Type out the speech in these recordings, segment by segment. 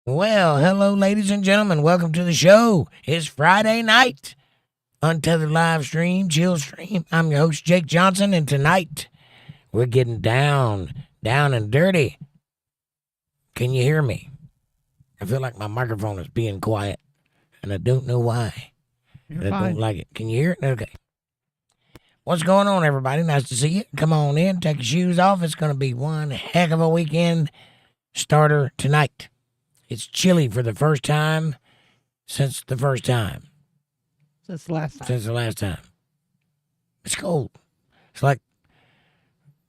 Well, hello, ladies and gentlemen. Welcome to the show. It's Friday night. Untethered live stream, chill stream. I'm your host, Jake Johnson, and tonight we're getting down and dirty. Can you hear me? I feel like my microphone is being quiet, and I don't know why. I don't like it. Can you hear it? Okay. What's going on, everybody? Nice to see you. Come on in. Take your shoes off. It's going to be one heck of a weekend starter tonight. It's chilly for the first time since the last time. It's cold. It's like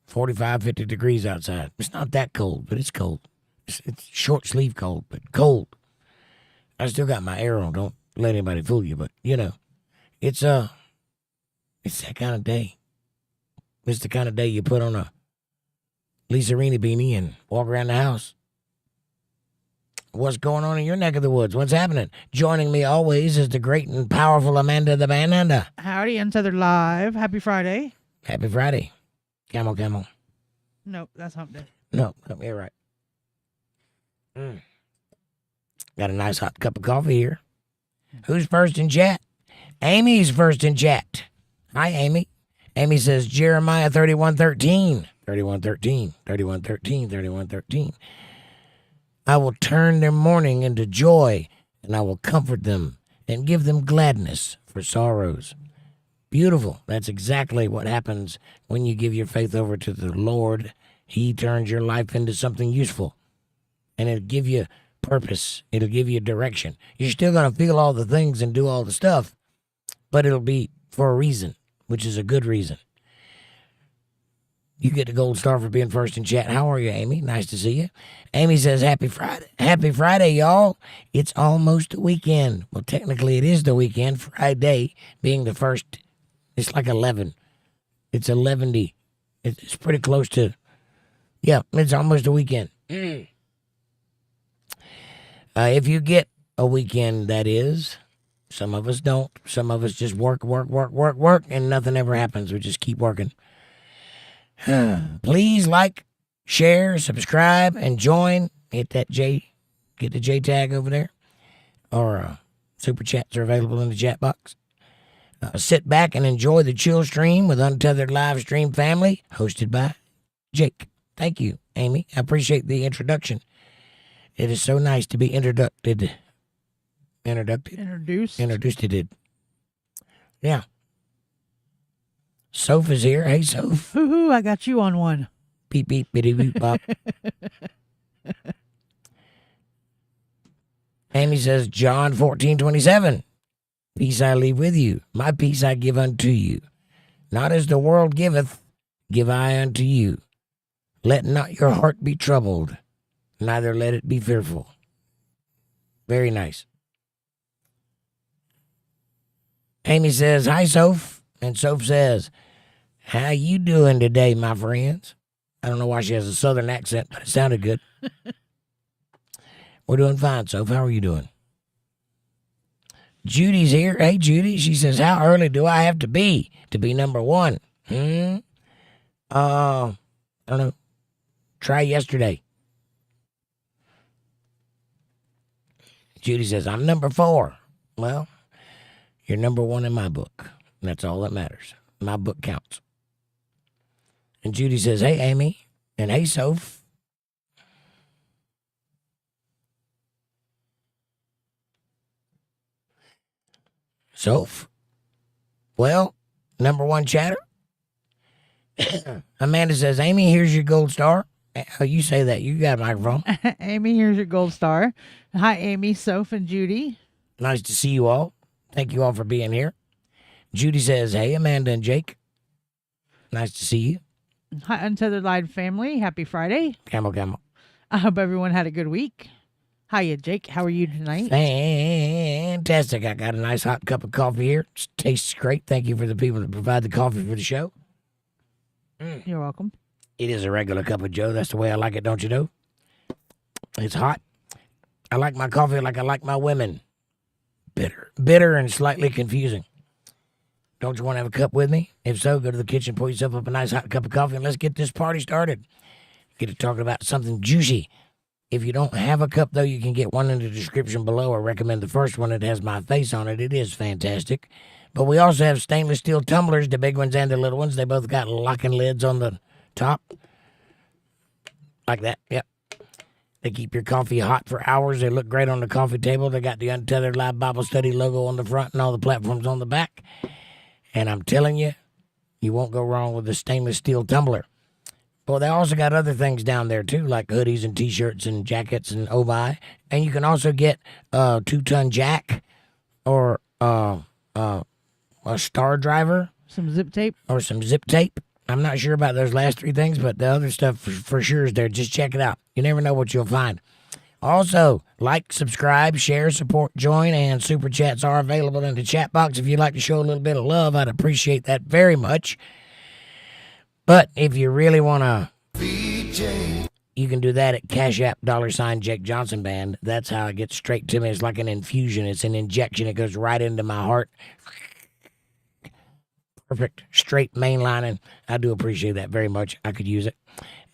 45, 50 degrees outside. It's not that cold, but it's cold. It's short sleeve cold, but cold. I still got my air on. Don't let anybody fool you, but you know, it's that kind of day. It's the kind of day you put on a Lisa Rini beanie and walk around the house. What's going on in your neck of the woods? What's happening? Joining me always is the great and powerful Amanda the Bananda. Howdy, Untethered Live. Happy Friday. Happy Friday. Camel. Nope, that's hump day. No, you're right. Got a nice hot cup of coffee here. Who's first in chat? Amy's first in chat. Hi, Amy. Amy says Jeremiah 31:13. 31:13. I will turn their mourning into joy, and I will comfort them and give them gladness for sorrows. Beautiful. That's exactly what happens when you give your faith over to the Lord. He turns your life into something useful, and it'll give you purpose. It'll give you direction. You're still going to feel all the things and do all the stuff, but it'll be for a reason, which is a good reason. You get the gold star for being first in chat. How are you, Amy? Nice to see you. Amy says, happy Friday. Happy Friday, y'all. It's almost the weekend. Well, technically, it is the weekend. Friday being the first. It's like 11. It's 11. It's pretty close to, yeah, it's almost the weekend. If you get a weekend, that is. Some of us don't. Some of us just work, and nothing ever happens. We just keep working. Please like, share, subscribe, and join. Hit that J, get the J tag over there. Or super chats are available in the chat box. Sit back and enjoy the chill stream with Untethered Live Stream Family, hosted by Jake. Thank you, Amy. I appreciate the introduction. It is so nice to be introduced. Yeah. Soph is here. Hey, Soph. Hoo-hoo, I got you on one. Beep, beep, bitty, beep, bop. Amy says, John 14:27. Peace I leave with you. My peace I give unto you. Not as the world giveth, give I unto you. Let not your heart be troubled, neither let it be fearful. Very nice. Amy says, hi, Soph. And Soph says, how you doing today, my friends? I don't know why she has a southern accent, but it sounded good. We're doing fine, Soph. How are you doing? Judy's here. Hey, Judy. She says, how early do I have to be number one? I don't know. Try yesterday. Judy says, I'm number 4. Well, you're number 1 in my book. And that's all that matters. My book counts. And Judy says, hey, Amy. And hey, Soph. Soph. Well, number 1 chatter. Amanda says, Amy, here's your gold star. Oh, you say that. You got a microphone. Amy, here's your gold star. Hi, Amy, Soph, and Judy. Nice to see you all. Thank you all for being here. Judy says, hey, Amanda and Jake. Nice to see you. Hi, Untethered Live family. Happy Friday. Camel. I hope everyone had a good week. Hiya, Jake. How are you tonight? Fantastic. I got a nice hot cup of coffee here. It tastes great. Thank you for the people that provide the coffee for the show. You're welcome. It is a regular cup of joe. That's the way I like it, don't you know? It's hot. I like my coffee like I like my women. Bitter and slightly confusing. Don't you want to have a cup with me? If so, go to the kitchen, pour yourself up a nice hot cup of coffee, and let's get this party started. Get to talking about something juicy. If you don't have a cup, though, you can get one in the description below. I recommend the first one. It has my face on it. It is fantastic. But we also have stainless steel tumblers, the big ones and the little ones. They both got locking lids on the top. Like that, yep. They keep your coffee hot for hours. They look great on the coffee table. They got the Untethered Live Bible Study logo on the front and all the platforms on the back. And I'm telling you, you won't go wrong with the stainless steel tumbler. Well, they also got other things down there, too, like hoodies and T-shirts and jackets and oh-my. And you can also get a 2-ton jack or a star driver. Some zip tape. Or some zip tape. I'm not sure about those last three things, but the other stuff for sure is there. Just check it out. You never know what you'll find. Also, like, subscribe, share, support, join, and super chats are available in the chat box. If you'd like to show a little bit of love, I'd appreciate that very much. But if you really want to, you can do that at CashApp, $JakeJohnsonband. That's how it gets straight to me. It's like an infusion. It's an injection. It goes right into my heart. Perfect, straight mainlining. I do appreciate that very much. I could use it.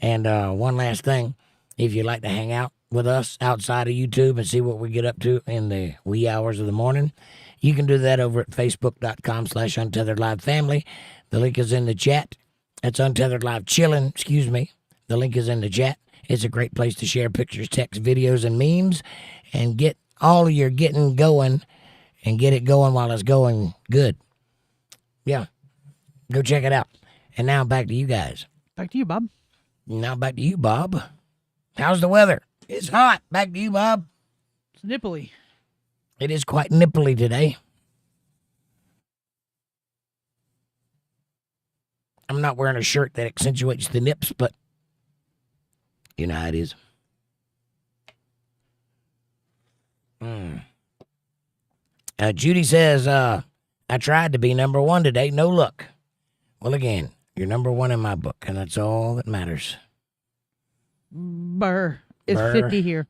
And one last thing, if you'd like to hang out with us outside of YouTube and see what we get up to in the wee hours of the morning, you can do that over at facebook.com/UntetheredLiveFamily. The link is in the chat. That's Untethered Live Chillin', excuse me. The link is in the chat. It's a great place to share pictures, text, videos, and memes and get all of your getting going and get it going while it's going good. Yeah. Go check it out. And now back to you guys. Back to you, Bob. Now back to you, Bob. How's the weather? It's hot. Back to you, Bob. It's nipply. It is quite nipply today. I'm not wearing a shirt that accentuates the nips, but you know how it is. Judy says, I tried to be number one today. No luck. Well, again, you're number one in my book, and that's all that matters. Burr. It's Burr. 50 here.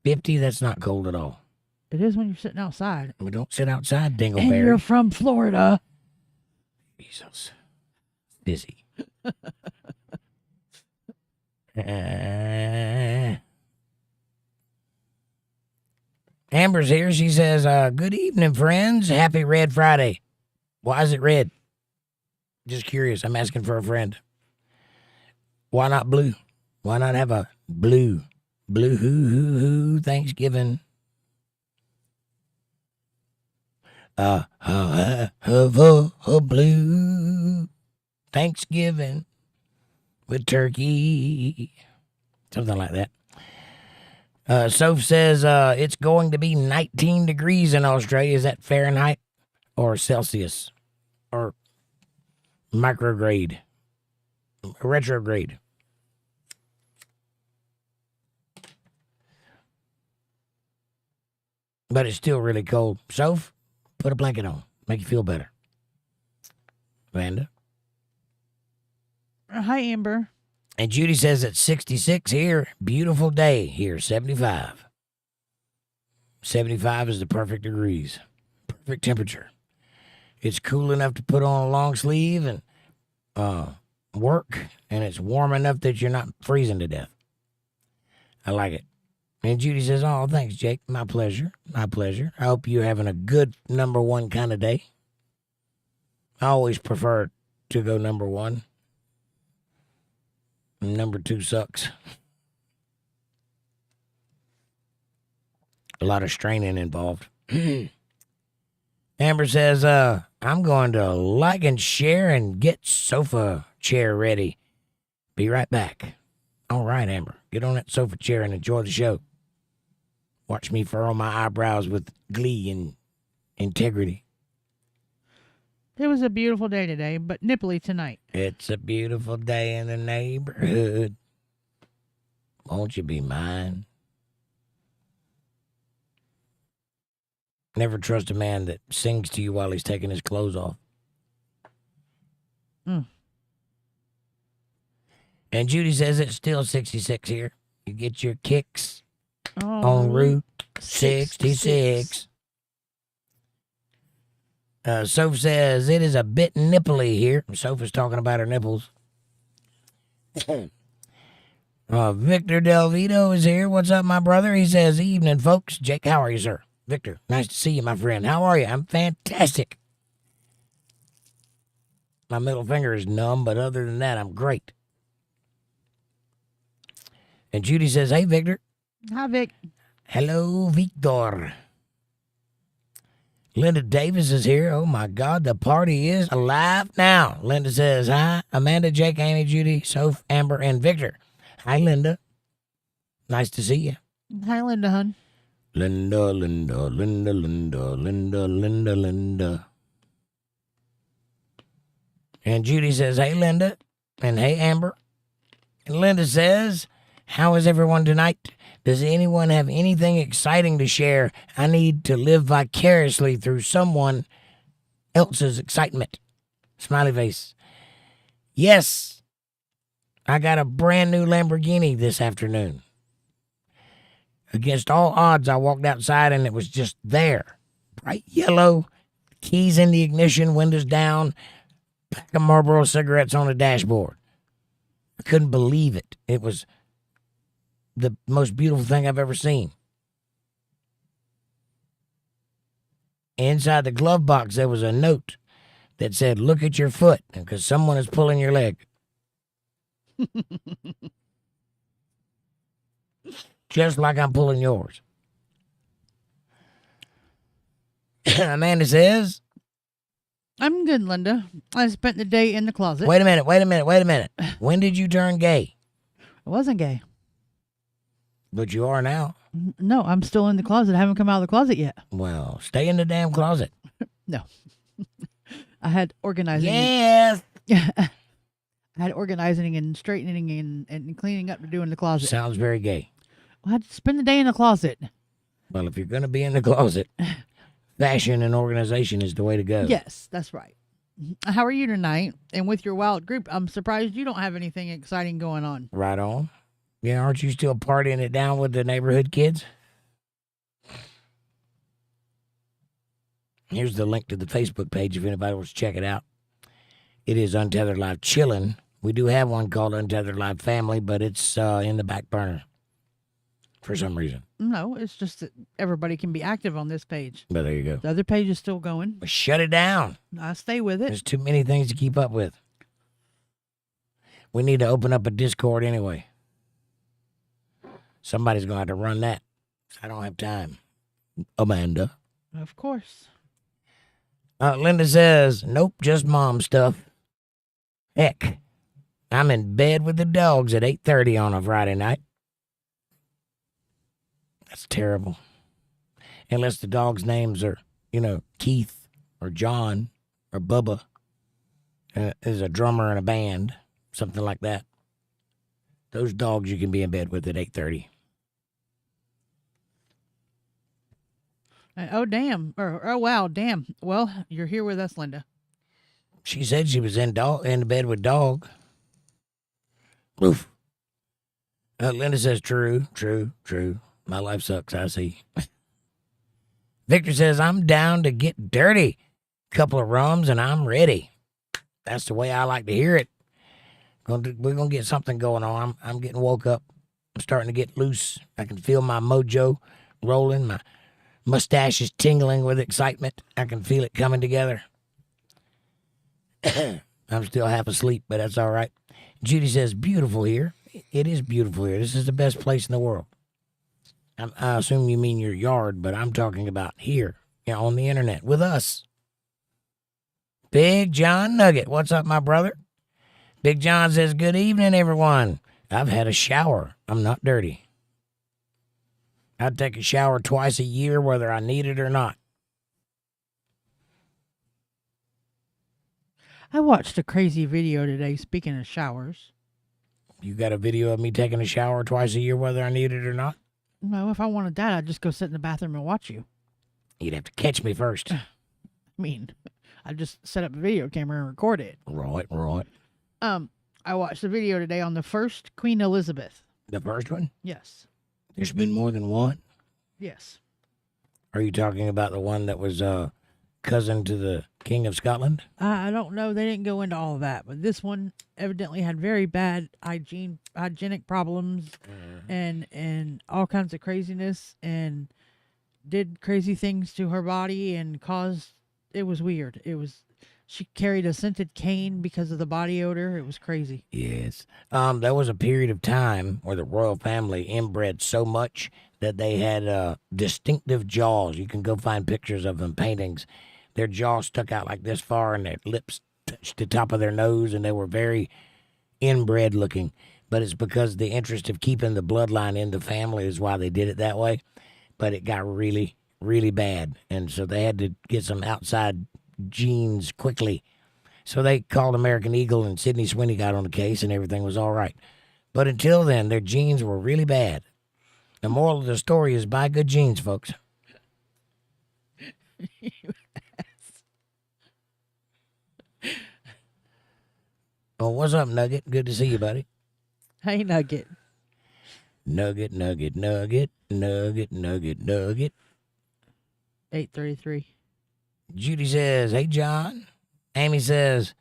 50? That's not cold at all. It is when you're sitting outside. We don't sit outside, Dingleberry. And you're from Florida. Jesus. Busy. Amber's here. She says, good evening, friends. Happy Red Friday. Why is it red? Just curious. I'm asking for a friend. Why not blue? Why not have a blue Thanksgiving? Have a blue Thanksgiving with turkey. Something like that. Soph says it's going to be 19 degrees in Australia. Is that Fahrenheit or Celsius or micrograde? Retrograde. But it's still really cold. Soph, put a blanket on. Make you feel better. Vanda. Hi, Amber. And Judy says it's 66 here. Beautiful day here, 75. 75 is the perfect degrees. Perfect temperature. It's cool enough to put on a long sleeve and work, and it's warm enough that you're not freezing to death. I like it. And Judy says, oh, thanks, Jake. My pleasure. My pleasure. I hope you're having a good number one kind of day. I always prefer to go number one. Number two sucks. A lot of straining involved. Amber says, I'm going to like and share and get sofa chair ready. Be right back. All right, Amber. Get on that sofa chair and enjoy the show. Watch me furrow my eyebrows with glee and integrity. It was a beautiful day today, but nipply tonight. It's a beautiful day in the neighborhood. Won't you be mine? Never trust a man that sings to you while he's taking his clothes off. And Judy says it's still 66 here. You get your kicks on Route 66. Soph says it is a bit nipply here. Soph is talking about her nipples. Victor Delvito is here. What's up, my brother? He says, evening, folks. Jake, how are you, sir? Victor, nice to see you, my friend. How are you? I'm fantastic. My middle finger is numb, but other than that, I'm great. And Judy says, hey, Victor. Hi, Vic. Hello, Victor. Linda Davis is here. Oh, my God, the party is alive now. Linda says, hi, Amanda, Jake, Amy, Judy, Soph, Amber, and Victor. Hi, Linda. Nice to see you. Hi, Linda, hun. Linda, Linda, Linda, Linda, Linda, Linda, Linda. And Judy says, hey, Linda. And hey, Amber. And Linda says, how is everyone tonight? Does anyone have anything exciting to share? I need to live vicariously through someone else's excitement. Smiley face. Yes. I got a brand new Lamborghini this afternoon. Against all odds, I walked outside and it was just there. Bright yellow, keys in the ignition, windows down, pack of Marlboro cigarettes on the dashboard. I couldn't believe it. It was the most beautiful thing I've ever seen. Inside the glove box, there was a note that said, look at your foot, because someone is pulling your leg. Just like I'm pulling yours. Amanda says, I'm good, Linda. I spent the day in the closet. wait a minute. When did you turn gay? I wasn't gay. But you are now. No, I'm still in the closet. I haven't come out of the closet yet. Well, stay in the damn closet. No. I had organizing. Yes. I had organizing and straightening and cleaning up to do in the closet. Sounds very gay. I had to spend the day in the closet. Well, if you're going to be in the closet, fashion and organization is the way to go. Yes, that's right. How are you tonight? And with your wild group, I'm surprised you don't have anything exciting going on. Right on. Yeah, aren't you still partying it down with the neighborhood kids? Here's the link to the Facebook page if anybody wants to check it out. It is Untethered Live Chillin'. We do have one called Untethered Live Family, but it's in the back burner for some reason. No, it's just that everybody can be active on this page. But there you go. The other page is still going. But shut it down. I stay with it. There's too many things to keep up with. We need to open up a Discord anyway. Somebody's going to have to run that. I don't have time. Amanda. Of course. Linda says, nope, just mom stuff. Heck, I'm in bed with the dogs at 8:30 on a Friday night. That's terrible. Unless the dogs' names are, Keith or John or Bubba. Is a drummer in a band, something like that. Those dogs you can be in bed with at 8:30. Oh, damn. Oh, wow, damn. Well, you're here with us, Linda. She said she was in bed with dog. Oof. Linda says, true. My life sucks, I see. Victor says, I'm down to get dirty. Couple of rums and I'm ready. That's the way I like to hear it. We're going to get something going on. I'm getting woke up. I'm starting to get loose. I can feel my mojo rolling. My mustache is tingling with excitement. I can feel it coming together. I'm still half asleep, but that's all right. Judy says, beautiful here. It is beautiful here. This is the best place in the world. I assume you mean your yard, but I'm talking about here, on the internet with us. Big John Nugget, what's up, my brother? Big John says, good evening, everyone. I've had a shower. I'm not dirty. I'd take a shower twice a year, whether I need it or not. I watched a crazy video today, speaking of showers. You got a video of me taking a shower twice a year, whether I need it or not? No, if I wanted that, I'd just go sit in the bathroom and watch you. You'd have to catch me first. I mean, I'd just set up a video camera and record it. Right. I watched the video today on the first Queen Elizabeth. The first one? Yes. There's been more than one? Yes. Are you talking about the one that was cousin to the King of Scotland? I don't know. They didn't go into all of that, but this one evidently had very bad hygienic problems and all kinds of craziness, and did crazy things to her body and caused. It was weird. She carried a scented cane because of the body odor. It was crazy. Yes. There was a period of time where the royal family inbred so much that they had distinctive jaws. You can go find pictures of them, paintings. Their jaws stuck out like this far, and their lips touched the top of their nose, and they were very inbred looking. But it's because the interest of keeping the bloodline in the family is why they did it that way. But it got really, really bad, and so they had to get some outside genes quickly. So they called American Eagle, and Sidney Sweeney got on the case, and everything was all right. But until then, their genes were really bad. The moral of the story is buy good genes, folks. Well, what's up, Nugget? Good to see you, buddy. Hey, Nugget. Nugget. 833. Judy says, hey, John. Amy says,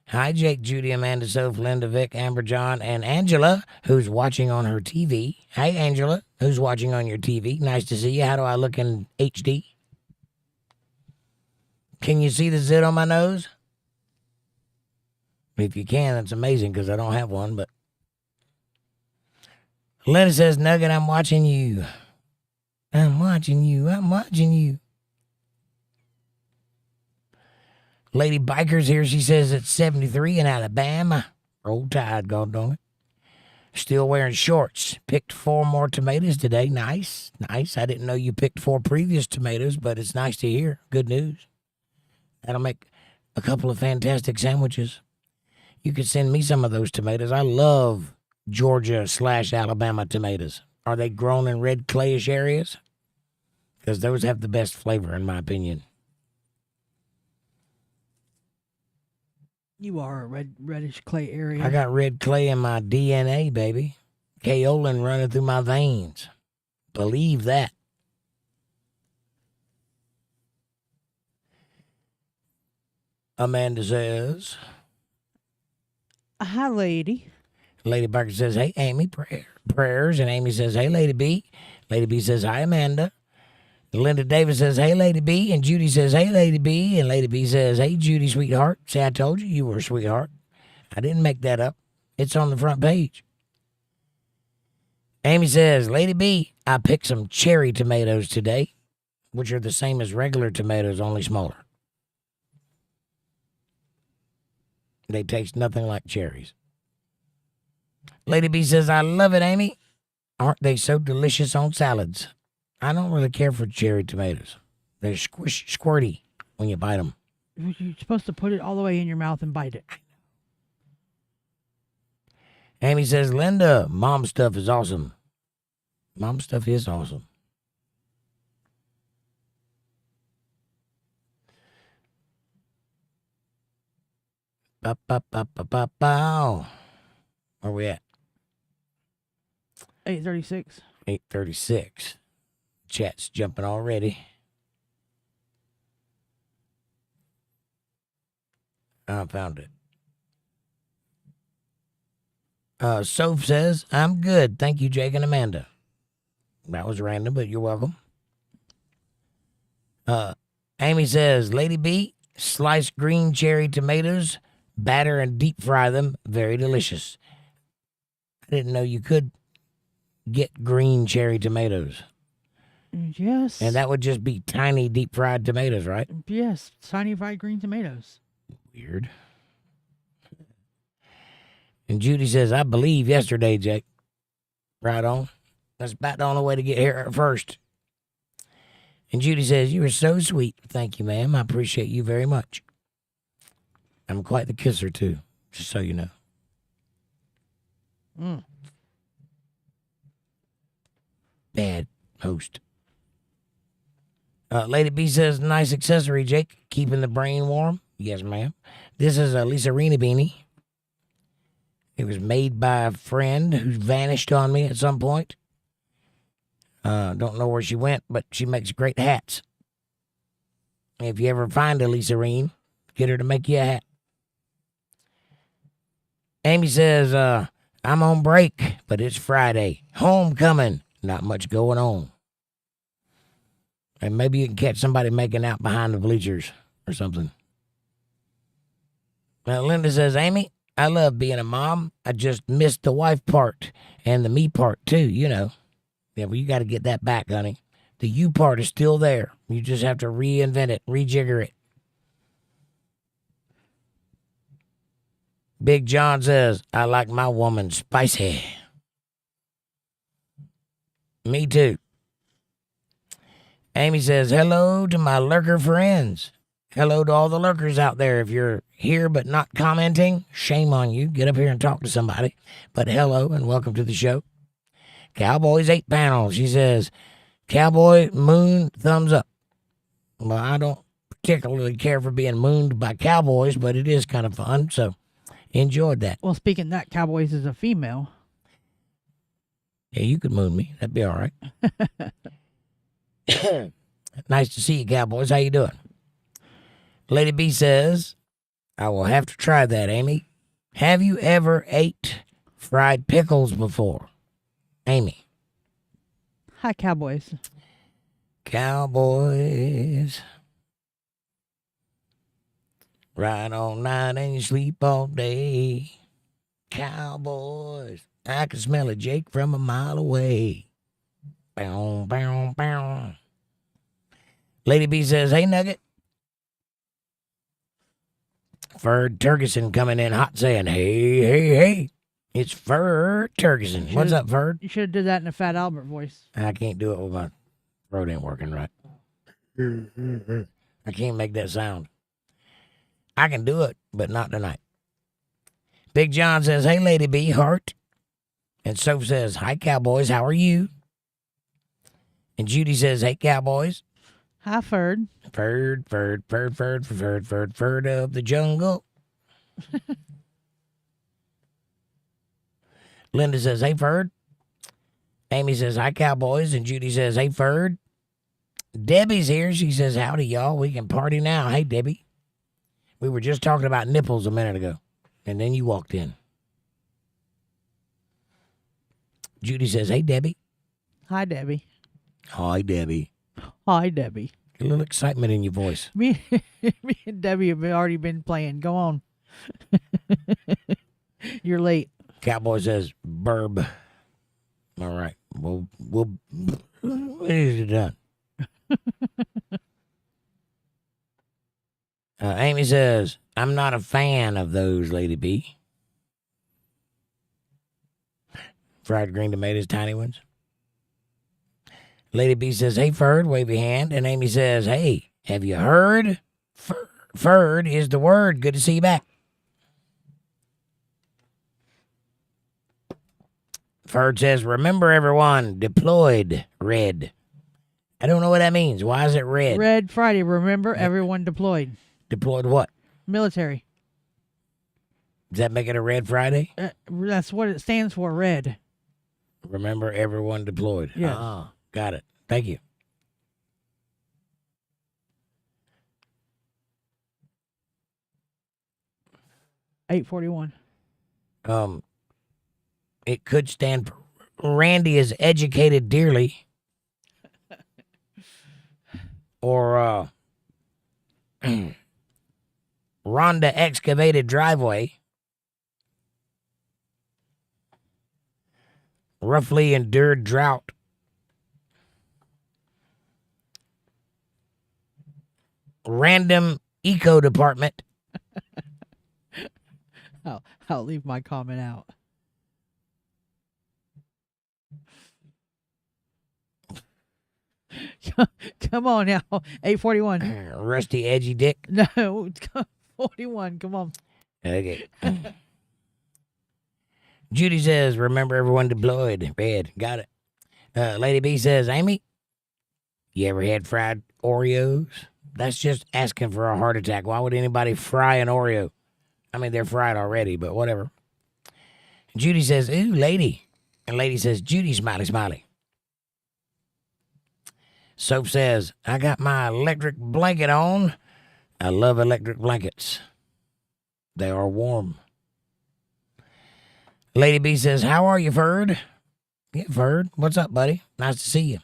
hi, Jake, Judy, Amanda, Soph, Linda, Vic, Amber, John, and Angela, who's watching on her TV. Hey, Angela, who's watching on your TV. Nice to see you. How do I look in HD? Can you see the zit on my nose? If you can, that's amazing because I don't have one, but. Linda says, Nugget, I'm watching you. I'm watching you. Lady Biker's here. She says it's 73 in Alabama. Roll Tide, God darn it. Still wearing shorts. Picked 4 more tomatoes today. Nice. I didn't know you picked 4 previous tomatoes, but it's nice to hear. Good news. That'll make a couple of fantastic sandwiches. You could send me some of those tomatoes. I love Georgia/Alabama tomatoes. Are they grown in red clayish areas? Because those have the best flavor, in my opinion. You are a reddish clay area. I got red clay in my DNA, baby. Kaolin running through my veins. Believe that. Amanda says, hi, lady. Lady Barker says, hey, Amy, prayers. And Amy says, hey, Lady B. Lady B says, hi, Amanda. Linda Davis says, hey, Lady B. And Judy says, hey, Lady B. And Lady B says, hey, Judy, sweetheart. See, I told you were a sweetheart. I didn't make that up. It's on the front page. Amy says, Lady B, I picked some cherry tomatoes today, which are the same as regular tomatoes, only smaller. They taste nothing like cherries. Lady B says, I love it, Amy. Aren't they so delicious on salads? I don't really care for cherry tomatoes. They're squirty when you bite them. You're supposed to put it all the way in your mouth and bite it. Amy says, Linda, mom stuff is awesome. Mom stuff is awesome. Bow. Where we at? 836. 836. Chat's jumping already. I found it. Soph says, I'm good. Thank you, Jake and Amanda. That was random, but you're welcome. Amy says, Lady B, sliced green cherry tomatoes, batter and deep fry them. Very delicious. I didn't know you could get green cherry tomatoes. Yes. And that would just be tiny deep fried tomatoes, right? Yes, tiny fried green tomatoes. Weird. And Judy says, I believe yesterday, Jake. Right on. That's about the only way to get here first. And Judy says, you are so sweet. Thank you, ma'am. I appreciate you very much. I'm quite the kisser, too, just so you know. Bad host. Lady B says, nice accessory, Jake. Keeping the brain warm. Yes, ma'am. This is a 𝕿𝕬𝕐𝕃 beanie. It was made by a friend who's vanished on me at some point. Don't know where she went, but she makes great hats. If you ever find a 𝕿𝕬𝕐𝕃, get her to make you a hat. Amy says, I'm on break, but it's Friday. Homecoming. Not much going on. And maybe you can catch somebody making out behind the bleachers or something. Now, Linda says, Amy, I love being a mom. I just missed the wife part and the me part too, you know. Yeah, well, you got to get that back, honey. The you part is still there. You just have to reinvent it, rejigger it. Big John says, I like my woman spicy. Me too. Amy says, hello to my lurker friends. Hello to all the lurkers out there. If you're here but not commenting, shame on you. Get up here and talk to somebody. But hello and welcome to the show. Cowboys 8 panel. She says, Cowboy moon thumbs up. Well, I don't particularly care for being mooned by cowboys, but it is kind of fun. So enjoyed that. Well, speaking of that, Cowboys is a female. Yeah, you could moon me. That'd be all right. Nice to see you, Cowboys. How you doing? Lady B says, I will have to try that, Amy. Have you ever ate fried pickles before? Amy. Hi, Cowboys. Cowboys. Ride all night and you sleep all day. Cowboys. I can smell it, Jake, from a mile away. Bow, bow, bow. Lady B says, hey, Nugget. Ferd Turgeson coming in hot saying, hey, hey, hey. It's Ferd Turgeson. What's up, Ferd? You should have did that in a Fat Albert voice. I can't do it with my throat ain't working right. I can't make that sound. I can do it, but not tonight. Big John says, hey, Lady B, heart. And Soph says, hi, Cowboys, how are you? And Judy says, hey, Cowboys. Hi, Ferd. Ferd of the jungle. Linda says, hey, Ferd. Amy says, hi, Cowboys. And Judy says, hey, Ferd. Debbie's here. She says, howdy, y'all. We can party now. Hey, Debbie. We were just talking about nipples a minute ago. And then you walked in. Judy says, hey, Debbie. Hi, Debbie. Hi, Debbie. Hi, Debbie. A little excitement in your voice. Me and Debbie have already been playing. Go on. You're late. Cowboy says, burb. All right. We'll when is it done? Amy says, I'm not a fan of those, Lady B. Fried green tomatoes, tiny ones. Lady B says, hey, Ferd, wave your hand. And Amy says, hey, have you heard? Ferd is the word. Good to see you back. Ferd says, remember, everyone, deployed, red. I don't know what that means. Why is it red? Red Friday, remember, everyone deployed. Deployed what? Military. Does that make it a Red Friday? That's what it stands for, red. Remember, everyone deployed. Yes. Ah, got it. Thank you. $8.41. It could stand for Randy is educated dearly. Or Rhonda excavated driveway. Roughly endured drought. Random eco department. I'll leave my comment out. Come on now. 8:41. Rusty edgy dick. No, 41. Come on. Okay. Judy says, remember everyone deployed. Red, got it. Lady B says, Amy, you ever had fried Oreos? That's just asking for a heart attack. Why would anybody fry an Oreo? I mean, they're fried already, but whatever. Judy says, ooh, lady. And lady says, Judy, smiley, smiley. Soap says, I got my electric blanket on. I love electric blankets. They are warm. Lady B says, how are you, Ferd? Yeah, Ferd. What's up, buddy? Nice to see you.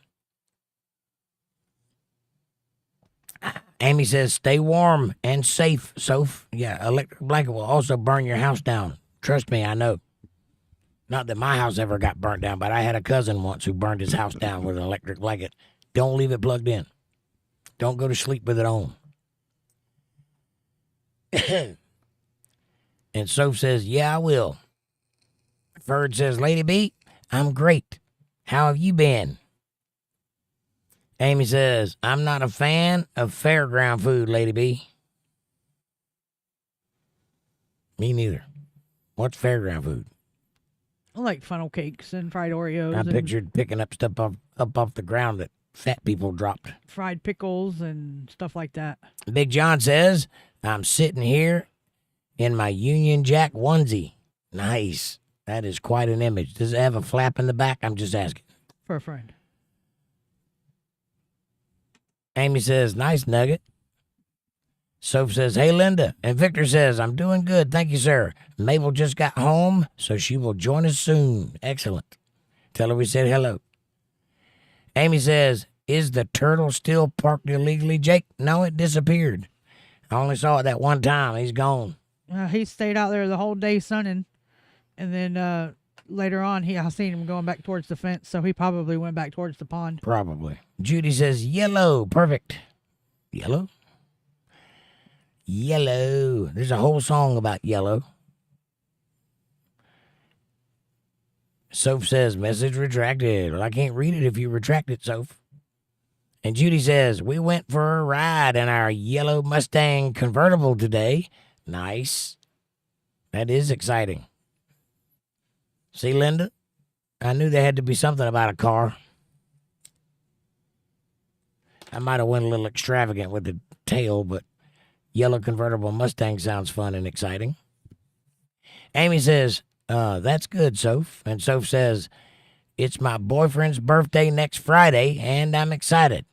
Amy says, stay warm and safe, Soph. Yeah, electric blanket will also burn your house down. Trust me, I know. Not that my house ever got burnt down, but I had a cousin once who burned his house down with an electric blanket. Don't leave it plugged in. Don't go to sleep with it on. And Soph says, yeah, I will. Ferd says, Lady B, I'm great. How have you been? Amy says, I'm not a fan of fairground food, Lady B. Me neither. What's fairground food? I like funnel cakes and fried Oreos. I and pictured picking up stuff up off the ground that fat people dropped. fried pickles and stuff like that. Big John says, I'm sitting here in my Union Jack onesie. Nice. That is quite an image. Does it have a flap in the back? I'm just asking. For a friend. Amy says, nice nugget. Soph says, hey, Linda. And Victor says, I'm doing good. Thank you, sir. Mabel just got home, so she will join us soon. Excellent. Tell her we said hello. Amy says, is the turtle still parked illegally, Jake? No, it disappeared. I only saw it that one time. He's gone. He stayed out there the whole day sunning. And then later on, I seen him going back towards the fence, so he probably went back towards the pond. Probably. Judy says, yellow. Perfect. Yellow? Yellow. There's a whole song about yellow. Soph says, message retracted. Well, I can't read it if you retract it, Soph. And Judy says, we went for a ride in our yellow Mustang convertible today. Nice. That is exciting. See, Linda? I knew there had to be something about a car. I might have went a little extravagant with the tail, but yellow convertible Mustang sounds fun and exciting. Amy says, that's good, Soph. And Soph says, it's my boyfriend's birthday next Friday, and I'm excited.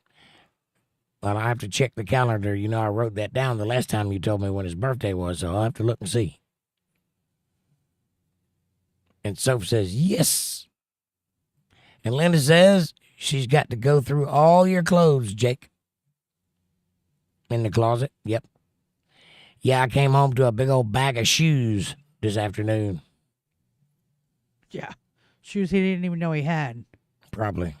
Well, I have to check the calendar. You know, I wrote that down the last time you told me when his birthday was, so I'll have to look and see. And Soph says, yes. And Linda says, she's got to go through all your clothes, Jake. In the closet? Yep. Yeah, I came home to a big old bag of shoes this afternoon. Yeah. Shoes he didn't even know he had. Probably.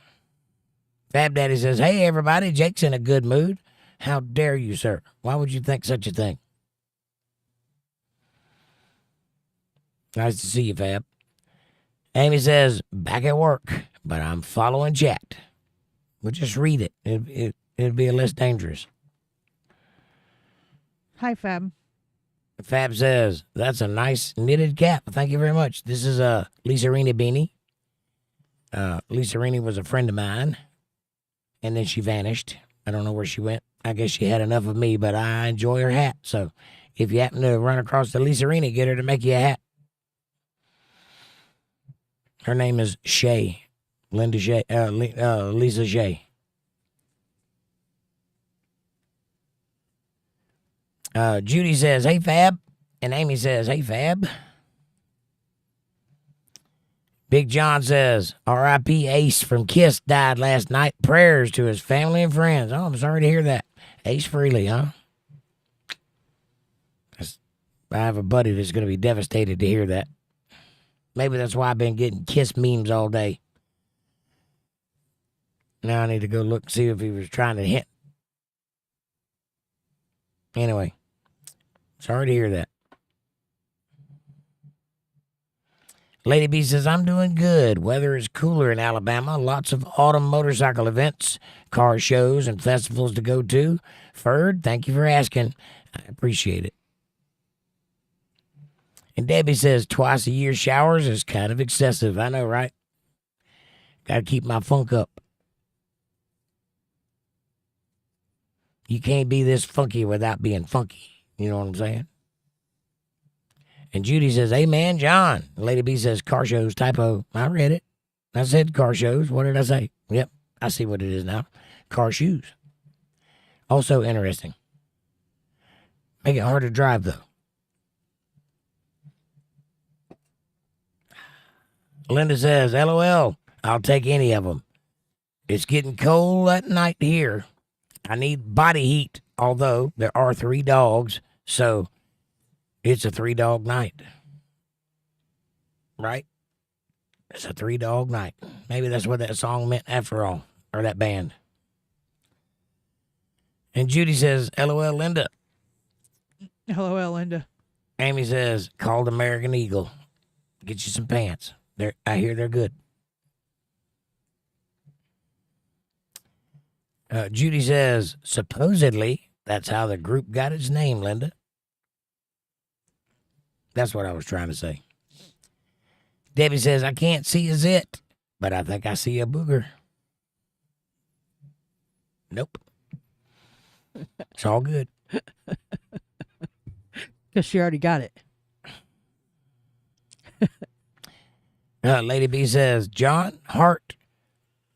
Fab Daddy says, hey, everybody, Jake's in a good mood. How dare you, sir? Why would you think such a thing? Nice to see you, Fab. Amy says, back at work, but I'm following chat. We'll just read it. It'd be less dangerous. Hi, Fab. Fab says, that's a nice knitted cap. Thank you very much. This is a Lisa Rini beanie. Lisa Rini was a friend of mine, and then she vanished. I don't know where she went. I guess she had enough of me, but I enjoy her hat. So if you happen to run across the Lisa Rini, get her to make you a hat. Her name is Shay. Linda Shay. Lisa Shay. Judy says, hey, Fab. And Amy says, hey, Fab. Big John says, R.I.P. Ace from Kiss died last night. Prayers to his family and friends. Oh, I'm sorry to hear that. Ace Frehley, huh? I have a buddy that's going to be devastated to hear that. Maybe that's why I've been getting Kiss memes all day. Now I need to go look and see if he was trying to hit. Anyway, sorry to hear that. Lady B says, I'm doing good. Weather is cooler in Alabama. Lots of autumn motorcycle events, car shows, and festivals to go to. Ferd, thank you for asking. I appreciate it. And Debbie says twice a year showers is kind of excessive. I know, right? Got to keep my funk up. You can't be this funky without being funky. You know what I'm saying? And Judy says, amen, John. Lady B says, car shows, typo. I read it. I said car shows. What did I say? Yep, I see what it is now. Car shoes. Also interesting. Make it hard to drive, though. Linda says, LOL, I'll take any of them. It's getting cold at night here. I need body heat, although there are 3 dogs, so it's a 3-dog night. Right? It's a 3-dog night. Maybe that's what that song meant after all, or that band. And Judy says, LOL, Linda. LOL, Linda. Amy says, called American Eagle. Get you some pants. I hear they're good. Judy says, supposedly, that's how the group got its name, Linda. That's what I was trying to say. Debbie says, I can't see a zit, but I think I see a booger. Nope. It's all good. Because she already got it. Lady B says, John,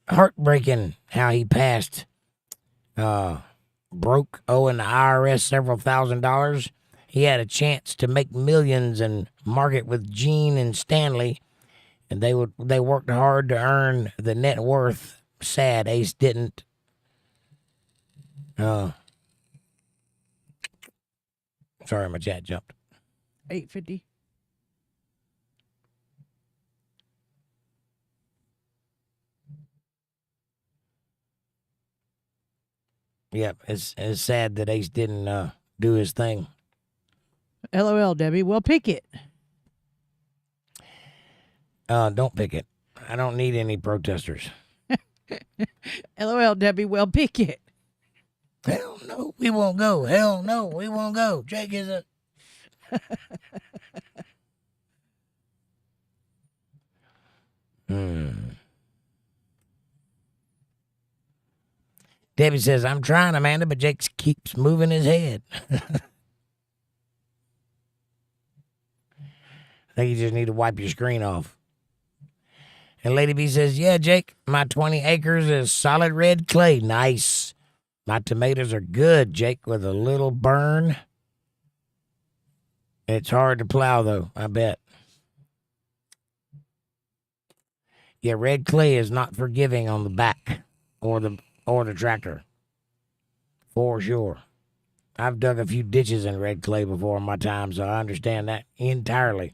heartbreaking how he passed. Broke owing the IRS several $1,000s. He had a chance to make millions and market with Gene and Stanley, and they worked hard to earn the net worth. Sad Ace didn't. Sorry, my chat jumped. 850. Yep, it's sad that Ace didn't do his thing. LOL, Debbie. Well, pick it. Don't pick it. I don't need any protesters. LOL, Debbie. Well, pick it. Hell no, we won't go. Hell no, we won't go. Jake is a... Debbie says, I'm trying, Amanda, but Jake keeps moving his head. I think you just need to wipe your screen off. And Lady B says, yeah, Jake, my 20 acres is solid red clay. Nice. My tomatoes are good, Jake, with a little burn. It's hard to plow, though, I bet. Yeah, red clay is not forgiving on the back or the tractor. For sure. I've dug a few ditches in red clay before in my time, so I understand that entirely.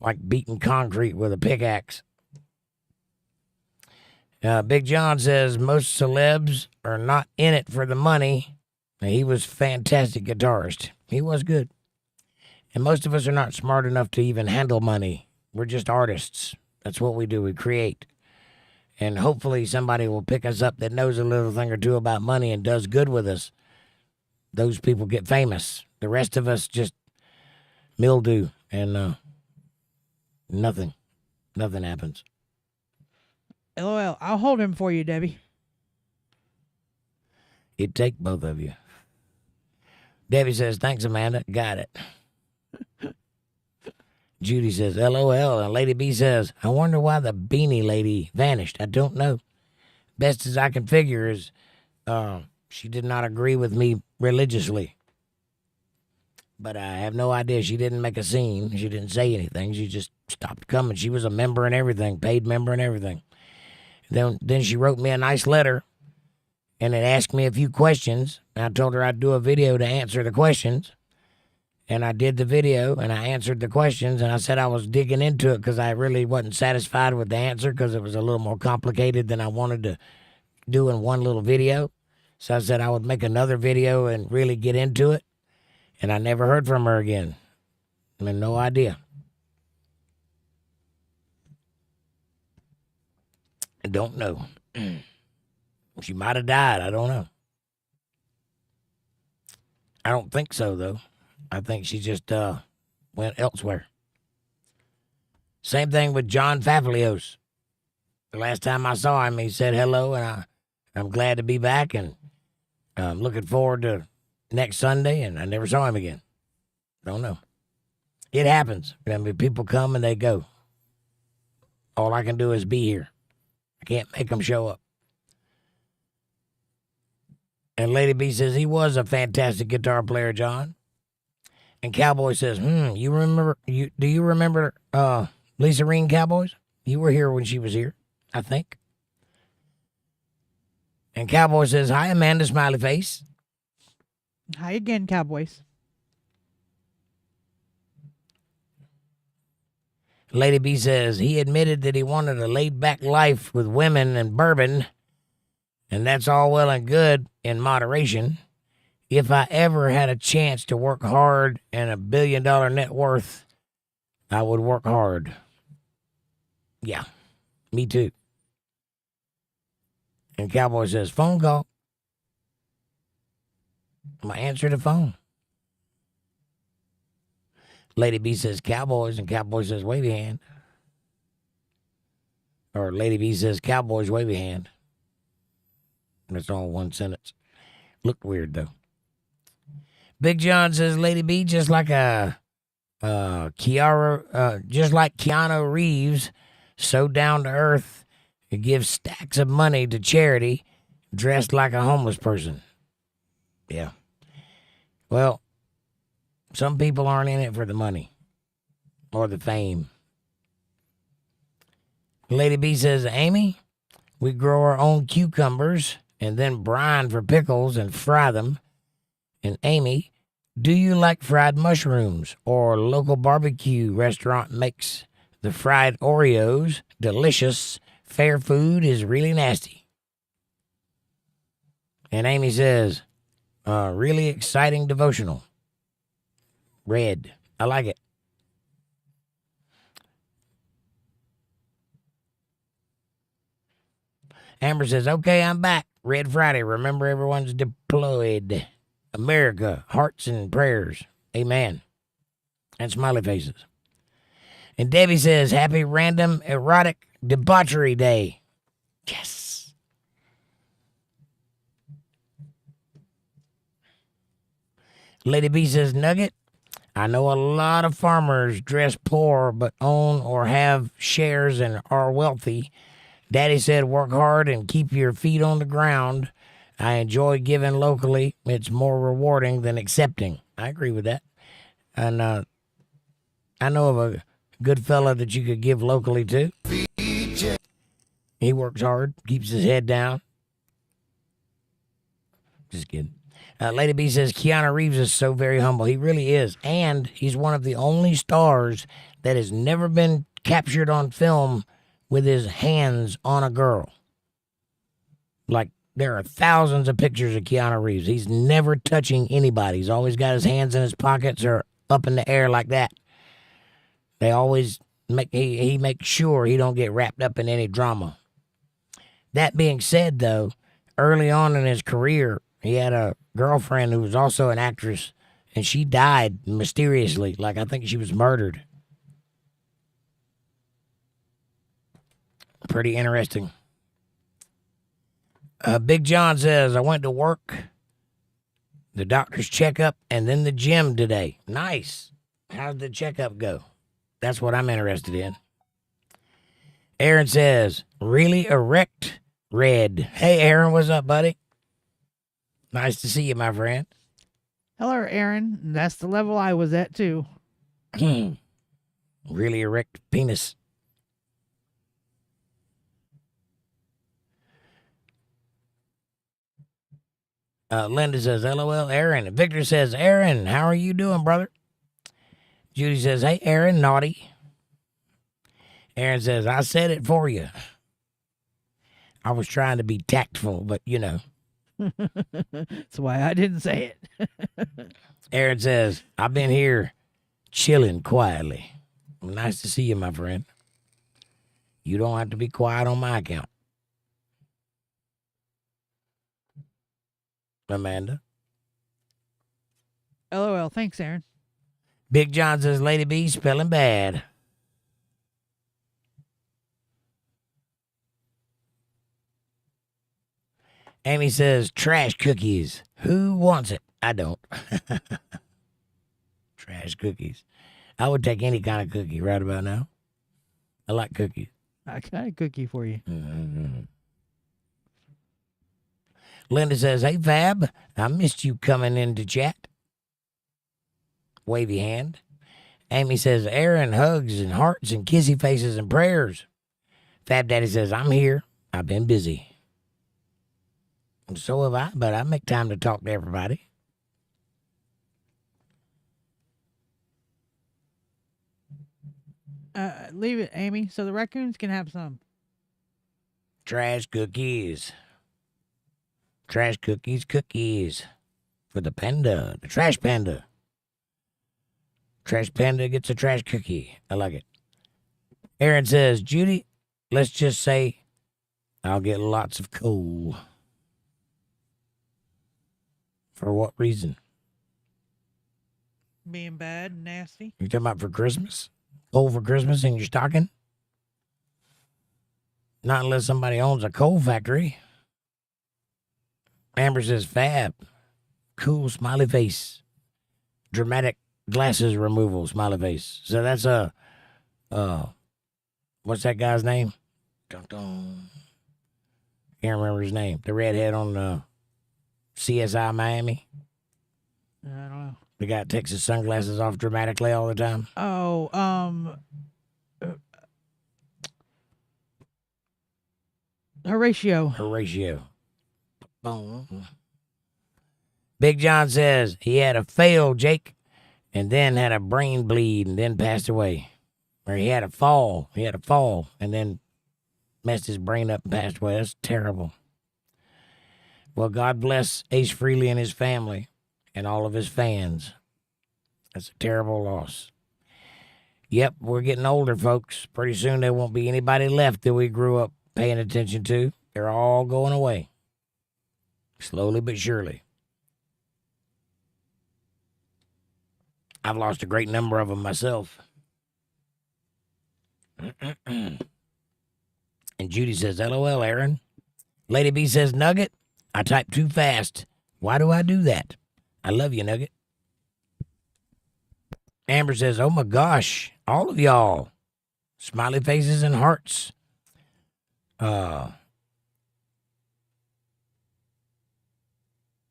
Like beating concrete with a pickaxe. Big John says most celebs are not in it for the money. He was a fantastic guitarist. He was good. And most of us are not smart enough to even handle money. We're just artists. That's what we do. We create. And hopefully somebody will pick us up that knows a little thing or two about money and does good with us. Those people get famous. The rest of us just mildew and nothing happens. LOL. I'll hold him for you, Debbie. It'd take both of you. Debbie says, thanks, Amanda. Got it. Judy says, LOL. And Lady B says, I wonder why the beanie lady vanished. I don't know. Best as I can figure is she did not agree with me religiously. But I have no idea. She didn't make a scene. She didn't say anything. She just stopped coming. She was a member and everything, paid member and everything. Then she wrote me a nice letter, and it asked me a few questions. And I told her I'd do a video to answer the questions. And I did the video, and I answered the questions, and I said I was digging into it because I really wasn't satisfied with the answer because it was a little more complicated than I wanted to do in one little video. So I said I would make another video and really get into it. And I never heard from her again. I mean, no idea. I don't know. She might have died. I don't know. I don't think so, though. I think she just went elsewhere. Same thing with John Fafalios. The last time I saw him, he said hello, and I'm glad to be back, and I'm looking forward to next Sunday, and I never saw him again. Don't know. It happens. I mean, people come and they go. All I can do is be here. I can't make them show up. And Lady B says, he was a fantastic guitar player, John. And Cowboy says, do you remember Lisa Reen, Cowboys? You were here when she was here, I think. And Cowboy says, hi, Amanda, smiley face. Hi again, Cowboys. Lady B says, he admitted that he wanted a laid-back life with women and bourbon, and that's all well and good in moderation. If I ever had a chance to work hard and $1 billion net worth, I would work hard. Yeah, me too. And Cowboy says, phone call. I answer the phone. Lady B says, Cowboys, and Cowboy says, wave your hand. Or Lady B says, Cowboys, wave your hand. And it's all one sentence. Looked weird, though. Big John says, Lady B, just like Keanu Reeves, so down to earth, he gives stacks of money to charity, dressed like a homeless person. Yeah. Well, some people aren't in it for the money or the fame. Lady B says, Amy, we grow our own cucumbers and then brine for pickles and fry them. And Amy, do you like fried mushrooms, or local barbecue restaurant makes the fried Oreos delicious? Fair food is really nasty. And Amy says, really exciting devotional. Red. I like it. Amber says, okay, I'm back. Red Friday. Remember, everyone's deployed. America, hearts and prayers. Amen. And smiley faces. And Debbie says, happy random erotic debauchery day. Yes. Lady B says, Nugget, I know a lot of farmers dress poor but own or have shares and are wealthy. Daddy said work hard and keep your feet on the ground. I enjoy giving locally. It's more rewarding than accepting. I agree with that. And I know of a good fella that you could give locally to. He works hard, keeps his head down. Just kidding. Lady B says, Keanu Reeves is so very humble. He really is. And he's one of the only stars that has never been captured on film with his hands on a girl. Like, there are thousands of pictures of Keanu Reeves. He's never touching anybody. He's always got his hands in his pockets or up in the air like that. They always he makes sure he don't get wrapped up in any drama. That being said, though, early on in his career, he had a girlfriend who was also an actress, and she died mysteriously. Like, I think she was murdered. Pretty interesting. Big John says, I went to work, the doctor's checkup, and then the gym today. Nice. How'd the checkup go? That's what I'm interested in. Aaron says, really erect red. Hey, Aaron, what's up, buddy? Nice to see you, my friend. Hello, Aaron. That's the level I was at, too. Really erect penis. Linda says, LOL, Aaron. Victor says, Aaron, how are you doing, brother? Judy says, hey, Aaron, naughty. Aaron says, I said it for you. I was trying to be tactful, but you know. That's why I didn't say it. Aaron says, I've been here chilling quietly. Nice to see you, my friend. You don't have to be quiet on my account. Amanda. LOL. Thanks, Aaron. Big John says, Lady B, spelling bad. Amy says, trash cookies. Who wants it? I don't. Trash cookies. I would take any kind of cookie right about now. I like cookies. I got a cookie for you. Mm-hmm. Linda says, hey, Fab, I missed you coming into chat. Wavy hand. Amy says, Aaron, hugs and hearts and kissy faces and prayers. Fab Daddy says, I'm here. I've been busy. And so have I, but I make time to talk to everybody. Leave it, Amy, so the raccoons can have some. Trash cookies. Trash cookies, cookies. For the panda, the trash panda. Trash panda gets a trash cookie. I like it. Aaron says, Judy, let's just say I'll get lots of coal. For what reason? Being bad and nasty. You talking about for Christmas? Coal for Christmas in your stocking? Not unless somebody owns a coal factory. Amber says, Fab. Cool smiley face. Dramatic glasses removal smiley face. So that's what's that guy's name? Dun, dun. Can't remember his name. The redhead on CSI Miami. I don't know. The guy that takes his sunglasses off dramatically all the time. Oh, Horatio. Boom. Big John says he had a fail, Jake, and then had a brain bleed and then passed away. Or he had a fall. And then messed his brain up and passed away. That's terrible. Well, God bless Ace Frehley and his family and all of his fans. That's a terrible loss. Yep, we're getting older, folks. Pretty soon there won't be anybody left that we grew up paying attention to. They're all going away. Slowly but surely. I've lost a great number of them myself. And Judy says, LOL, Aaron. Lady B says, Nugget, I type too fast. Why do I do that? I love you, Nugget. Amber says, oh my gosh, all of y'all. Smiley faces and hearts.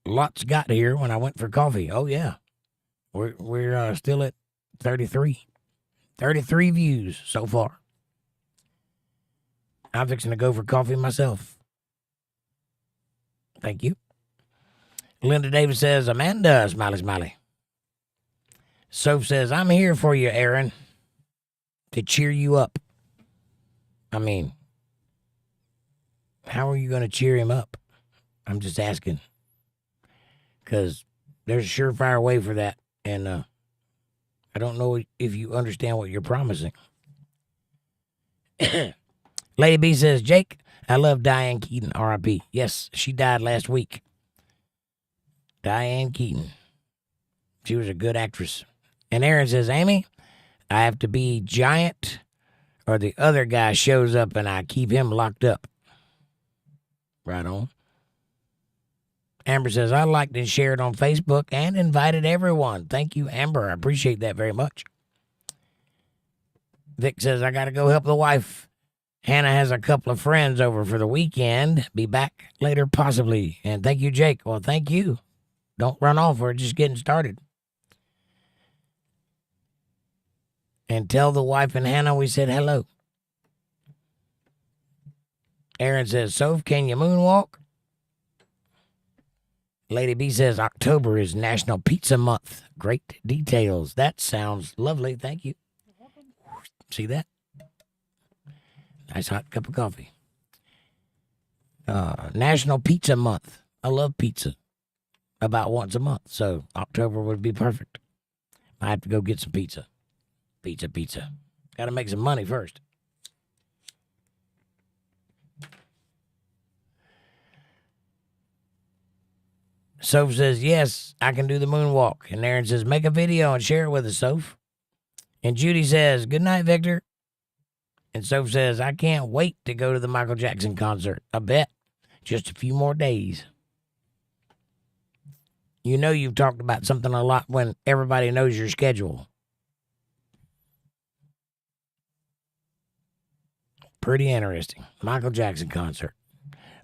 Lots got here when I went for coffee. Oh, yeah. We're still at 33. 33 views so far. I'm fixing to go for coffee myself. Thank you. Linda Davis says, Amanda, smiley, smiley. Soph says, I'm here for you, Aaron, to cheer you up. I mean, how are you going to cheer him up? I'm just asking. Because there's a surefire way for that. And I don't know if you understand what you're promising. Lady B says, Jake, I love Diane Keaton, R.I.P. Yes, she died last week. Diane Keaton. She was a good actress. And Aaron says, Amy, I have to be giant or the other guy shows up and I keep him locked up. Right on. Amber says, I liked and shared on Facebook and invited everyone. Thank you, Amber. I appreciate that very much. Vic says, I got to go help the wife. Hannah has a couple of friends over for the weekend. Be back later, possibly. And thank you, Jake. Well, thank you. Don't run off. We're just getting started. And tell the wife and Hannah we said hello. Aaron says, Soph, can you moonwalk? Lady B says, October is National Pizza Month. Great details. That sounds lovely. Thank you. See that? Nice hot cup of coffee. National Pizza Month. I love pizza. About once a month. So October would be perfect. I have to go get some pizza. Pizza. Got to make some money first. Soph says, yes, I can do the moonwalk. And Aaron says, make a video and share it with us, Soph. And Judy says, good night, Victor. And Soph says, I can't wait to go to the Michael Jackson concert. I bet. Just a few more days. You know you've talked about something a lot when everybody knows your schedule. Pretty interesting. Michael Jackson concert.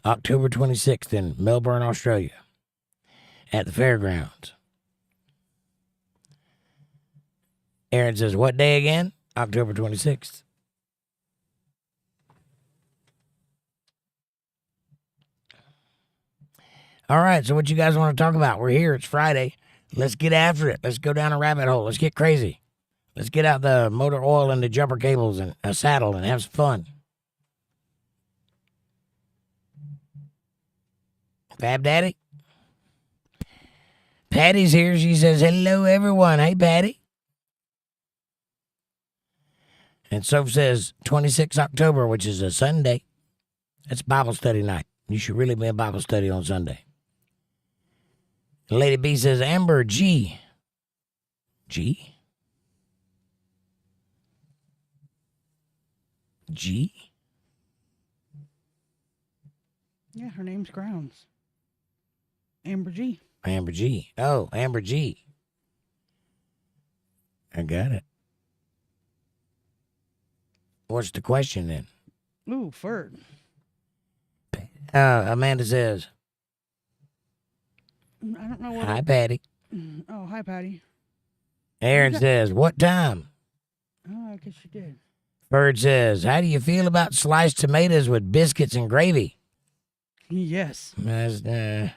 October 26th in Melbourne, Australia. At the fairgrounds. Aaron says, what day again? October 26th. All right, so what you guys want to talk about? We're here. It's Friday. Let's get after it. Let's go down a rabbit hole. Let's get crazy. Let's get out the motor oil and the jumper cables and a saddle and have some fun. Fab Daddy? Patty's here. She says, hello, everyone. Hey, Patty. And Soph says, 26 October, which is a Sunday. It's Bible study night. You should really be in Bible study on Sunday. Lady B says, Amber G. G? G? Yeah, her name's Grounds. Amber G. Amber G. Oh, Amber G. I got it. What's the question then? Ooh, Ferd. Amanda says, I don't know what. hi, Patty. Oh, hi, Patty. Aaron says, what time? Oh, I guess you did. Bird says, how do you feel about sliced tomatoes with biscuits and gravy? Yes. No,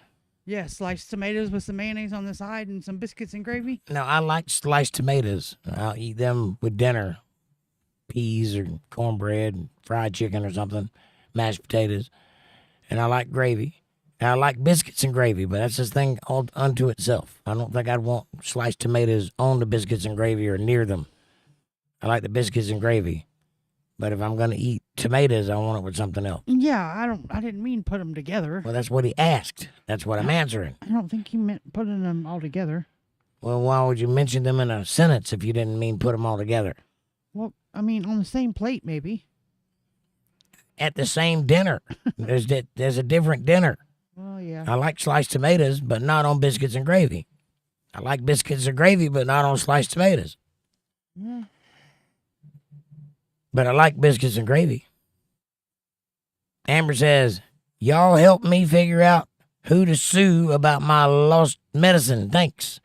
Yeah, sliced tomatoes with some mayonnaise on the side and some biscuits and gravy. I like sliced tomatoes. I'll eat them with dinner. Peas or cornbread, fried chicken or something, mashed potatoes. And I like gravy. And I like biscuits and gravy, but that's this thing all unto itself. I don't think I'd want sliced tomatoes on the biscuits and gravy or near them. I like the biscuits and gravy. But if I'm going to eat tomatoes, I want it with something else. Yeah, I didn't mean put them together. Well, that's what he asked. That's what I'm answering. I don't think he meant putting them all together. Well, why would you mention them in a sentence if you didn't mean put them all together? Well, I mean, on the same plate, maybe. At the same dinner. There's a different dinner. Oh, yeah. I like sliced tomatoes, but not on biscuits and gravy. I like biscuits and gravy, but not on sliced tomatoes. Yeah. But I like biscuits and gravy. Amber says, y'all help me figure out who to sue about my lost medicine. Thanks.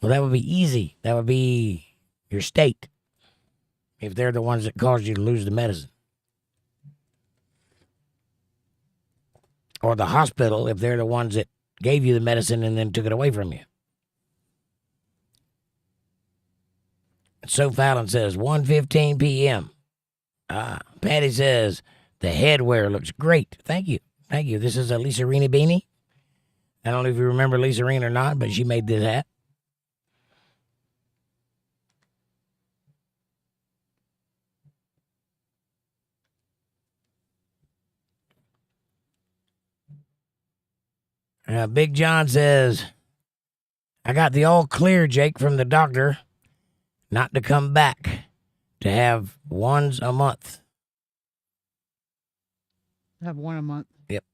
Well, that would be easy. That would be your state. If they're the ones that caused you to lose the medicine. Or the hospital, if they're the ones that gave you the medicine and then took it away from you. So Fallon says, 1:15 p.m. Patty says, the headwear looks great. Thank you. Thank you. This is a Lisa Rini beanie. I don't know if you remember Lisa Rini or not, but she made this hat. Big John says, I got the all clear, Jake, from the doctor not to come back, to have ones a month. Have one a month. Yep.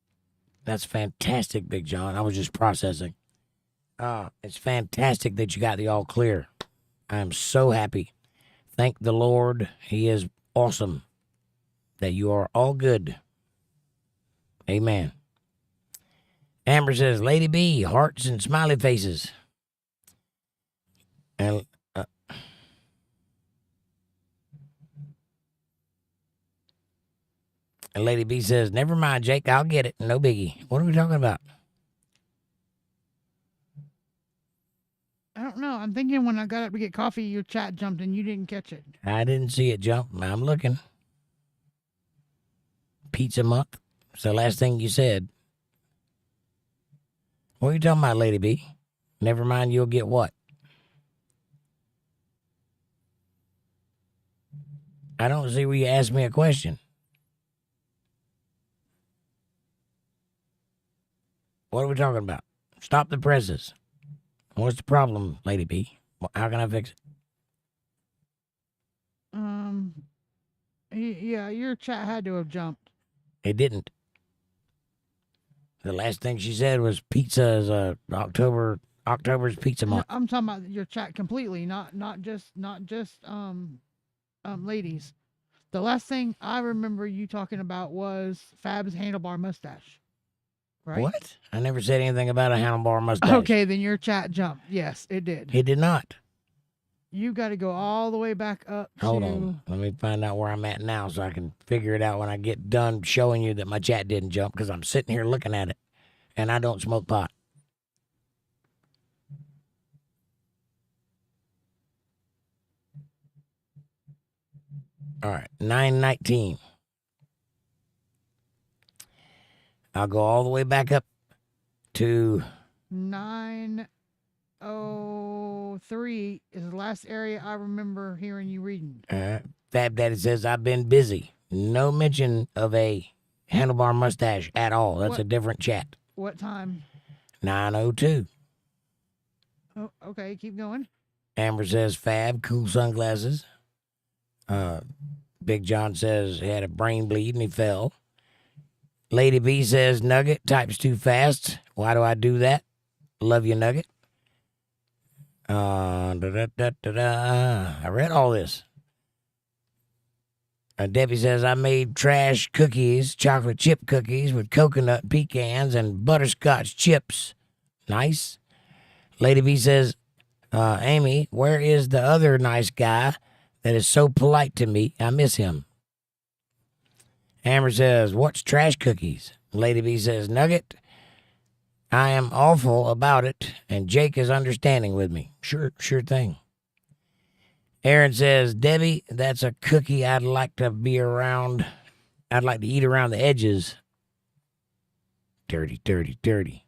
That's fantastic, Big John. I was just processing. It's fantastic that you got the all clear. I am so happy. Thank the Lord. He is awesome that you are all good. Amen. Amber says, Lady B, hearts and smiley faces. And Lady B says, never mind, Jake, I'll get it. No biggie. What are we talking about? I don't know. I'm thinking when I got up to get coffee, your chat jumped and you didn't catch it. I didn't see it jump. I'm looking. Pizza month. It's the last thing you said. What are you talking about, Lady B? Never mind, you'll get what? I don't see where you asked me a question. What are we talking about? Stop the presses. What's the problem, Lady B? How can I fix it? Yeah, your chat had to have jumped. It didn't. The last thing she said was pizza is October's pizza No, month. I'm talking about your chat completely, not just ladies. The last thing I remember you talking about was Fab's handlebar mustache. Right? What? I never said anything about a handlebar mustache. Okay, then your chat jumped. Yes, it did. It did not. You got to go all the way back up. Hold on. Let me find out where I'm at now so I can figure it out when I get done showing you that my chat didn't jump, because I'm sitting here looking at it and I don't smoke pot. All right, 9:19. I'll go all the way back up to 9:03 is the last area I remember hearing you reading. Fab Daddy says, I've been busy. No mention of a handlebar mustache at all. That's a different chat. What time? 9:02. Oh, okay, keep going. Amber says, Fab, cool sunglasses. Big John says he had a brain bleed and he fell. Lady B says, Nugget, types too fast. Why do I do that? Love you, Nugget. I read all this. Debbie says, I made trash cookies, chocolate chip cookies with coconut pecans and butterscotch chips. Nice. Lady B says, Amy, where is the other nice guy that is so polite to me? I miss him. Amber says, what's trash cookies? Lady B says, Nugget, I am awful about it, and Jake is understanding with me. Sure thing. Aaron says, Debbie, that's a cookie I'd like to be around. I'd like to eat around the edges. Dirty, dirty, dirty.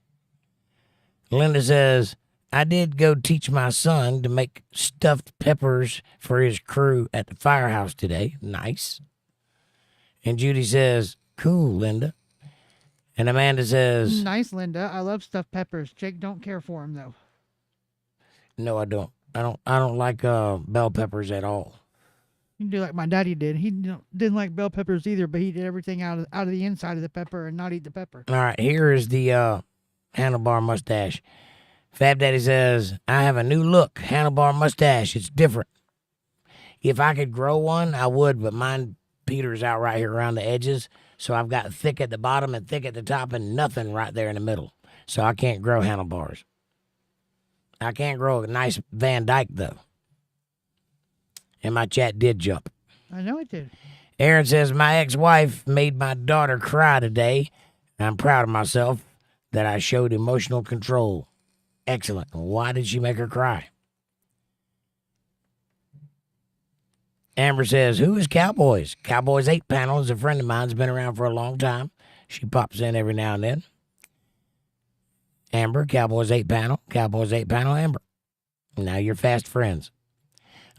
Linda says, I did go teach my son to make stuffed peppers for his crew at the firehouse today. Nice. And Judy says, cool, Linda. And Amanda says, nice, Linda. I love stuffed peppers. Jake don't care for them, though. No, I don't. I don't like bell peppers at all. You do like my daddy did. He didn't like bell peppers either, but he did everything out of the inside of the pepper and not eat the pepper. All right, here is the handlebar mustache. Fab Daddy says, I have a new look, handlebar mustache. It's different. If I could grow one, I would, but mine peters out right here around the edges. So I've got thick at the bottom and thick at the top and nothing right there in the middle. So I can't grow handlebars. I can't grow a nice Van Dyke, though. And my chat did jump. I know it did. Aaron says, my ex-wife made my daughter cry today. I'm proud of myself that I showed emotional control. Excellent. Why did she make her cry? Amber says, who is Cowboys? Cowboys 8 Panel is a friend of mine. Has been around for a long time. She pops in every now and then. Amber, Cowboys 8 Panel. Cowboys 8 Panel, Amber. Now you're fast friends.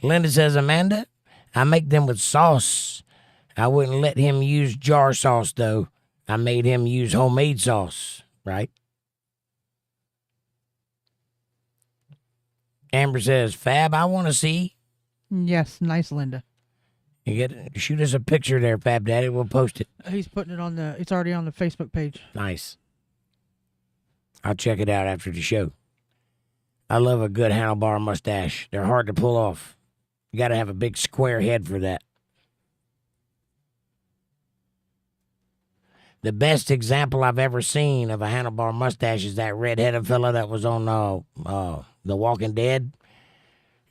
Linda says, Amanda, I make them with sauce. I wouldn't let him use jar sauce, though. I made him use homemade sauce, right? Amber says, Fab, I want to see. Yes, nice, Linda. Shoot us a picture there, Fab Daddy. We'll post it. He's putting it it's already on the Facebook page. Nice. I'll check it out after the show. I love a good handlebar mustache. They're hard to pull off. You got to have a big square head for that. The best example I've ever seen of a handlebar mustache is that red-headed fella that was on The Walking Dead.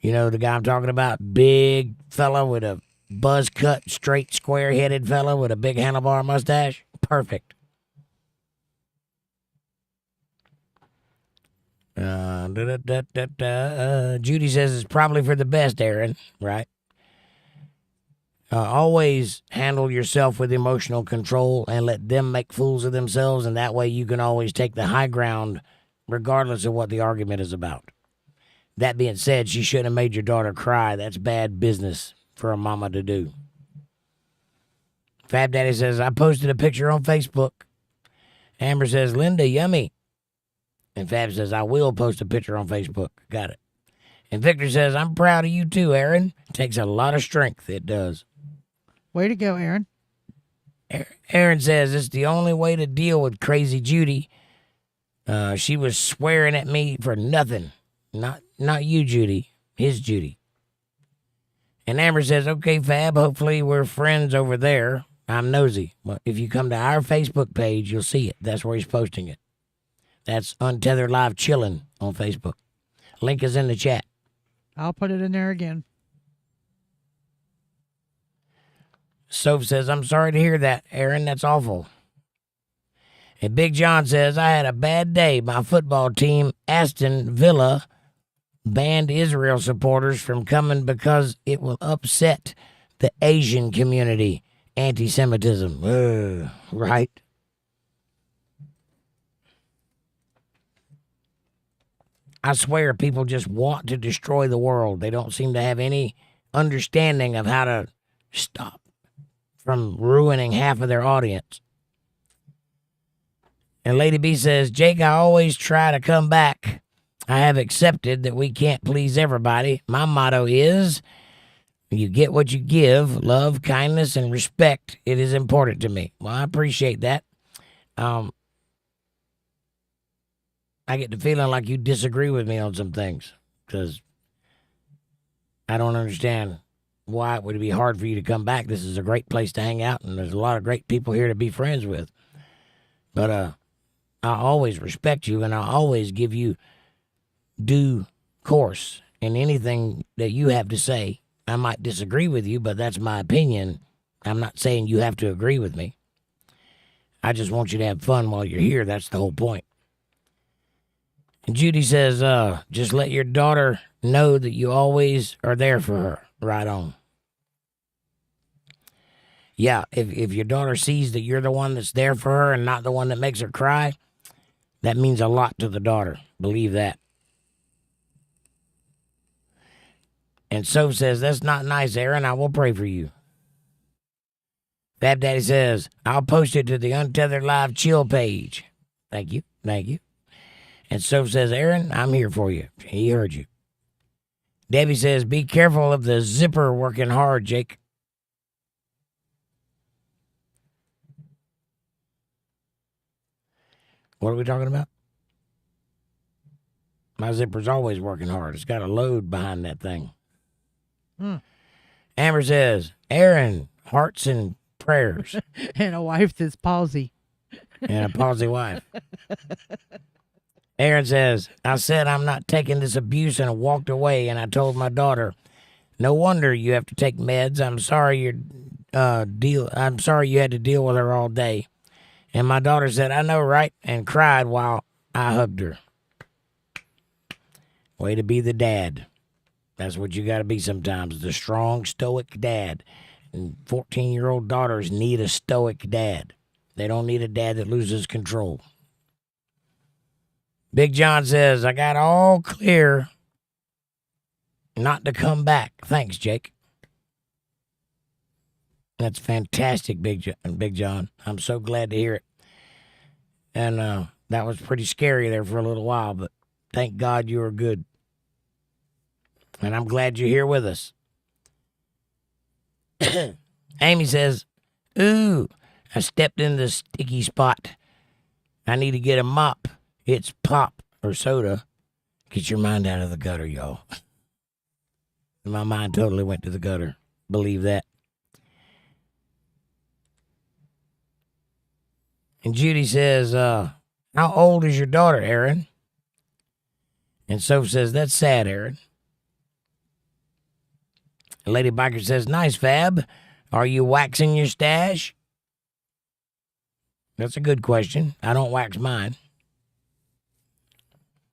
You know the guy I'm talking about? Big fella with a buzz-cut, straight, square-headed fella with a big handlebar mustache. Perfect. Judy says it's probably for the best, Aaron. Right? Always handle yourself with emotional control and let them make fools of themselves, and that way you can always take the high ground regardless of what the argument is about. That being said, she shouldn't have made your daughter cry. That's bad business for a mama to do. Fab Daddy says, I posted a picture on Facebook. Amber says, Linda, yummy. And Fab says, I will post a picture on Facebook. Got it. And Victor says, I'm proud of you too, Aaron. It takes a lot of strength. It does. Way to go, Aaron. Aaron says, it's the only way to deal with crazy Judy. She was swearing at me for nothing. Not you, Judy. His Judy. And Amber says, okay, Fab, hopefully we're friends over there. I'm nosy. Well, if you come to our Facebook page, you'll see it. That's where he's posting it. That's Untethered Live Chillin' on Facebook. Link is in the chat. I'll put it in there again. Soph says, I'm sorry to hear that, Aaron. That's awful. And Big John says, I had a bad day. My football team, Aston Villa, banned Israel supporters from coming because it will upset the Asian community. Anti-Semitism. Right? I swear people just want to destroy the world. They don't seem to have any understanding of how to stop from ruining half of their audience. And Lady B says, Jake, I always try to come back. I have accepted that we can't please everybody. My motto is, you get what you give. Love, kindness, and respect. It is important to me. Well, I appreciate that. I get the feeling like you disagree with me on some things because I don't understand why it would be hard for you to come back. This is a great place to hang out, and there's a lot of great people here to be friends with. But I always respect you, and I always give you due course in anything that you have to say. I might disagree with you, but that's my opinion. I'm not saying you have to agree with me. I just want you to have fun while you're here. That's the whole point. And Judy says, just let your daughter know that you always are there for her. Right on. Yeah, if your daughter sees that you're the one that's there for her and not the one that makes her cry, that means a lot to the daughter. Believe that. And Soph says, that's not nice, Aaron. I will pray for you. Fab Daddy says, I'll post it to the Untethered Live Chill page. Thank you. Thank you. And Soph says, Aaron, I'm here for you. He heard you. Debbie says, be careful of the zipper working hard, Jake. What are we talking about? My zipper's always working hard. It's got a load behind that thing. Amber says, Aaron, hearts and prayers. And a wife that's palsy. And a palsy wife. Aaron says, I said I'm not taking this abuse and I walked away, and I told my daughter, no wonder you have to take meds. I'm sorry you had to deal with her all day. And my daughter said, I know, right? And cried while I hugged her. Way to be the dad. That's what you got to be sometimes, the strong, stoic dad. And 14-year-old daughters need a stoic dad. They don't need a dad that loses control. Big John says, I got all clear not to come back. Thanks, Jake. That's fantastic, Big John. I'm so glad to hear it. And that was pretty scary there for a little while, but thank God you were good. And I'm glad you're here with us. Amy says, ooh, I stepped in the sticky spot. I need to get a mop. It's pop or soda. Get your mind out of the gutter, y'all. My mind totally went to the gutter. Believe that. And Judy says, how old is your daughter, Aaron? And Soph says, that's sad, Aaron. And Lady Biker says, nice, Fab. Are you waxing your stash? That's a good question. I don't wax mine.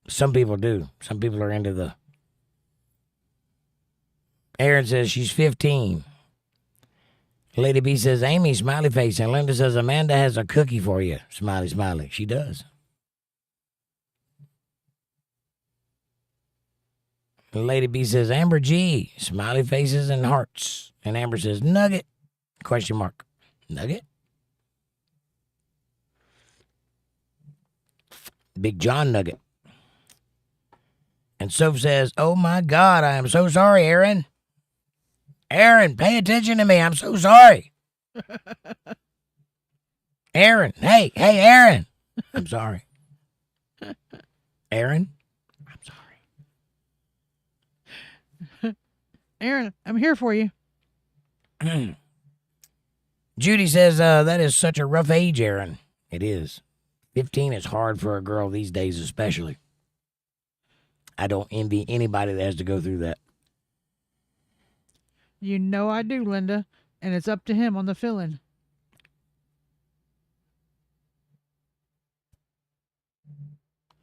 Some people do. Some people are into the... Aaron says she's 15. Lady B says, Amy, smiley face. And Linda says, Amanda has a cookie for you. Smiley, smiley. She does. And Lady B says, Amber G. Smiley faces and hearts. And Amber says, nugget. Question mark. Nugget? Big John Nugget. And Soph says, oh my God, I am so sorry, Aaron. Aaron, pay attention to me. I'm so sorry. Aaron. Hey, Aaron. I'm sorry. Aaron, I'm sorry. Aaron, I'm here for you. Judy says, that is such a rough age, Aaron. It is. 15 is hard for a girl these days, especially. I don't envy anybody that has to go through that. You know I do, Linda, and it's up to him on the fill-in.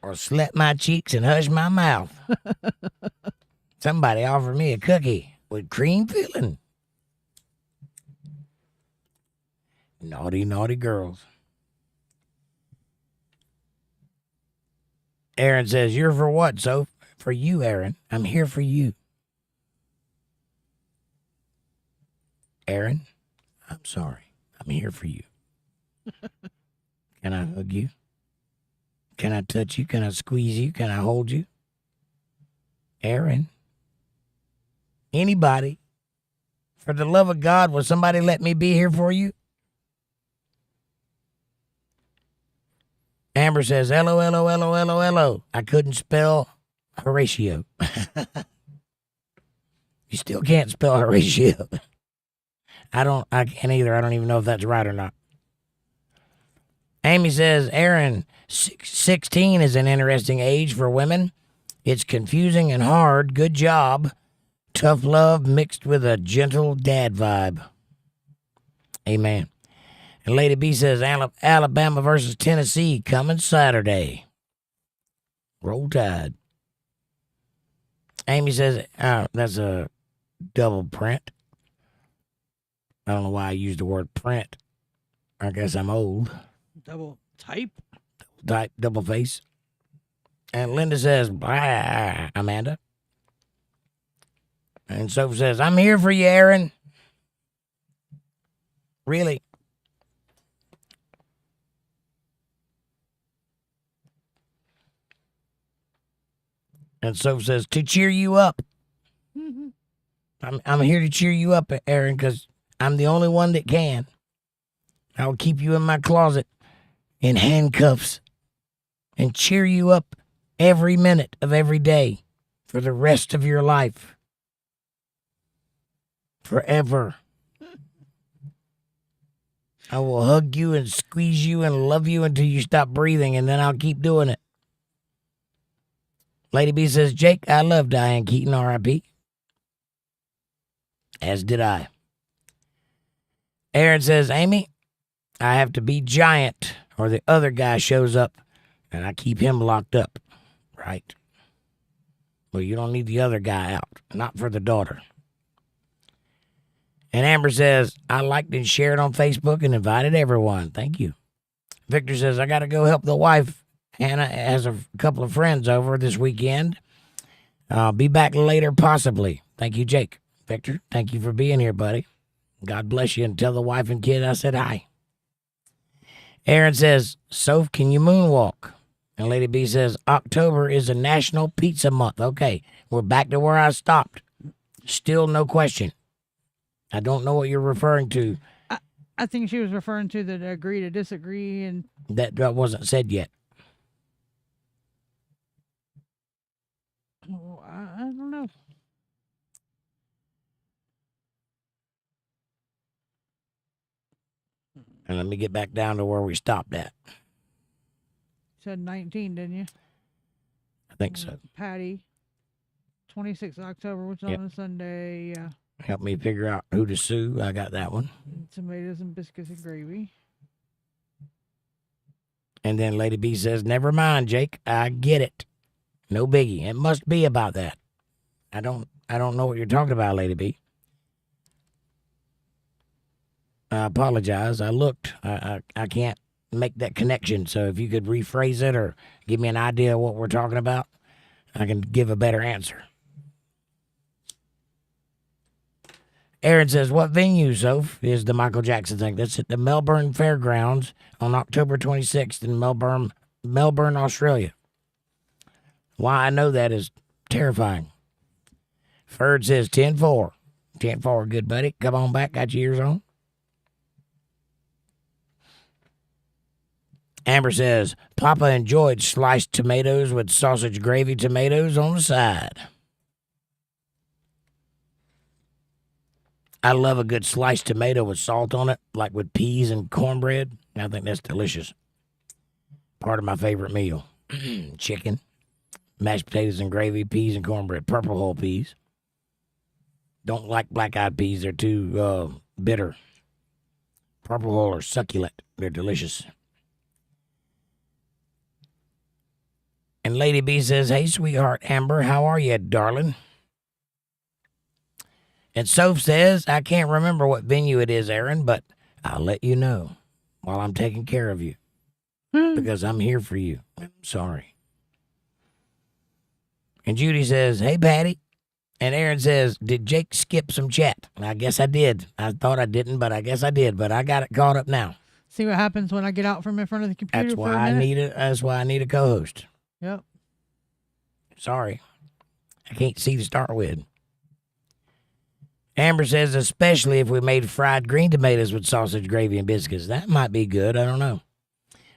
Or slap my cheeks and hush my mouth. Somebody offered me a cookie with cream filling. Naughty, naughty girls. Aaron says, you're for what, Soph? For you, Aaron. I'm here for you. Aaron, I'm sorry. I'm here for you. Can I hug you? Can I touch you? Can I squeeze you? Can I hold you? Aaron. Anybody? For the love of God, will somebody let me be here for you? Amber says, LOLOLOLOLO. I couldn't spell Horatio. You still can't spell Horatio. I can't either. I don't even know if that's right or not. Amy says, Aaron, 16 is an interesting age for women. It's confusing and hard. Good job. Tough love mixed with a gentle dad vibe. Amen. And Lady B says, Alabama versus Tennessee coming Saturday. Roll Tide. Amy says, that's a double print. I don't know why I used the word print. I guess I'm old. Double type? Double face. And Linda says, blah, Amanda. And Sophie says, I'm here for you, Aaron. Really? And Sophie says, to cheer you up. I'm here to cheer you up, Aaron, because I'm the only one that can. I'll keep you in my closet in handcuffs and cheer you up every minute of every day for the rest of your life. Forever. I will hug you and squeeze you and love you until you stop breathing, and then I'll keep doing it. Lady B says, Jake, I love Diane Keaton, R.I.P. As did I. Aaron says, Amy, I have to be giant or the other guy shows up and I keep him locked up. Right. Well, you don't need the other guy out. Not for the daughter. And Amber says, I liked and shared on Facebook and invited everyone. Thank you. Victor says, I got to go help the wife. Hannah has a couple of friends over this weekend. I'll be back later, possibly. Thank you, Jake. Victor, thank you for being here, buddy. God bless you, and tell the wife and kid I said hi. Aaron says, Soph, can you moonwalk? And Lady B says, October is a National Pizza Month. Okay, we're back to where I stopped. Still no question. I don't know what you're referring to. I think she was referring to the agree to disagree. And that wasn't said yet. Oh, I don't know. And let me get back down to where we stopped at. Said 19, didn't you? I think so. Patty, 26th October, which is on a Sunday. Yeah. Help me figure out who to sue. I got that one. Tomatoes and biscuits and gravy. And then Lady B says, never mind, Jake. I get it. No biggie. It must be about that. I don't know what you're talking about, Lady B. I apologize. I looked. I can't make that connection. So if you could rephrase it or give me an idea of what we're talking about, I can give a better answer. Aaron says, what venue, Soph, is the Michael Jackson thing? That's at the Melbourne Fairgrounds on October 26th in Melbourne, Australia. Why I know that is terrifying. Ferd says 10-4. 10-4, good buddy. Come on back. Got your ears on. Amber says, Papa enjoyed sliced tomatoes with sausage gravy tomatoes on the side. I love a good sliced tomato with salt on it, like with peas and cornbread. I think that's delicious. Part of my favorite meal. Chicken, mashed potatoes and gravy, peas and cornbread, purple whole peas. Don't like black-eyed peas. They're too bitter. Purple whole are succulent. They're delicious. And Lady B says, hey, sweetheart Amber, how are you, darling? And Soph says, I can't remember what venue it is, Aaron, but I'll let you know while I'm taking care of you because I'm here for you. I'm sorry. And Judy says, hey, Patty. And Aaron says, did Jake skip some chat? And I guess I did. I thought I didn't, but I guess I did. But I got it caught up now. See what happens when I get out from in front of the computer. That's why I need a co-host. Yep. Sorry. I can't see to start with. Amber says, especially if we made fried green tomatoes with sausage gravy and biscuits. That might be good. I don't know.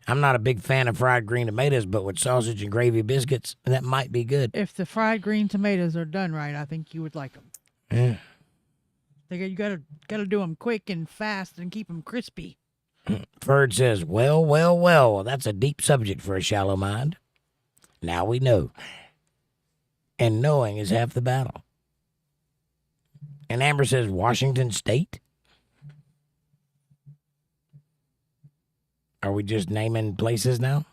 I'm not a big fan of fried green tomatoes, but with sausage and gravy biscuits, that might be good. If the fried green tomatoes are done right, I think you would like them. Yeah. You gotta do them quick and fast and keep them crispy. Ferd says, well, that's a deep subject for a shallow mind. Now we know. And knowing is half the battle. And Amber says, Washington State? Are we just naming places now?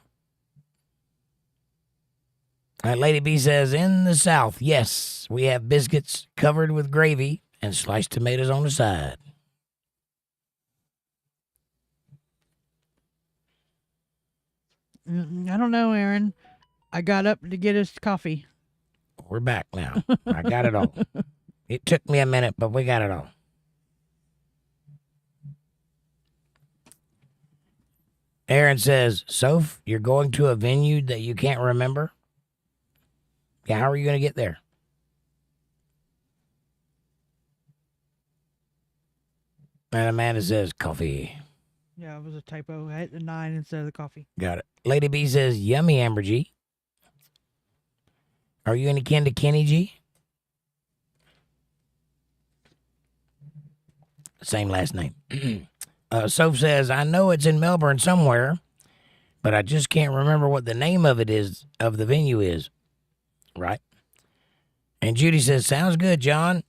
Lady B says, in the South, yes, we have biscuits covered with gravy and sliced tomatoes on the side. I don't know, Aaron. I got up to get us coffee. We're back now. I got it all. It took me a minute, but we got it all. Aaron says, Soph, you're going to a venue that you can't remember? Yeah, how are you going to get there? And Amanda says, coffee. Yeah, it was a typo. I hit the 9 instead of the coffee. Got it. Lady B says, yummy, Amber G. Are you any kin to Kenny G? Same last name. Soph says, I know it's in Melbourne somewhere, but I just can't remember what the name of the venue is. Right? And Judy says, sounds good, John.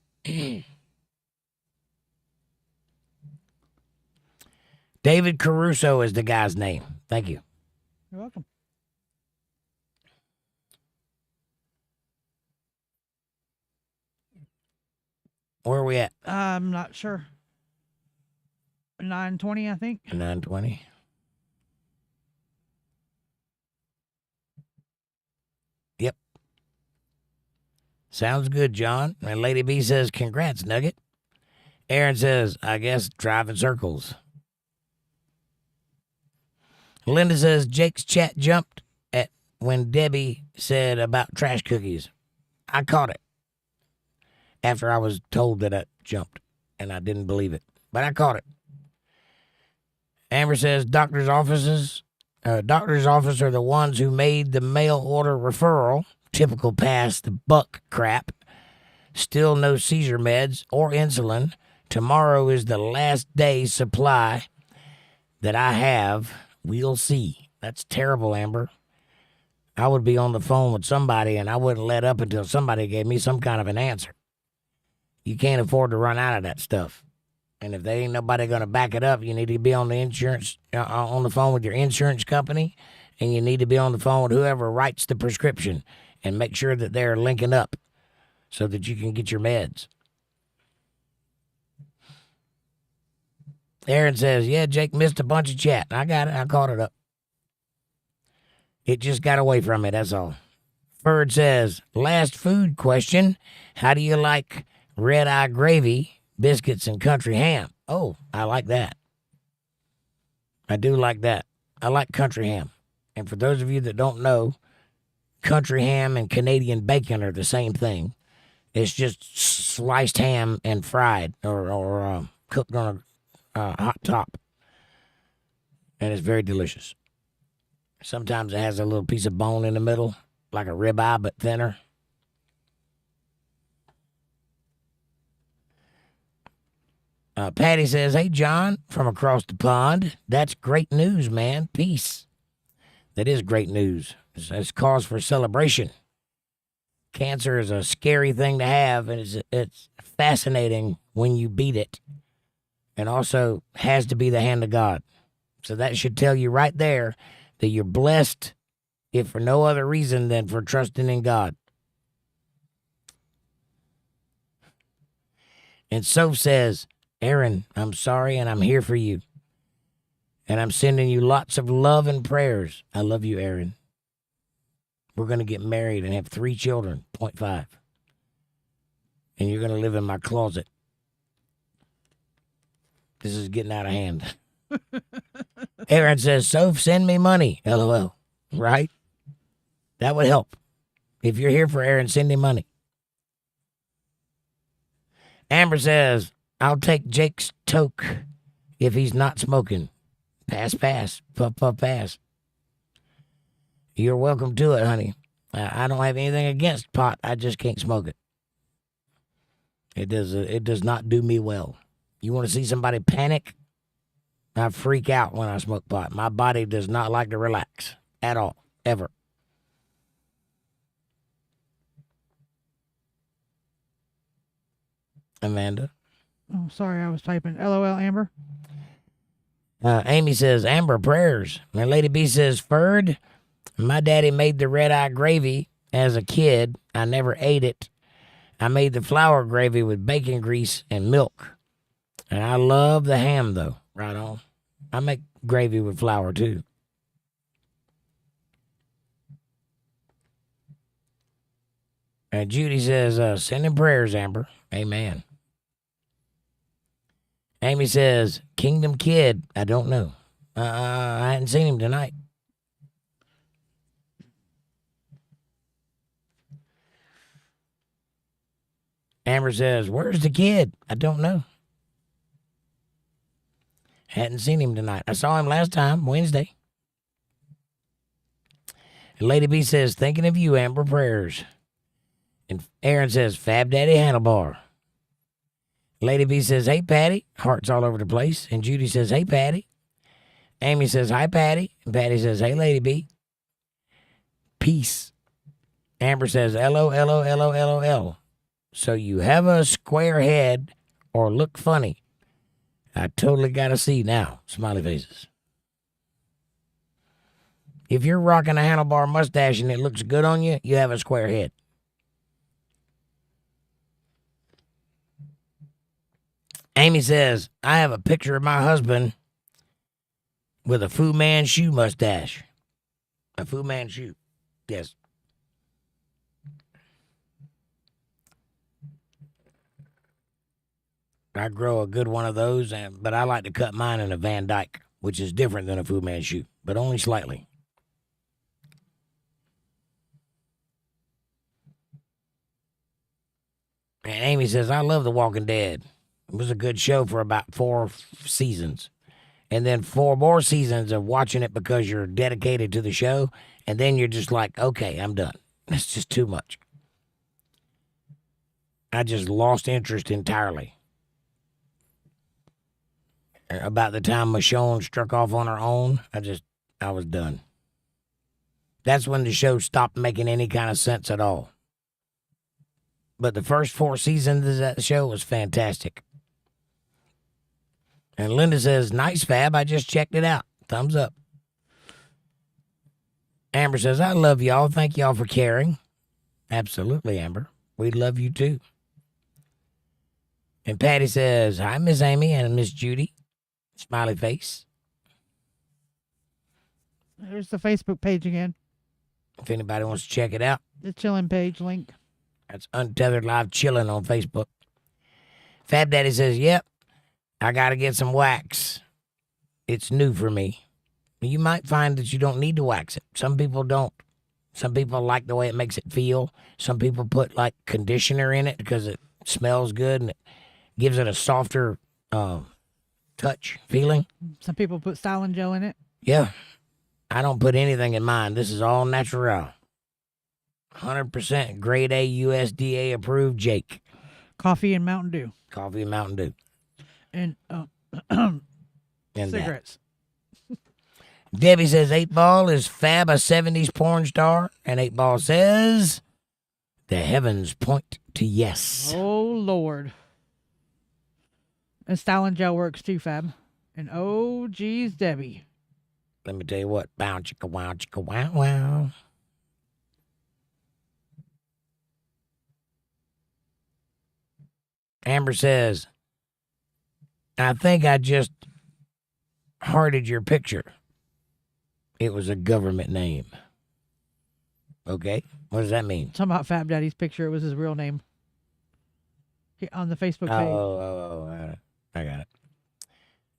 David Caruso is the guy's name. Thank you. You're welcome. Where are we at? I'm not sure. 9:20, I think. 9:20. Yep. Sounds good, John. And Lady B says, congrats, Nugget. Aaron says, I guess driving circles. Linda says, Jake's chat jumped at when Debbie said about trash cookies. I caught it after I was told that it jumped, and I didn't believe it. But I caught it. Amber says, doctor's office are the ones who made the mail order referral. Typical pass the buck crap. Still no seizure meds or insulin. Tomorrow is the last day's supply that I have. We'll see. That's terrible, Amber. I would be on the phone with somebody and I wouldn't let up until somebody gave me some kind of an answer. You can't afford to run out of that stuff. And if there ain't nobody going to back it up, you need to be on the insurance, on the phone with your insurance company, and you need to be on the phone with whoever writes the prescription and make sure that they're linking up so that you can get your meds. Aaron says, yeah, Jake missed a bunch of chat. I got it. I caught it up. It just got away from me, that's all. Ferd says, last food question. How do you like red-eye gravy, biscuits, and country ham? Oh, I like that. I do like that. I like country ham. And for those of you that don't know, country ham and Canadian bacon are the same thing. It's just sliced ham and fried or cooked on a hot top. And it's very delicious. Sometimes it has a little piece of bone in the middle, like a ribeye, but thinner. Patty says, hey, John, from across the pond. That's great news, man. Peace. That is great news. It's cause for celebration. Cancer is a scary thing to have, and it's fascinating when you beat it. And also has to be the hand of God. So that should tell you right there that you're blessed, if for no other reason than for trusting in God. And Soph says, Aaron, I'm sorry and I'm here for you. And I'm sending you lots of love and prayers. I love you, Aaron. We're going to get married and have 3 children, 0.5. And you're going to live in my closet. This is getting out of hand. Aaron says, Soph, send me money. LOL. Right? That would help. If you're here for Aaron, send him money. Amber says, I'll take Jake's toke if he's not smoking. Pass, pass. Puff, puff, pass. You're welcome to it, honey. I don't have anything against pot. I just can't smoke it. It does not do me well. You want to see somebody panic? I freak out when I smoke pot. My body does not like to relax at all, ever. Amanda? Oh, sorry, I was typing. LOL, Amber. Amy says, Amber, prayers. And Lady B says, Ferd, my daddy made the red-eye gravy as a kid. I never ate it. I made the flour gravy with bacon grease and milk. And I love the ham, though. Right on. I make gravy with flour, too. And Judy says, sending prayers, Amber. Amen. Amy says, Kingdom Kid. I don't know. I hadn't seen him tonight. Amber says, where's the kid? I don't know. Hadn't seen him tonight. I saw him last time, Wednesday. And Lady B says, thinking of you, Amber, prayers. And Aaron says, Fab Daddy Handlebar. Lady B says, hey, Patty. Hearts all over the place. And Judy says, hey, Patty. Amy says, hi, Patty. And Patty says, hey, Lady B. Peace. Amber says, LOL. So you have a square head or look funny. I totally got to see now. Smiley faces. If you're rocking a handlebar mustache and it looks good on you, you have a square head. Amy says, I have a picture of my husband with a Fu Manchu mustache. A Fu Manchu. Yes. I grow a good one of those, but I like to cut mine in a Van Dyke, which is different than a Fu Manchu, but only slightly. And Amy says, I love The Walking Dead. It was a good show for about 4 seasons. And then 4 more seasons of watching it because you're dedicated to the show. And then you're just like, okay, I'm done. It's just too much. I just lost interest entirely. About the time Michonne struck off on her own, I was done. That's when the show stopped making any kind of sense at all. But the first 4 seasons of that show was fantastic. And Linda says, nice, Fab. I just checked it out. Thumbs up. Amber says, I love y'all. Thank y'all for caring. Absolutely, Amber. We love you too. And Patty says, hi, Miss Amy and Miss Judy. Smiley face. There's the Facebook page again. If anybody wants to check it out. The chilling page link. That's Untethered Live Chilling on Facebook. Fab Daddy says, yep, I got to get some wax. It's new for me. You might find that you don't need to wax it. Some people don't. Some people like the way it makes it feel. Some people put like conditioner in it because it smells good and it gives it a softer touch feeling. Some people put styling gel in it. Yeah. I don't put anything in mine. This is all natural. 100% grade A USDA approved Jake. Coffee and Mountain Dew. Coffee and Mountain Dew. And And cigarettes. Debbie says 8-Ball is Fab a 70s porn star? And 8-Ball says the heavens point to yes. Oh, Lord. And Style and Gel works too, Fab. And oh, geez, Debbie. Let me tell you what. Bow, chicka, wow, wow. Amber says, I think I just hearted your picture. It was a government name. Okay. What does that mean? Talking about Fab Daddy's picture. It was his real name. On the Facebook page. I got it.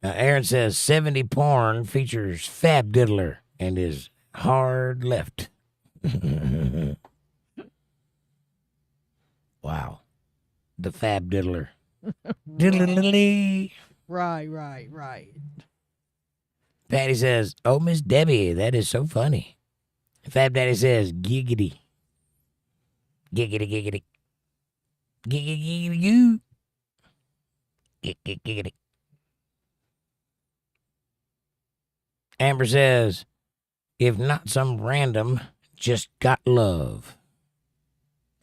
Now, Aaron says 70 porn features Fab Diddler and is hard left. Wow. The Fab Diddler. Diddly. Right. Patty says, oh, Miss Debbie, that is so funny. Fab Daddy says, giggity. Giggity, giggity. Giggity, giggity, goo. Giggity. Amber says, if not some random, just got love.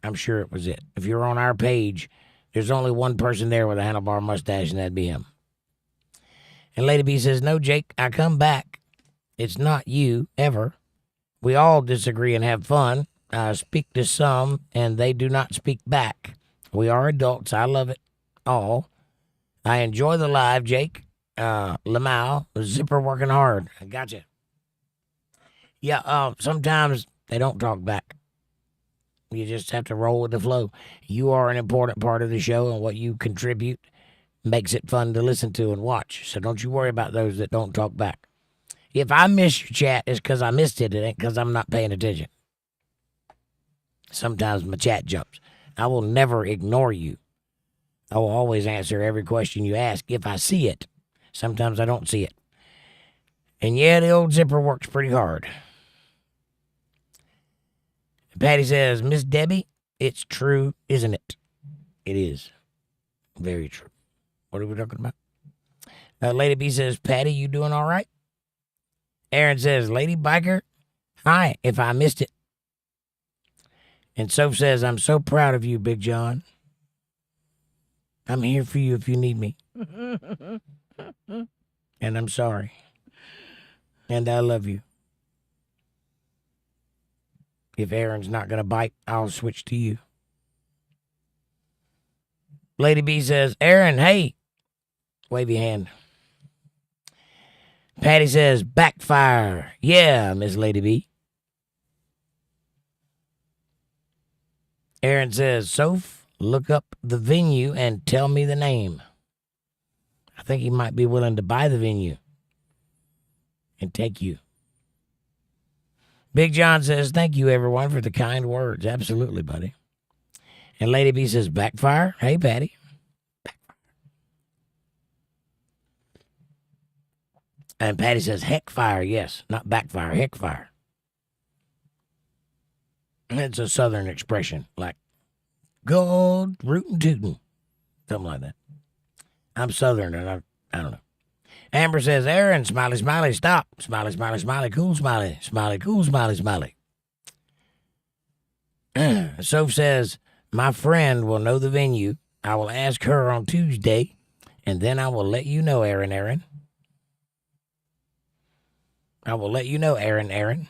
I'm sure it was it. If you're on our page, there's only one person there with a handlebar mustache, and that'd be him. And Lady B says, no, Jake, I come back. It's not you, ever. We all disagree and have fun. I speak to some, and they do not speak back. We are adults. I love it all. I enjoy the live, Jake. 𝕌𝕟𝕥𝕙𝖼𝕣𝕖, zipper working hard. I gotcha. Yeah, sometimes they don't talk back. You just have to roll with the flow. You are an important part of the show, and what you contribute makes it fun to listen to and watch. So don't you worry about those that don't talk back. If I miss your chat, it's because I missed it. It ain't because I'm not paying attention. Sometimes my chat jumps. I will never ignore you. I will always answer every question you ask if I see it. Sometimes I don't see it. And yeah, the old zipper works pretty hard. Patty says, Miss Debbie, it's true, isn't it? It is. Very true. What are we talking about? Lady B says, Patty, you doing all right? Aaron says, Lady Biker, hi, if I missed it. And Soph says, I'm so proud of you, Big John. I'm here for you if you need me. And I'm sorry. And I love you. If Aaron's not going to bite, I'll switch to you. Lady B says, Aaron, hey. Wave your hand. Patty says, backfire. Yeah, Miss Lady B. Aaron says, Soph, look up the venue and tell me the name. I think he might be willing to buy the venue and take you. Big John says, thank you, everyone, for the kind words. Absolutely, buddy. And Lady B says, backfire. Hey, Patty. And Patty says, heck fire. Yes, not backfire, heck fire. It's a southern expression, like gold, rootin' tootin'. Something like that. I'm southern, and I don't know. Amber says, Aaron, smiley, smiley, stop. Smiley, smiley, smiley, cool, smiley. Smiley, cool, smiley, smiley. Soph says, my friend will know the venue. I will ask her on Tuesday, and then I will let you know, Aaron. I will let you know, Aaron.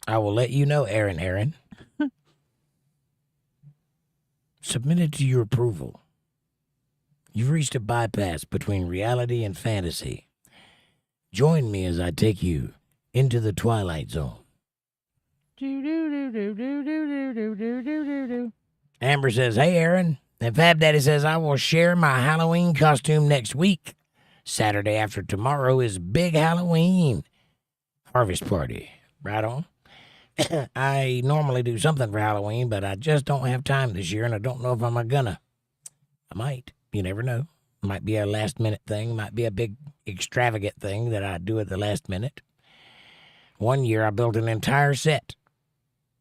I will let you know, Aaron. Submitted to your approval. You've reached a bypass between reality and fantasy. Join me as I take you into the Twilight Zone. Amber says, hey, Aaron. And Fab Daddy says, I will share my Halloween costume next week. Saturday after tomorrow is Big Halloween Harvest Party. Right on. I normally do something for Halloween, but I just don't have time this year, and I don't know if I'm gonna. I might. You never know. Might be a last minute thing. Might be a big extravagant thing that I do at the last minute. One year I built an entire set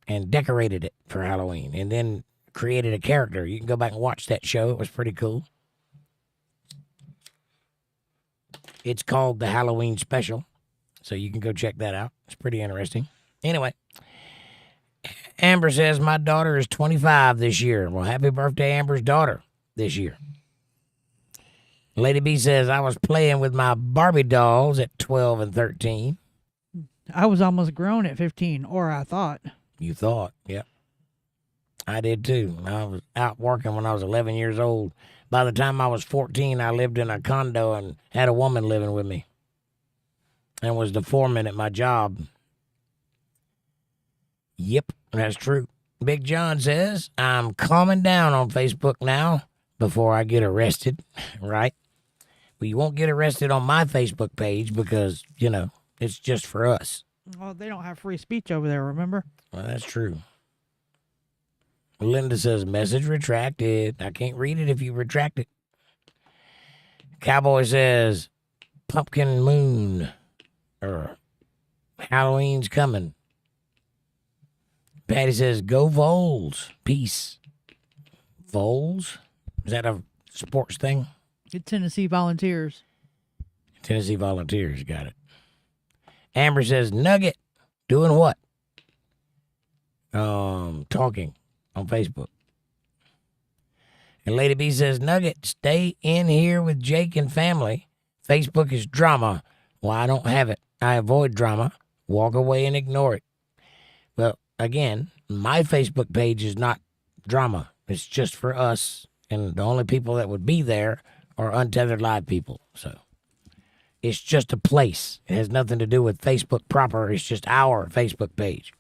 and decorated it for Halloween and then created a character. You can go back and watch that show. It was pretty cool. It's called the Halloween Special, so you can go check that out. It's pretty interesting. Anyway, Amber says, my daughter is 25 this year. Well, happy birthday, Amber's daughter, this year. Lady B says, I was playing with my Barbie dolls at 12 and 13. I was almost grown at 15, or I thought. You thought, yep. I did too. I was out working when I was 11 years old. By the time I was 14, I lived in a condo and had a woman living with me and was the foreman at my job. Yep, that's true. Big John says, I'm calming down on Facebook now before I get arrested, right? Well, you won't get arrested on my Facebook page because, you know, it's just for us. Well, they don't have free speech over there, remember? Well, that's true. Linda says, message retracted. I can't read it if you retract it. Cowboy says, pumpkin moon, or Halloween's coming. Patty says, go Vols. Peace. Vols? Is that a sports thing? Good Tennessee Volunteers. Tennessee Volunteers, got it. Amber says, Nugget. Doing what? Talking on Facebook. And Lady B says, Nugget, stay in here with Jake and family. Facebook is drama. Well, I don't have it. I avoid drama. Walk away and ignore it. Well, again, my Facebook page is not drama. It's just for us. And the only people that would be there are Untethered Live people. So it's just a place. It has nothing to do with Facebook proper. It's just our Facebook page.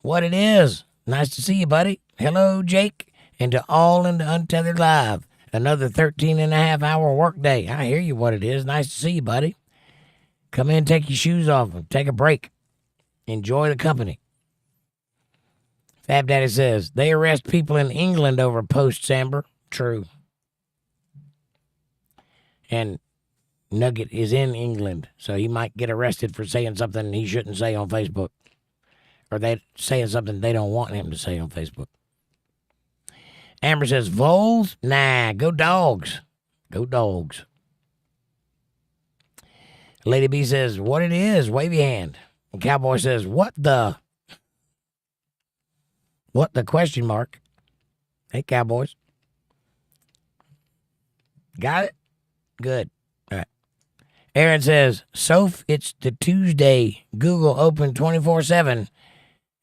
What it is. Nice to see you, buddy. Hello, Jake. And to all in the Untethered Live. Another 13-and-a-half-hour workday. I hear you what it is. Nice to see you, buddy. Come in, take your shoes off, and take a break. Enjoy the company. Fab Daddy says, they arrest people in England over posts, Amber. True. And Nugget is in England, so he might get arrested for saying something he shouldn't say on Facebook. Or they saying something they don't want him to say on Facebook. Amber says, Vols? Nah, go Dogs. Go Dogs. Lady B says, what it is? Wave your hand. And Cowboy says, what the question mark? Hey, Cowboys. Got it? Good. All right. Aaron says, Soph, it's the Tuesday. Google open 24/7.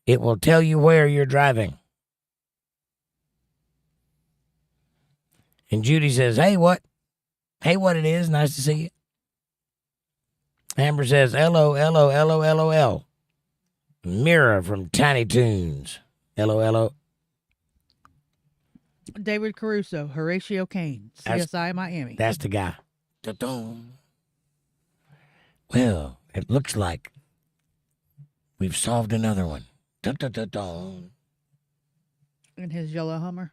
It will tell you where you're driving. And Judy says, hey, what? Hey, what it is? Nice to see you. Amber says, LOLOLOLOL. Mira from Tiny Toons. LOLO. David Caruso, Horatio Kane, CSI Miami. That's the guy. Da-dum. Well, it looks like we've solved another one. Da-da-da-dum. In his yellow Hummer.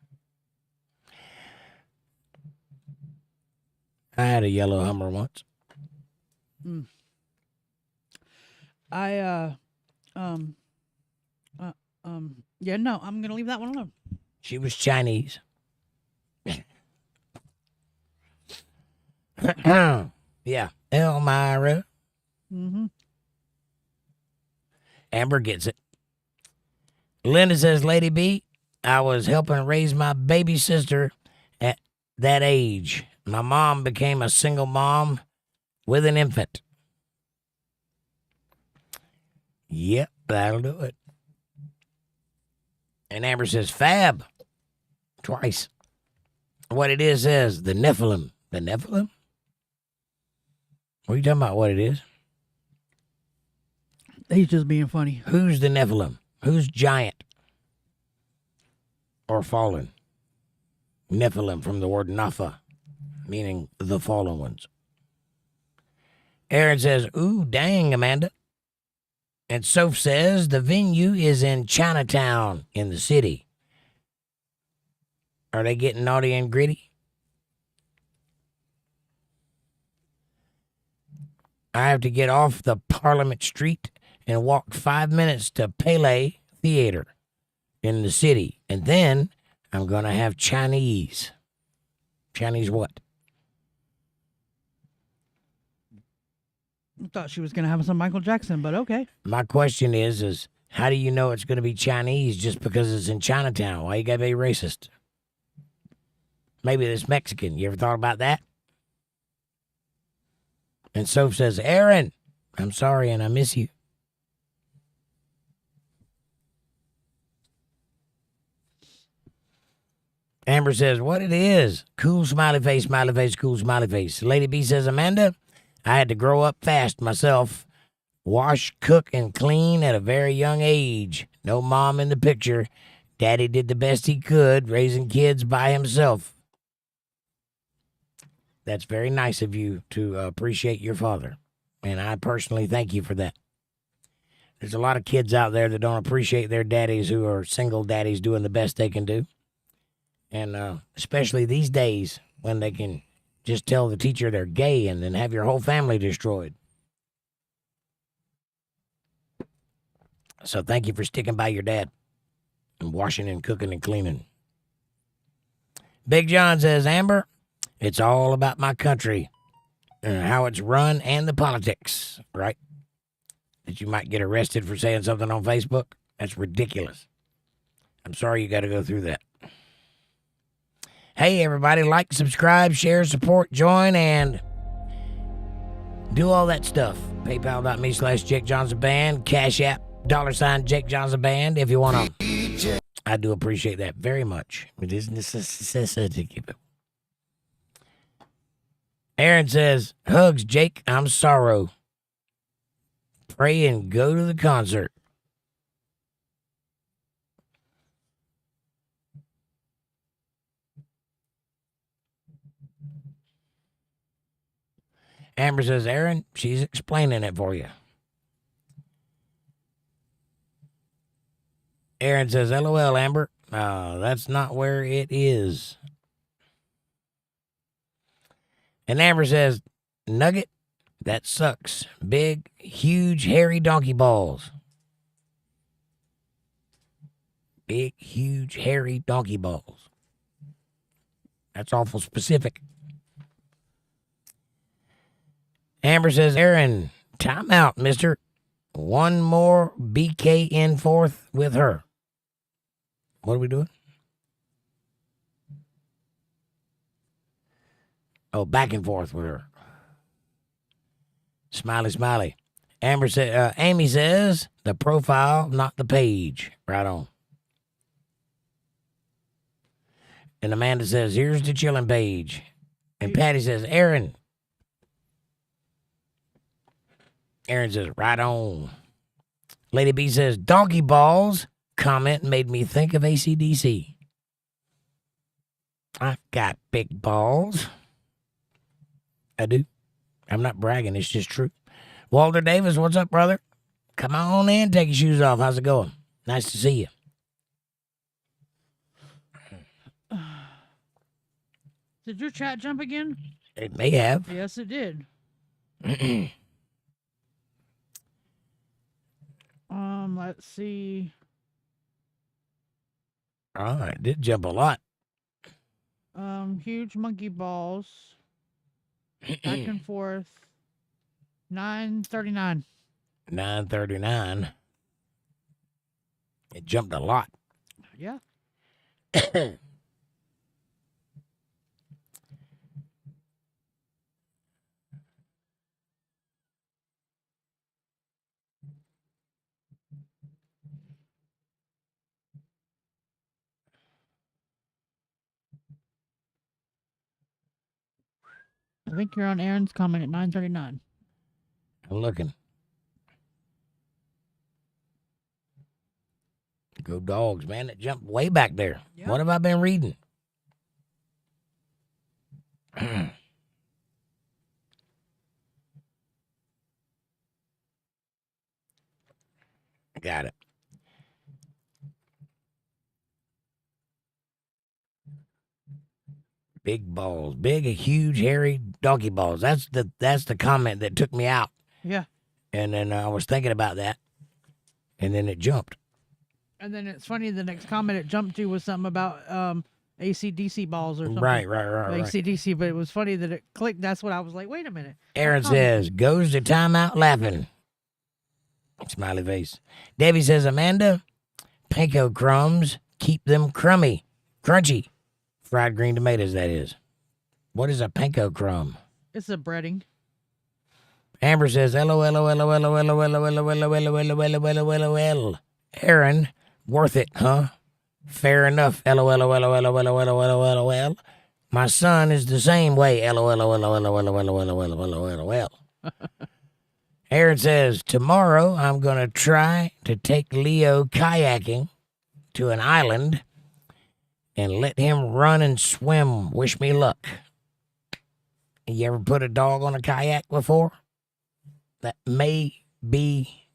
I had a yellow Hummer once. Yeah, no, I'm going to leave that one alone. She was Chinese. Yeah. Elmira. Mm-hmm. Amber gets it. Linda says, Lady B, I was helping raise my baby sister at that age. My mom became a single mom with an infant. Yep, that'll do it. And Amber says, Fab. Twice. What it is says, the Nephilim. The Nephilim? What are you talking about what it is? He's just being funny. Who's the Nephilim? Who's giant? Or fallen? Nephilim from the word Napha, meaning the fallen ones. Aaron says, ooh, dang, Amanda. And Soph says, the venue is in Chinatown in the city. Are they getting naughty and gritty? I have to get off the Parliament Street and walk 5 minutes to Pele Theater in the city. And then I'm going to have Chinese. Chinese what? I thought she was going to have some Michael Jackson, but okay. My question is how do you know it's going to be Chinese just because it's in Chinatown? Why you got to be racist? Maybe it's Mexican. You ever thought about that? And Soph says, Aaron, I'm sorry and I miss you. Amber says, what it is. Cool smiley face, cool smiley face. Lady B says, Amanda, I had to grow up fast myself. Wash, cook, and clean at a very young age. No mom in the picture. Daddy did the best he could, raising kids by himself. That's very nice of you to appreciate your father. And I personally thank you for that. There's a lot of kids out there that don't appreciate their daddies who are single daddies doing the best they can do. And especially these days when they can just tell the teacher they're gay and then have your whole family destroyed. So thank you for sticking by your dad and washing and cooking and cleaning. Big John says, Amber, it's all about my country and how it's run and the politics, right? That you might get arrested for saying something on Facebook. That's ridiculous. I'm sorry you got to go through that. Hey, everybody, like, subscribe, share, support, join, and do all that stuff. PayPal.me/JakeJohnsonBand, Cash App, $JakeJohnsonBand, if you want to. I do appreciate that very much. It is necessity. Aaron says, hugs, Jake, I'm sorrow. Pray and go to the concert. Amber says, Aaron, she's explaining it for you. Aaron says, LOL, Amber. That's not where it is. And Amber says, Nugget, that sucks. Big, huge, hairy donkey balls. Big, huge, hairy donkey balls. That's awful specific. Amber says, Aaron, time out, mister. One more BK in forth with her. What are we doing? Oh, back and forth with her. Smiley, smiley. Amber said, Amy says, the profile, not the page. Right on. And Amanda says, here's the chilling page. And Patty says, Aaron. Aaron says, right on. Lady B says, donkey balls. Comment made me think of AC/DC. I've got big balls. I do. I'm not bragging. It's just true. Walter Davis, what's up, brother? Come on in. Take your shoes off. How's it going? Nice to see you. Did your chat jump again? It may have. Yes, it did. Let's see. Oh, it did jump a lot. Huge monkey balls. Back and forth. 939. 939. It jumped a lot. Yeah. I think you're on Aaron's comment at 939. I'm looking. Go dogs, man. It jumped way back there. Yep. What have I been reading? Got it. Big balls. Big, huge, hairy donkey balls. That's the comment that took me out Yeah. And then I was thinking about that, and then it jumped. And then it's funny, the next comment it jumped to was something about AC/DC balls or something. Right. AC/DC, but it was funny that it clicked. That's what I was like, wait a minute. Aaron says, goes to timeout laughing. Smiley face. Debbie says, Amanda, panko crumbs, keep them crunchy. Fried green tomatoes, that is. What is a panko crumb? It's a breading. Amber says, LOL. Aaron, worth it, huh? Fair enough, LOL. My son is the same way, LOL. Aaron says, tomorrow I'm going to try to take Leo kayaking to an island and let him run and swim. Wish me luck. You ever put a dog on a kayak before? That may be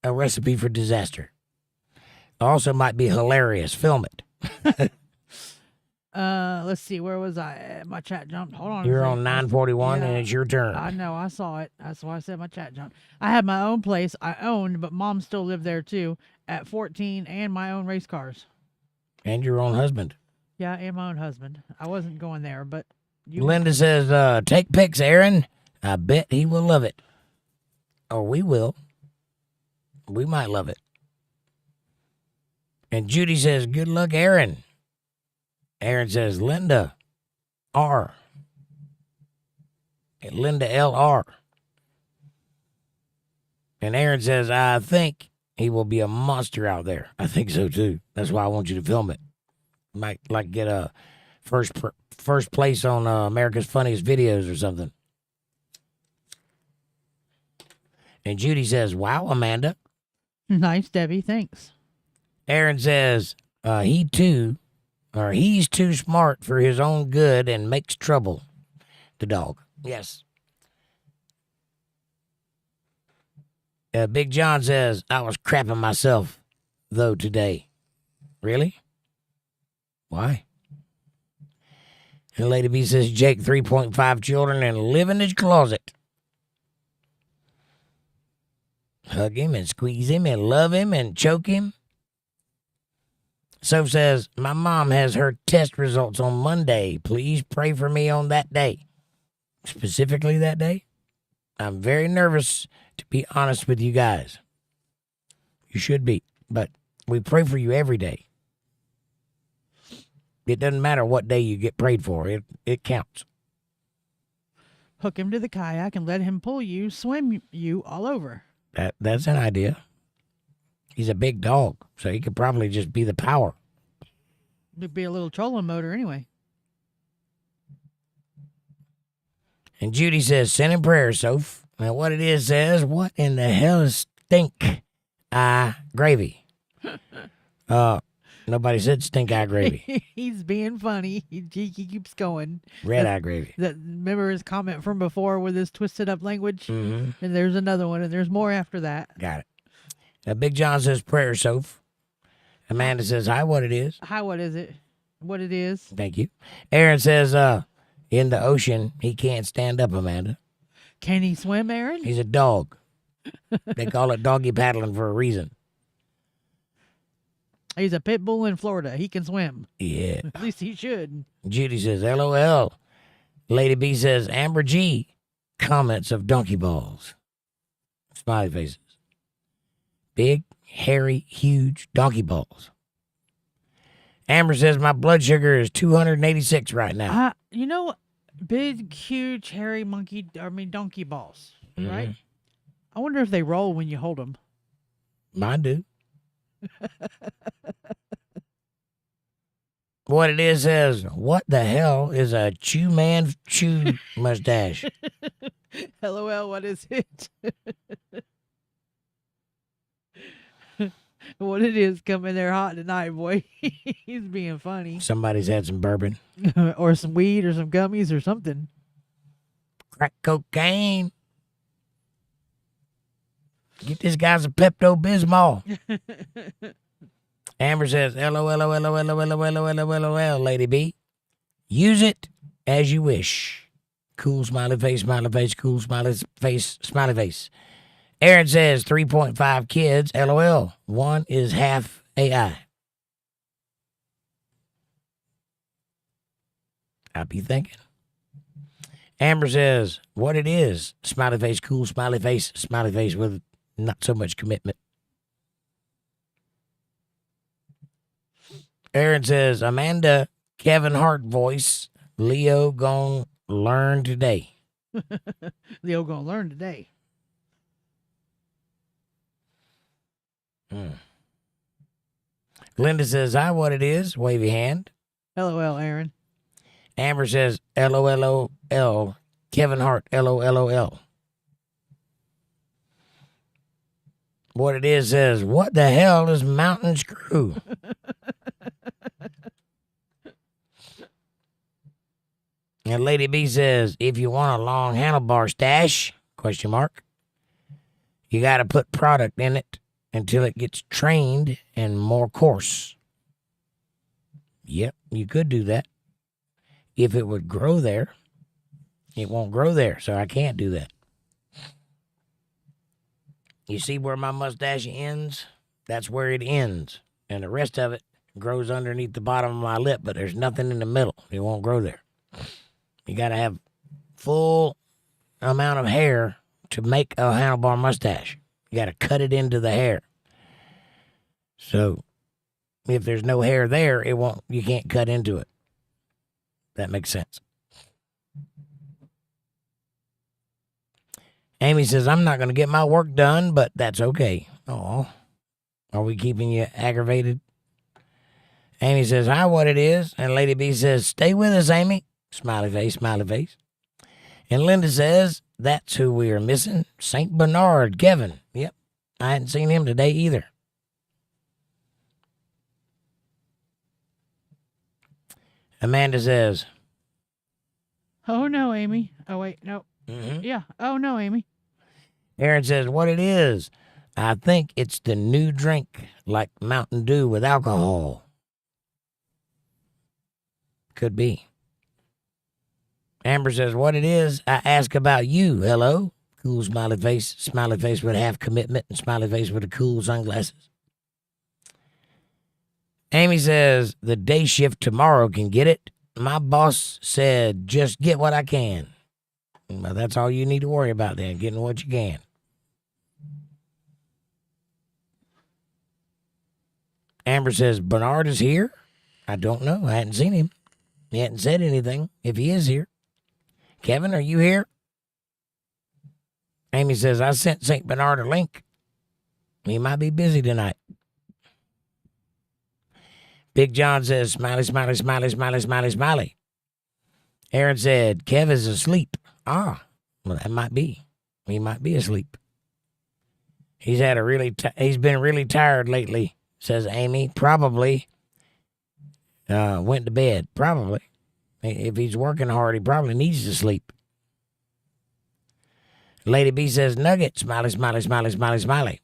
a recipe for disaster. Also might be hilarious. Film it. Let's see. Where was I? My chat jumped. Hold on. You're on 941 and it's your turn. I know. I saw it. That's why I said my chat jumped. I had my own place I owned, but mom still lived there too at 14 and my own race cars. And your own husband. Yeah, and my own husband. I wasn't going there, but Linda says, take pics, Aaron. I bet he will love it. Or we will. We might love it. And Judy says, good luck, Aaron. Aaron says, Linda R. Linda LR. And Aaron says, I think he will be a monster out there. I think so, too. That's why I want you to film it. Might like get a first place on America's Funniest Videos or something. And Judy says, wow, Amanda. Nice, Debbie. Thanks. Aaron says, he's too smart for his own good and makes trouble. The dog. Yes. Big John says, I was crapping myself, though, today. Really? Why? And Lady B says, Jake, 3.5 children and live in his closet. Hug him and squeeze him and love him and choke him. Soph says, my mom has her test results on Monday. Please pray for me on that day. Specifically that day? I'm very nervous, to be honest with you guys. You should be, but we pray for you every day. It doesn't matter what day you get prayed for. It counts. Hook him to the kayak and let him pull you, swim you all over. That's an idea. He's a big dog, so he could probably just be the power. It'd be a little trolling motor anyway. And Judy says, send in prayers, Soph. And what it is says, what in the hell is stink eye gravy? Nobody said stink eye gravy. He's being funny. He keeps going. Red eye gravy. Remember his comment from before with his twisted up language? Mm-hmm. And there's another one, and there's more after that. Got it. Big John says prayer, Soph. Amanda says, hi, what it is. Hi, what is it? What it is. Thank you. Aaron says, in the ocean, he can't stand up, Amanda. Can he swim, Aaron? He's a dog. They call it doggy paddling for a reason. He's a pit bull in Florida. He can swim. Yeah. At least he should. Judy says, LOL. Lady B says, Amber G. Comments of donkey balls. Smiley faces. Big, hairy, huge donkey balls. Amber says, my blood sugar is 286 right now. You know, big, huge, hairy donkey balls, right? I wonder if they roll when you hold them. Mine do. What it is says, what the hell is a chew man chew mustache? LOL, what is it? What it is coming there hot tonight, boy. He's being funny. Somebody's had some bourbon. Or some weed or some gummies or something. Crack cocaine. Get this guy some Pepto-Bismol. Amber says, LOL, Lady B. Use it as you wish. Cool smiley face, cool smiley face, smiley face. Aaron says 3.5 kids, LOL. One is half AI. I'll be thinking. Amber says, what it is. Smiley face, cool, smiley face with not so much commitment. Aaron says, Amanda, Kevin Hart voice, Leo gonna learn today. Leo gonna learn today. Linda says, hi, what it is. Wavy hand. LOL, Aaron. Amber says, LOLOL. Kevin Hart, LOLOL. What it is says, what the hell is mountain screw? And Lady B says, if you want a long handlebar stash, question mark, you got to put product in it until it gets trained and more coarse. Yep, you could do that. If it would grow there, it won't grow there, so I can't do that. You see where my mustache ends? That's where it ends. And the rest of it grows underneath the bottom of my lip, but there's nothing in the middle. It won't grow there. You got to have full amount of hair to make a handlebar mustache. You got to cut it into the hair. So if there's no hair there, you can't cut into it. That makes sense. Amy says, I'm not going to get my work done, but that's okay. Oh, are we keeping you aggravated? Amy says, hi, what it is. And Lady B says, stay with us, Amy. Smiley face, smiley face. And Linda says, that's who we are missing. St. Bernard, Kevin. Yep, I hadn't seen him today either. Amanda says, oh, no, Amy. Oh, wait, no. mm-hmm. Yeah. Oh, no, Amy. Aaron says, what it is. I think it's the new drink, like Mountain Dew with alcohol. Could be. Amber says, what it is. I ask about you. Hello. Cool smiley face with half commitment, and smiley face with the cool sunglasses. Amy says, the day shift tomorrow can get it. My boss said, just get what I can. Well, that's all you need to worry about then, getting what you can. Amber says, Bernard is here? I don't know. I hadn't seen him. He hadn't said anything if he is here. Kevin, are you here? Amy says, I sent St. Bernard a link. He might be busy tonight. Big John says, smiley, smiley, smiley, smiley, smiley, smiley. Aaron said, Kev is asleep. Ah, well, that might be. He might be asleep. He's been really tired lately, says Amy. Probably went to bed. Probably. If he's working hard, he probably needs to sleep. Lady B says, nugget, smiley, smiley, smiley, smiley, smiley.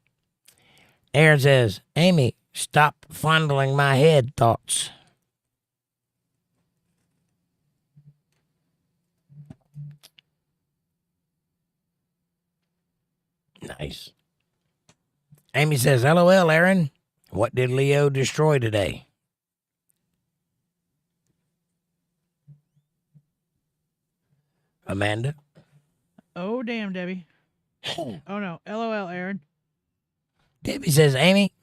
Aaron says, Amy, stop fondling my head thoughts. Nice. Amy says, LOL, Aaron. What did Leo destroy today? Amanda? Oh, damn, Debbie. Oh, no. LOL, Aaron. Debbie says, Amy,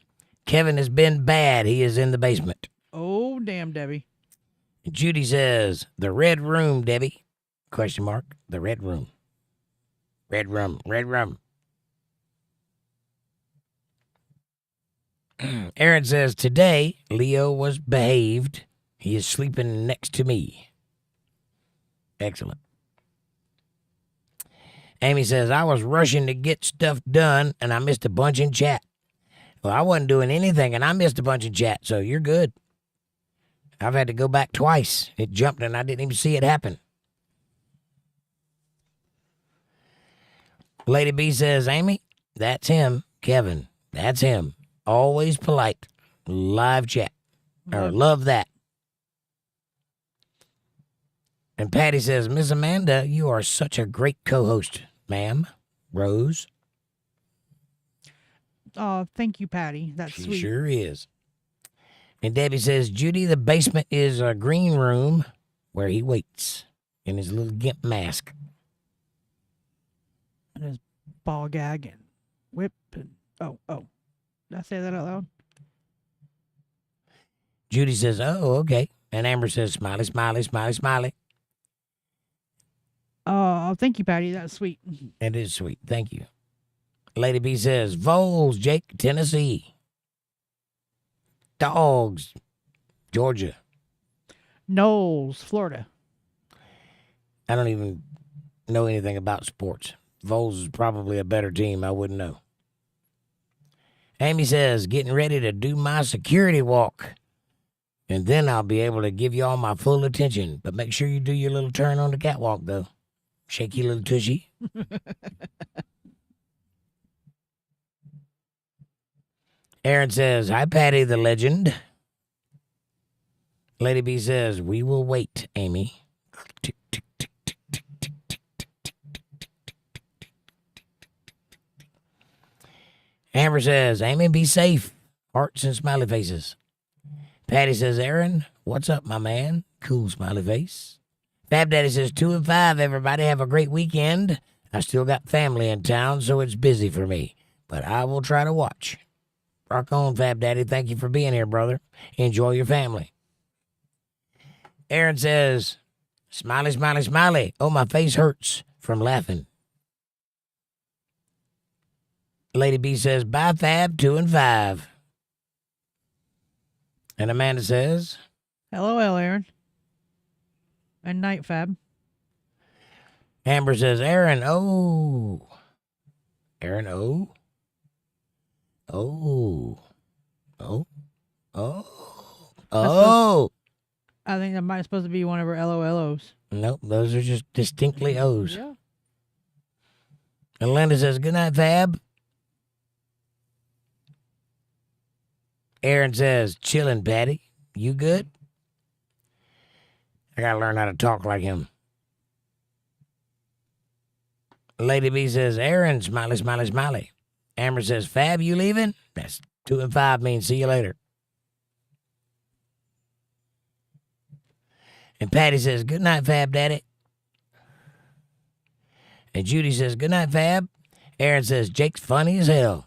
Kevin has been bad. He is in the basement. Oh, damn, Debbie. Judy says, the red room, Debbie. Question mark. The red room. Red room. Red room. Aaron says, today, Leo was behaved. He is sleeping next to me. Excellent. Amy says, I was rushing to get stuff done, and I missed a bunch in chat. Well, I wasn't doing anything, and I missed a bunch in chat, so you're good. I've had to go back twice. It jumped, and I didn't even see it happen. Lady B says, Amy, that's him. Kevin, that's him. Always polite. Live chat. Or love that. And Patty says, Miss Amanda, you are such a great co-host, ma'am. Rose. Oh, thank you, Patty. That's She sweet. sure is. And Debbie says, Judy, the basement is a green room where he waits in his little gimp mask. And his ball gag and whip and oh. Did I say that out loud? Judy says, oh, okay. And Amber says, smiley, smiley, smiley, smiley. Oh, thank you, Patty. That's sweet. It is sweet. Thank you. Lady B says, Voles, Jake, Tennessee. Dogs, Georgia. Knowles, Florida. I don't even know anything about sports. Voles is probably a better team. I wouldn't know. Amy says, getting ready to do my security walk. And then I'll be able to give you all my full attention. But make sure you do your little turn on the catwalk, though. Shake your little tushy. Aaron says, hi, Patty the legend. Lady B says, we will wait, Amy. Amber says, Amy, be safe. Hearts and smiley faces. Patty says, Aaron, what's up, my man? Cool smiley face. Fab Daddy says, 2 and 5, everybody have a great weekend. I still got family in town, so it's busy for me. But I will try to watch. Rock on, Fab Daddy. Thank you for being here, brother. Enjoy your family. Aaron says, smiley, smiley, smiley. Oh, my face hurts from laughing. Lady B says, bye, Fab, 2 and 5. And Amanda says, LOL, Aaron. And night, Fab. Amber says, Aaron, oh. Aaron, oh. Oh. Oh. Oh. Oh. I think that might supposed to be one of her LOLOs. Nope, those are just distinctly O's. Yeah. And Linda says, good night, Fab. Aaron says, chillin', Patty. You good? I gotta learn how to talk like him. Lady B says, Aaron, smiley, smiley, smiley. Amber says, Fab, you leaving? That's 2 and 5 means see you later. And Patty says, good night, Fab Daddy. And Judy says, good night, Fab. Aaron says, Jake's funny as hell.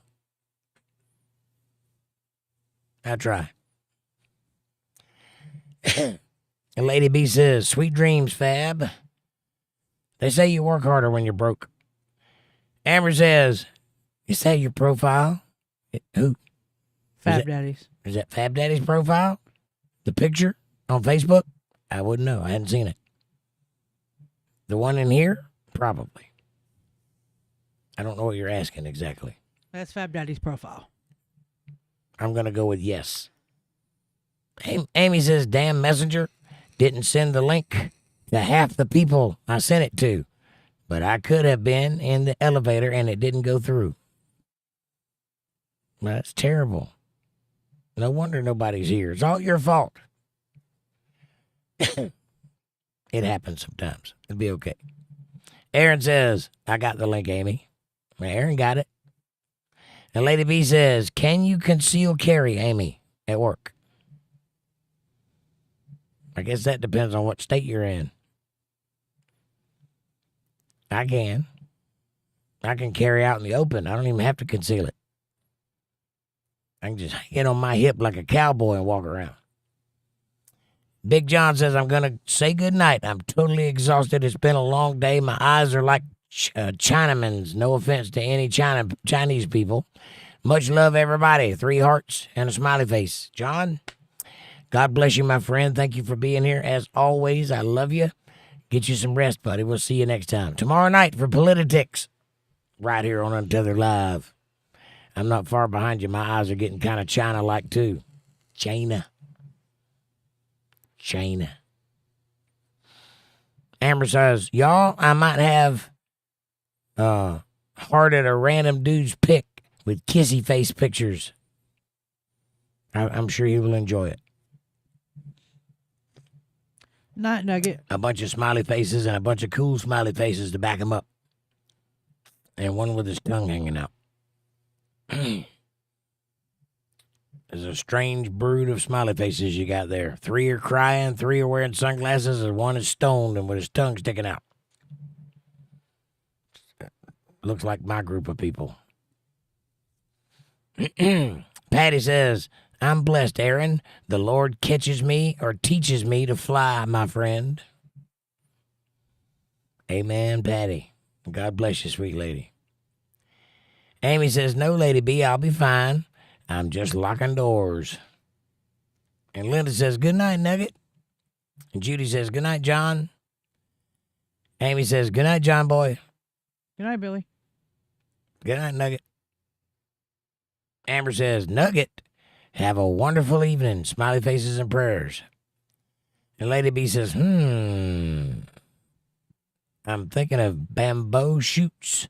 I try. And Lady B says, sweet dreams, Fab. They say you work harder when you're broke. Amber says, is that your profile? Who? Fab Daddies. Is that Fab Daddy's profile? The picture on Facebook? I wouldn't know. I hadn't seen it. The one in here? Probably. I don't know what you're asking exactly. That's Fab Daddy's profile. I'm going to go with yes. Amy says, damn messenger didn't send the link to half the people I sent it to. But I could have been in the elevator and it didn't go through. That's terrible. No wonder nobody's here. It's all your fault. It happens sometimes. It'll be okay. Aaron says, I got the link, Amy. Well, Aaron got it. And Lady B says, can you conceal carry, Amy, at work? I guess that depends on what state you're in. I can. I can carry out in the open. I don't even have to conceal it. I can just hang it on my hip like a cowboy and walk around. Big John says, I'm going to say goodnight. I'm totally exhausted. It's been a long day. My eyes are like Chinaman's. No offense to any Chinese people. Much love, everybody. 3 hearts and a smiley face. John, God bless you, my friend. Thank you for being here. As always, I love you. Get you some rest, buddy. We'll see you next time. Tomorrow night for Politics, right here on Untethered Live. I'm not far behind you. My eyes are getting kind of China-like, too. China. Amber says, y'all, I might have hearted a random dude's pic with kissy face pictures. I'm sure he will enjoy it. Night Nugget. A bunch of smiley faces and a bunch of cool smiley faces to back him up. And one with his tongue hanging out. There's a strange brood of smiley faces you got there. 3 are crying, 3 are wearing sunglasses, and 1 is stoned and with his tongue sticking out. Looks like my group of people. Patty says, I'm blessed, Aaron. The Lord catches me or teaches me to fly, my friend. Amen, Patty. God bless you, sweet lady. Amy says, no, Lady B, I'll be fine. I'm just locking doors. And Linda says, good night, Nugget. And Judy says, good night, John. Amy says, good night, John boy. Good night, Billy. Good night, Nugget. Amber says, Nugget, have a wonderful evening. Smiley faces and prayers. And Lady B says, I'm thinking of bamboo shoots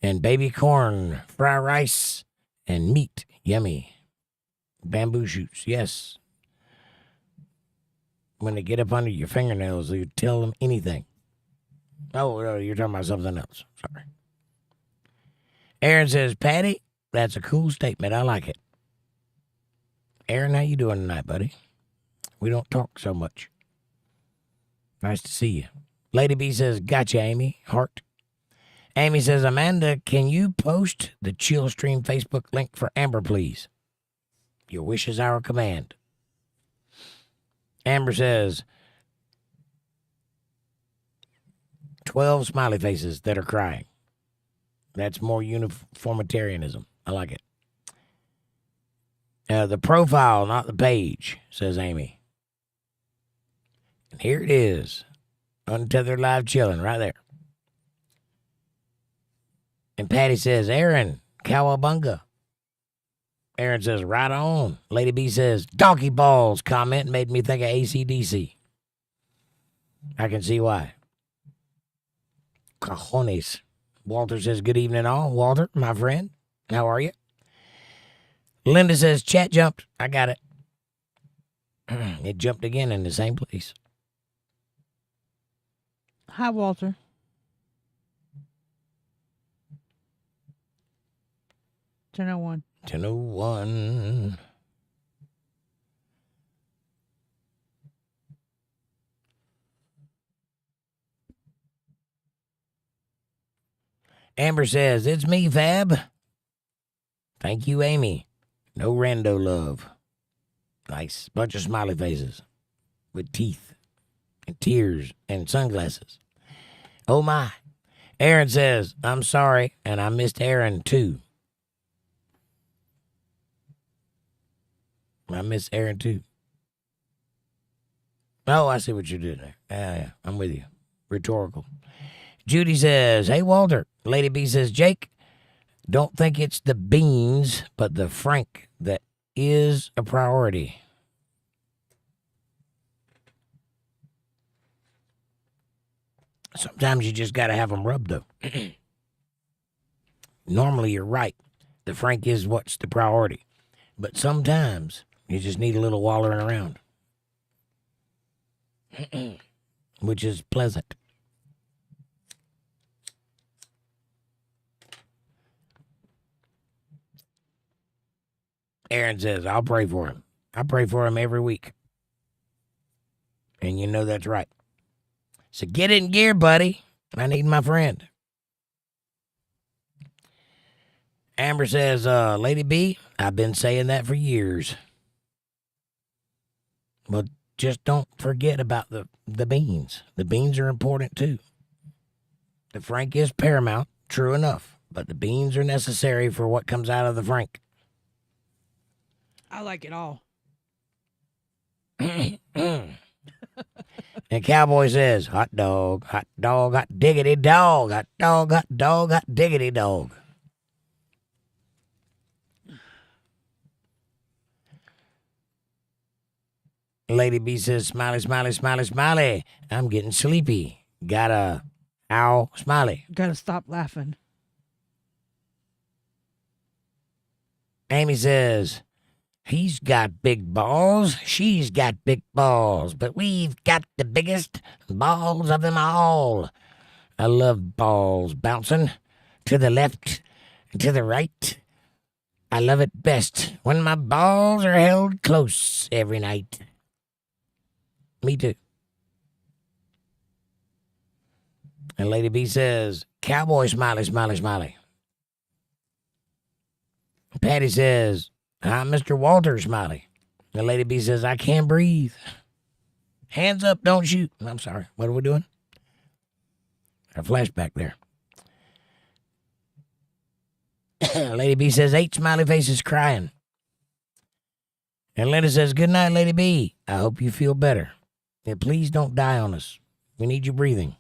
and baby corn, fried rice, and meat. Yummy. Bamboo shoots, yes. When they get up under your fingernails, you tell them anything. Oh, you're talking about something else. Sorry. Aaron says, Patty, that's a cool statement. I like it. Aaron, how you doing tonight, buddy? We don't talk so much. Nice to see you. Lady B says, gotcha, Amy. Heart. Amy says, Amanda, can you post the Chill Stream Facebook link for Amber, please? Your wish is our command. Amber says, 12 smiley faces that are crying. That's more uniformitarianism. I like it. The profile, not the page, says Amy. And here it is. Untethered Live chilling right there. And Patty says, Aaron, cowabunga. Aaron says, right on. Lady B says, donkey balls comment made me think of AC/DC. I can see why. Cajones. Walter says, good evening all. Walter, my friend, how are you? Linda says, chat jumped. I got it. It jumped again in the same place. Hi, Walter. '10:01. 10:01. Amber says, it's me, Fab. Thank you, Amy. No rando love. Nice. Bunch of smiley faces with teeth and tears and sunglasses. Oh, my. Aaron says, I'm sorry, and I missed Aaron, too. I miss Aaron, too. Oh, I see what you did there. Yeah, I'm with you. Rhetorical. Judy says, hey, Walter. Lady B says, Jake, don't think it's the beans, but the Frank that is a priority. Sometimes you just got to have them rubbed, though. Normally, you're right. The Frank is what's the priority. But sometimes you just need a little wallering around, which is pleasant. Aaron says, I'll pray for him. I pray for him every week. And you know that's right. So get in gear, buddy. I need my friend. Amber says, Lady B, I've been saying that for years. But just don't forget about the beans. The beans are important too. The Frank is paramount, true enough. But the beans are necessary for what comes out of the Frank. I like it all. And Cowboy says, hot dog, hot diggity dog, hot dog, hot diggity dog. Lady B says, smiley, smiley, smiley, smiley. I'm getting sleepy. Gotta, ow, smiley. Gotta stop laughing. Amy says, he's got big balls, she's got big balls, but we've got the biggest balls of them all. I love balls bouncing to the left and to the right. I love it best when my balls are held close every night. Me too. And Lady B says, cowboy smiley, smiley, smiley. Patty says, I'm Mr. Walter Smiley. And Lady B says, I can't breathe. Hands up, don't shoot. I'm sorry. What are we doing? A flashback there. Lady B says, 8 smiley faces crying. And Linda says, good night, Lady B. I hope you feel better. And please don't die on us. We need you breathing.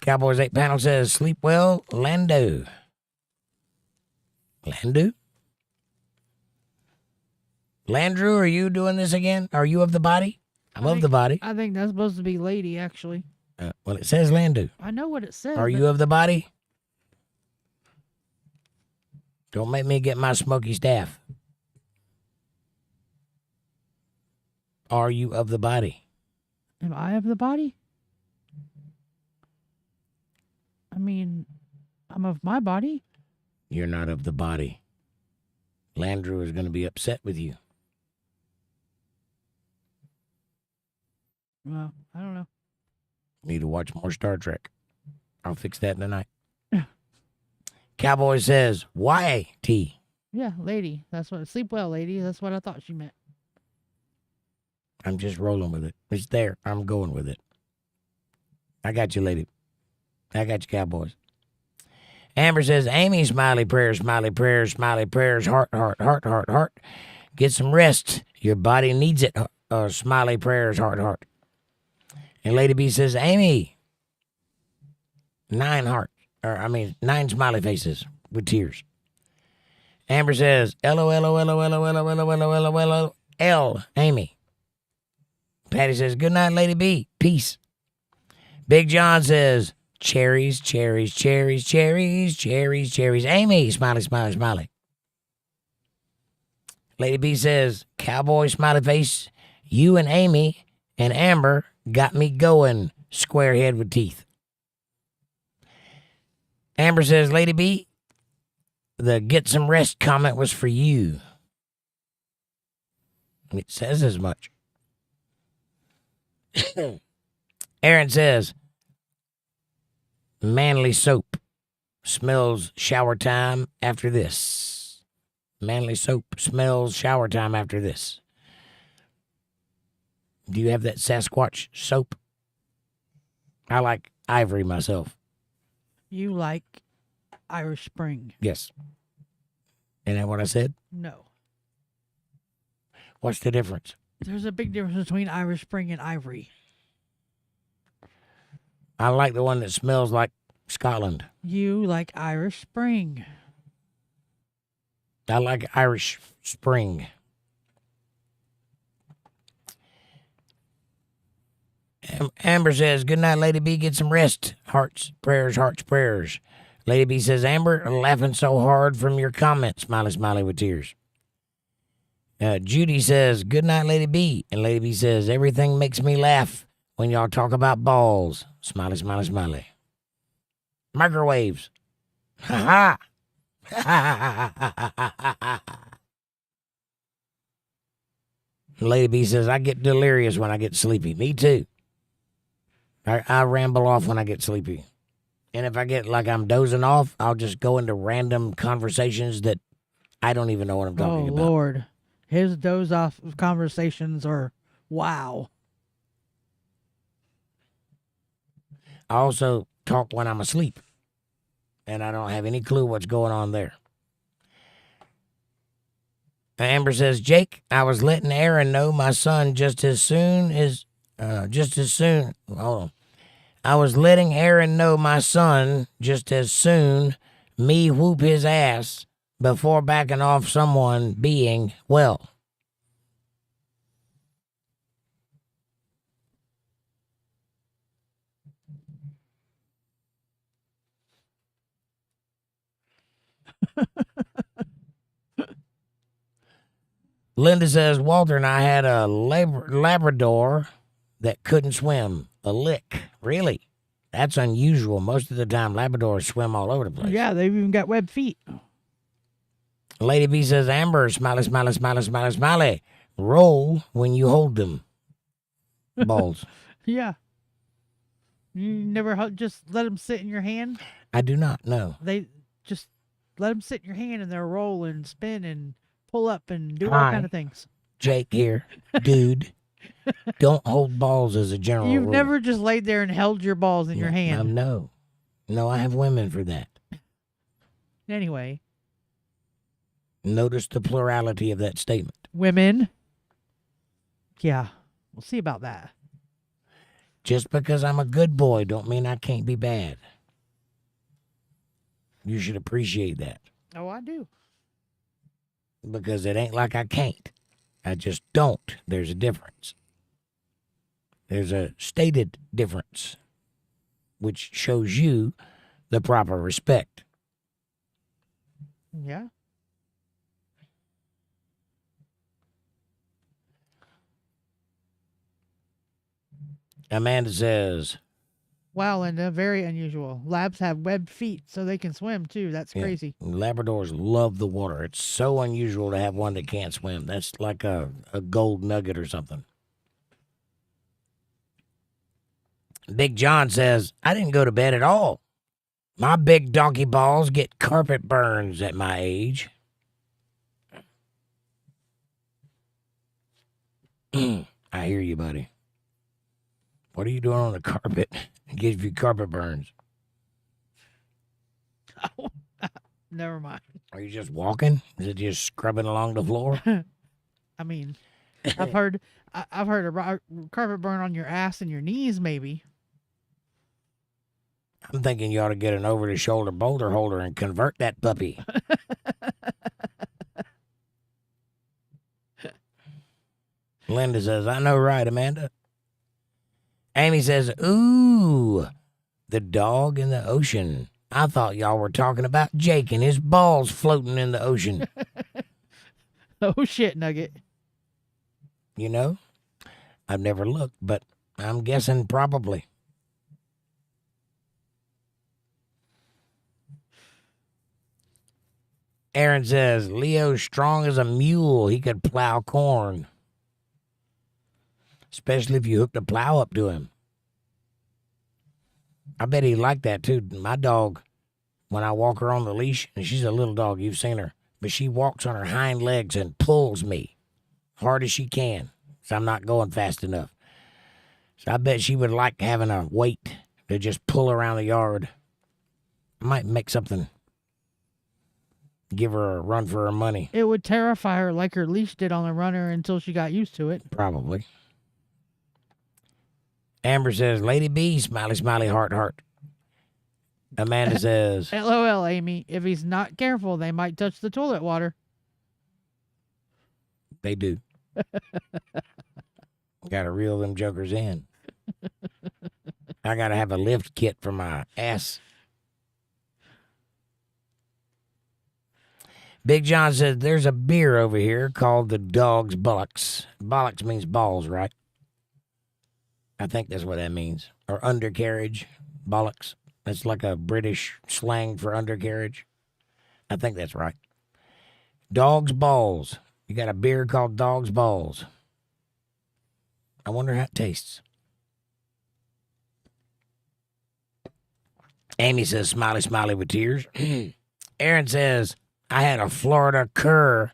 Cowboys 8 panel says, sleep well, Lando. Lando? Landrew, are you doing this again? Are you of the body? I'm of the body. I think that's supposed to be lady, actually. Well, it says Lando. I know what it says. Are you of the body? Don't make me get my smoky staff. Are you of the body? Am I of the body? I mean, I'm of my body. You're not of the body. Landrew is going to be upset with you. Well, I don't know. Need to watch more Star Trek. I'll fix that tonight. Cowboy says, why T? Yeah, lady. That's what. Sleep well, lady. That's what I thought she meant. I'm just rolling with it. It's there. I'm going with it. I got you, lady. I got you, Cowboys. Amber says, Amy, smiley prayers, smiley prayers, smiley prayers, heart, heart, heart, heart, heart. Get some rest. Your body needs it. Smiley prayers, heart, heart. And Lady B says, Amy, 9 smiley faces with tears. Amber says, LOL, Amy. Patty says, good night, Lady B. Peace. Big John says, cherries, cherries, cherries, cherries, cherries, cherries. Amy, smiley, smiley, smiley. Lady B says, cowboy, smiley face, you and Amy and Amber got me going, square head with teeth. Amber says, Lady B, the get some rest comment was for you. It says as much. Aaron says, manly soap smells shower time after this. Manly soap smells shower time after this. Do you have that Sasquatch soap? I like Ivory myself. You like Irish Spring? Yes. Isn't that what I said? No. What's the difference? There's a big difference between Irish Spring and Ivory. I like the one that smells like Scotland. You like Irish Spring. I like Irish Spring. Amber says, good night, Lady B. Get some rest. Hearts, prayers, hearts, prayers. Lady B says, Amber, laughing so hard from your comments. Smiley, smiley with tears. Judy says, good night, Lady B. And Lady B says, everything makes me laugh when y'all talk about balls. Smiley, smiley, smiley. Microwaves. Ha ha. Lady B says, I get delirious when I get sleepy. Me too. I ramble off when I get sleepy. And if I get like I'm dozing off, I'll just go into random conversations that I don't even know what I'm talking about. Oh, Lord. His doze off conversations are wow. I also talk when I'm asleep. And I don't have any clue what's going on there. Amber says, Jake, I was letting Aaron know my son just as soon. Hold on. I was letting Aaron know my son just as soon me whoop his ass before backing off someone being well. Linda says, Walter and I had a Labrador that couldn't swim. A lick. Really? That's unusual. Most of the time, Labradors swim all over the place. Yeah, they've even got webbed feet. Lady B says, Amber, smiley, smiley, smiley, smiley, smiley. Roll when you hold them. Balls. Yeah. You never just let them sit in your hand? I do not know. They just let them sit in your hand and they'll roll and spin and pull up and do all Hi. kind of things. Jake here. Dude, don't hold balls as a general You've rule. never just laid there and held your balls in your hand. No. No, I have women for that. Anyway. Notice the plurality of that statement. Women. Yeah. We'll see about that. Just because I'm a good boy don't mean I can't be bad. You should appreciate that. Oh, I do. Because it ain't like I can't. I just don't. There's a difference. There's a stated difference, which shows you the proper respect. Yeah. Amanda says, Wow, Linda, very unusual. Labs have webbed feet so they can swim too. That's crazy. Labradors love the water. It's so unusual to have one that can't swim. That's like a gold nugget or something. Big John says, I didn't go to bed at all. My big donkey balls get carpet burns at my age. I hear you, buddy. What are you doing on the carpet? It gives you carpet burns. Oh, never mind. Are you just walking? Is it just scrubbing along the floor? I mean, I've heard a carpet burn on your ass and your knees, maybe. I'm thinking you ought to get an over-the-shoulder boulder holder and convert that puppy. Linda says, I know right, Amanda. Amy says, ooh, the dog in the ocean. I thought y'all were talking about Jake and his balls floating in the ocean. Oh, shit, Nugget. You know, I've never looked, but I'm guessing probably. Aaron says, Leo's strong as a mule. He could plow corn. Especially if you hooked a plow up to him. I bet he liked that too. My dog, when I walk her on the leash, and she's a little dog, you've seen her, but she walks on her hind legs and pulls me hard as she can. So I'm not going fast enough. So I bet she would like having a weight to just pull around the yard. I might make something. Give her a run for her money. It would terrify her like her leash did on the runner until she got used to it. Probably. Amber says, Lady B, smiley, smiley, heart, heart. Amanda says, LOL, Amy. If he's not careful, they might touch the toilet water. They do. Got to reel them jokers in. I got to have a lift kit for my ass. Big John says, there's a beer over here called the Dog's Bollocks. Bollocks means balls, right? I think that's what that means. Or undercarriage. Bollocks. That's like a British slang for undercarriage. I think that's right. Dog's Balls. You got a beer called Dog's Balls. I wonder how it tastes. Amy says, smiley, smiley with tears. Aaron says, I had a Florida cur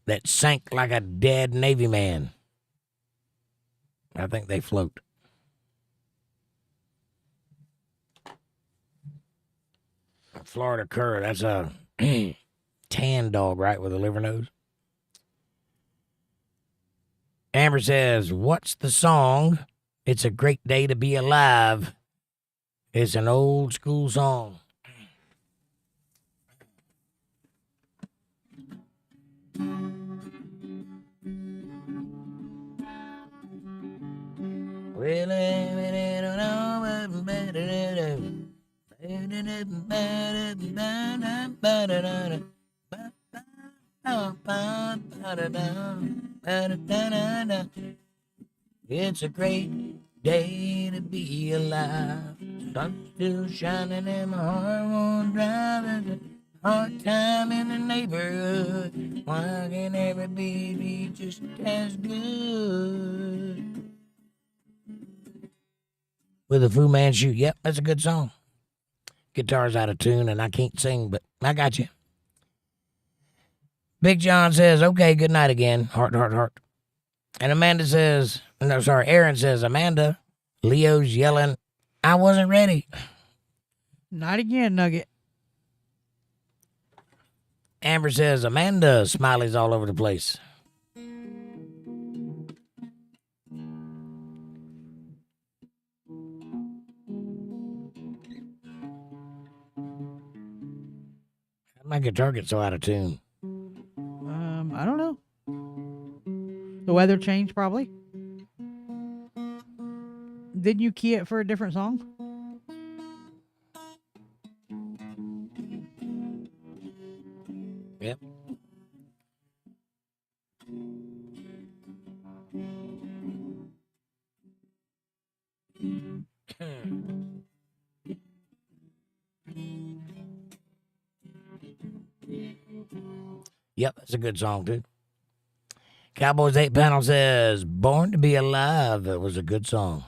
that sank like a dead Navy man. I think they float. A Florida cur, that's a tan dog, right, with a liver nose? Amber says, what's the song? It's a great day to be alive. It's an old school song. Well, I don't know what better to do. It's a great day to be alive. Sun still shining and my heart won't drive. hard time in the neighborhood. Why can every baby be just as good? With a Fu Manchu. Yep, that's a good song. Guitar's out of tune and I can't sing, but I got you. Big John says, okay, good night again. Heart, heart, heart. And Aaron says, Amanda, Leo's yelling, I wasn't ready. Not again, Nugget. Amber says, Amanda, smileys all over the place. My guitar gets so out of tune. I don't know. The weather changed, probably. Didn't you key it for a different song? Yep. Yep, that's a good song, too. Cowboys 8 Panel says, Born to be Alive. It was a good song.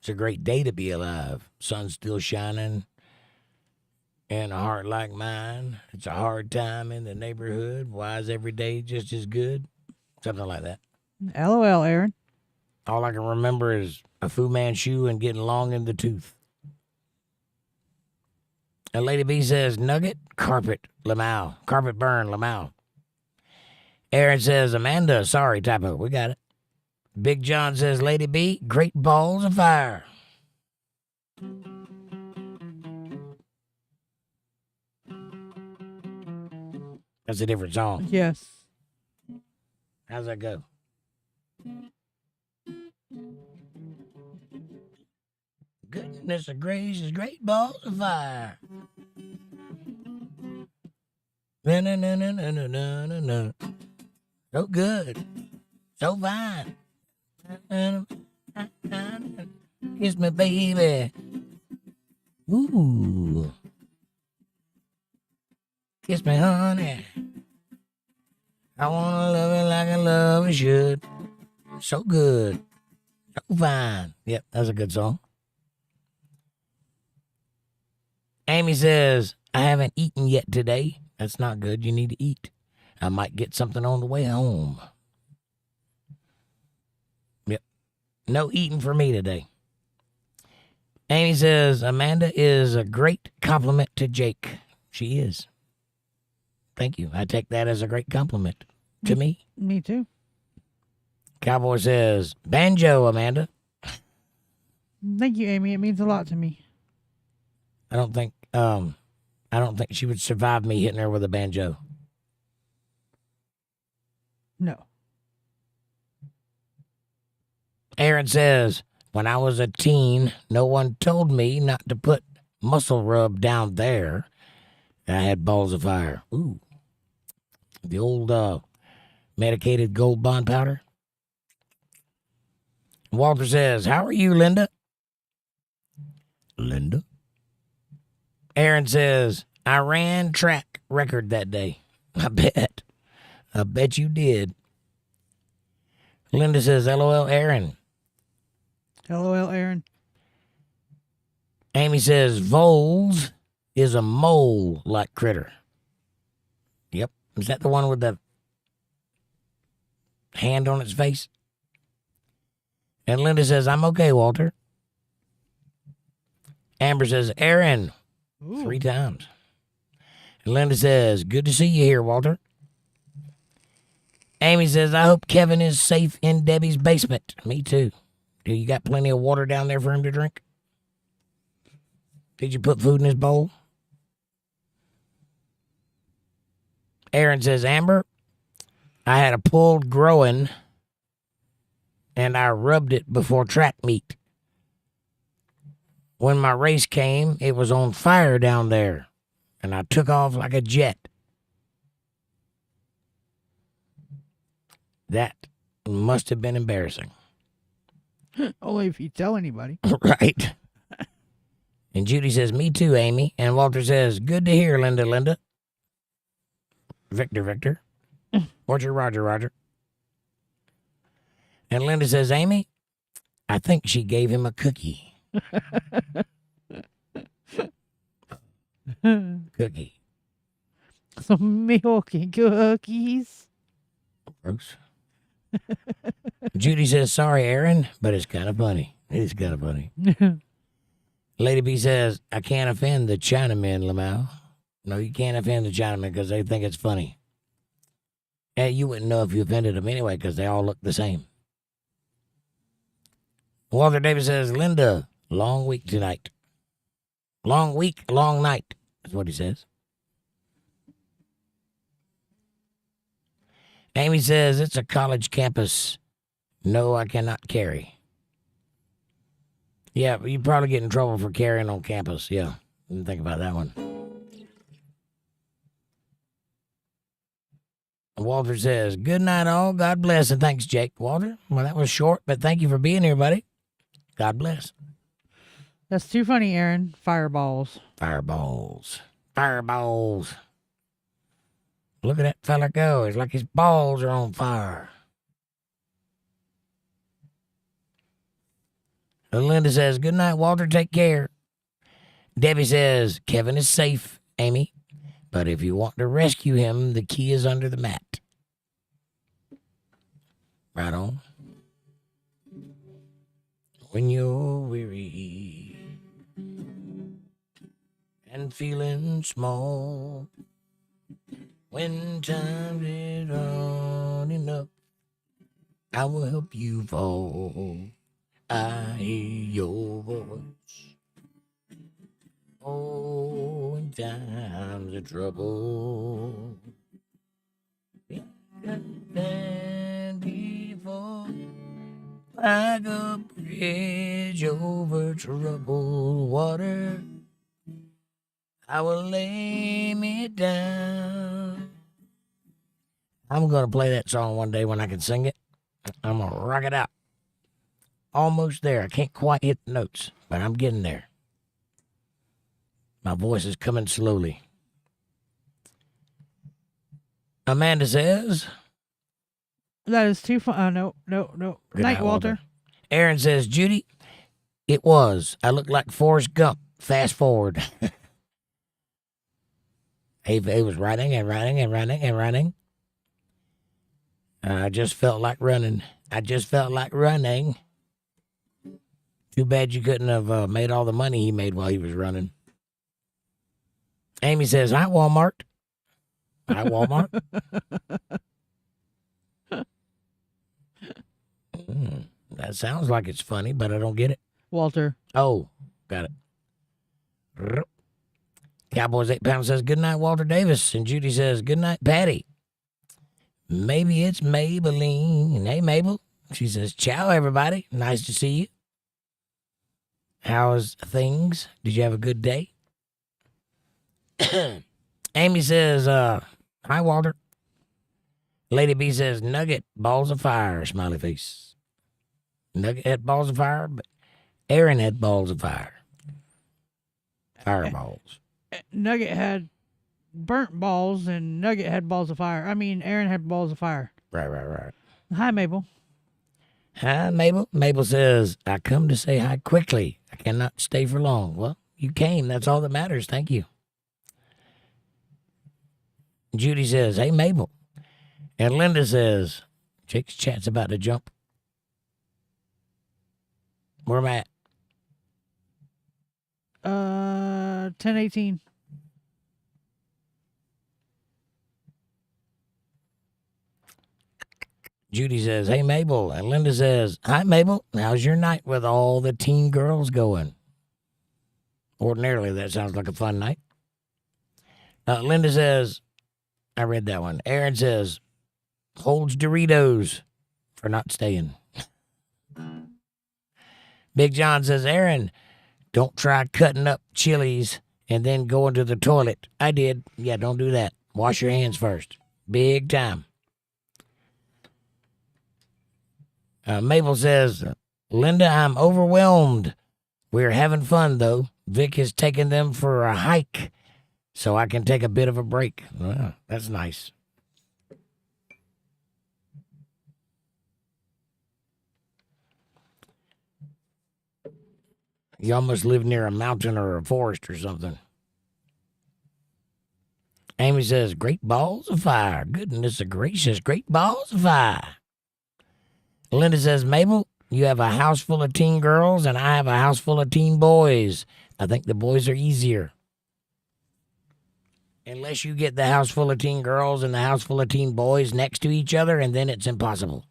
It's a great day to be alive. Sun's still shining. And a heart like mine. It's a hard time in the neighborhood. Why is every day just as good? Something like that. LOL, Aaron. All I can remember is a Fu Manchu and getting long in the tooth. And Lady B says, Nugget, carpet, ℂ𝕚𝕝𝕝𝕝𝕝. Carpet burn, ℂ𝕚𝕝𝕝𝕝. Aaron says, Amanda, sorry, typo. We got it. Big John says, Lady B, great balls of fire. That's a different song. Yes. How's that go? Goodness gracious, great balls of fire. Na na na na na na na na. So good, so fine. Kiss me, baby. Ooh. Kiss me, honey. I wanna love it like I love it should. So good, so fine. Yep, that's a good song. Amy says, I haven't eaten yet today. That's not good. You need to eat. I might get something on the way home. Yep. No eating for me today. Amy says, Amanda is a great compliment to Jake. She is. Thank you. I take that as a great compliment to me. Me too. Cowboy says, banjo, Amanda. Thank you, Amy. It means a lot to me. I don't think she would survive me hitting her with a banjo. No. Aaron says, when I was a teen, no one told me not to put muscle rub down there. I had balls of fire. Ooh. The old medicated gold bond powder. Walter says, how are you, Linda? Linda? Aaron says, I ran track record that day. I bet you did. Linda says, LOL, Aaron. LOL, Aaron. Amy says, voles is a mole-like critter. Yep. Is that the one with the hand on its face? And Linda says, I'm okay, Walter. Amber says, Aaron. Ooh. 3 times. And Linda says, good to see you here, Walter. Amy says, I hope Kevin is safe in Debbie's basement. Me too. Do you got plenty of water down there for him to drink? Did you put food in his bowl? Aaron says, Amber, I had a pulled groin and I rubbed it before track meet. When my race came, it was on fire down there, and I took off like a jet. That must have been embarrassing. Only if you tell anybody. Right. And Judy says, me too, Amy. And Walter says, good to hear, Linda. Victor. Roger. And Linda says, Amy, I think she gave him a cookie. Cookie. Some milky cookies. Gross. Judy says, sorry, Aaron, but it's kind of funny. It's kind of funny. Lady B says, I can't offend the Chinamen, Lamau. No, you can't offend the Chinamen because they think it's funny. And you wouldn't know if you offended them anyway because they all look the same. Walter Davis says, Linda, long week tonight. Long week, long night, is what he says. Amy says, it's a college campus. No, I cannot carry. Yeah, but you'd probably get in trouble for carrying on campus. Yeah, didn't think about that one. Walter says, good night, all. God bless. And thanks, Jake. Walter, well, that was short, but thank you for being here, buddy. God bless. That's too funny, Aaron. Fireballs. Look at that fella go. It's like his balls are on fire. And Linda says, good night, Walter. Take care. Debbie says, Kevin is safe, Amy. But if you want to rescue him, the key is under the mat. Right on. When you're weary and feeling small, when times is hard enough, I will help you fall. I hear your voice. Oh, in times of trouble, and before, like a bridge over troubled water, I will lay me down. I'm going to play that song one day when I can sing it. I'm going to rock it out. Almost there. I can't quite hit the notes, but I'm getting there. My voice is coming slowly. Amanda says, that is too fun. No. Good Night, Walter. Aaron says, Judy, it was. I look like Forrest Gump. Fast forward. He was running. I just felt like running. Too bad you couldn't have made all the money he made while he was running. Amy says, hi, Walmart. That sounds like it's funny, but I don't get it. Walter. Oh, got it. Cowboys 8 Pounds says, good night, Walter Davis. And Judy says, good night, Patty. Maybe it's Maybelline. Hey, Mabel. She says, ciao, everybody. Nice to see you. How's things? Did you have a good day? Amy says, hi, Walter. Lady B says, Nugget, balls of fire, smiley face. Nugget had balls of fire, but Aaron had balls of fire. Fireballs. Nugget had burnt balls, and Nugget had balls of fire. I mean, Aaron had balls of fire. Right. Hi, Mabel. Hi, Mabel. Mabel says, I come to say hi quickly. I cannot stay for long. Well, you came. That's all that matters. Thank you. Judy says, hey, Mabel. And Linda says, Jake's chat's about to jump. Where am I at? 10:18. Judy says, hey, Mabel. And Linda says, hi, Mabel. How's your night with all the teen girls going? Ordinarily, that sounds like a fun night. Linda says, I read that one. Aaron says, holds Doritos for not staying. Big John says, Aaron, don't try cutting up chilies and then going to the toilet. I did. Yeah, don't do that. Wash your hands first. Big time. Mabel says, Linda, I'm overwhelmed. We're having fun, though. Vic has taken them for a hike so I can take a bit of a break. Well, that's nice. You almost live near a mountain or a forest or something. Amy says, great balls of fire. Goodness gracious, great balls of fire. Linda says, Mabel, you have a house full of teen girls and I have a house full of teen boys. I think the boys are easier. Unless you get the house full of teen girls and the house full of teen boys next to each other, and then it's impossible.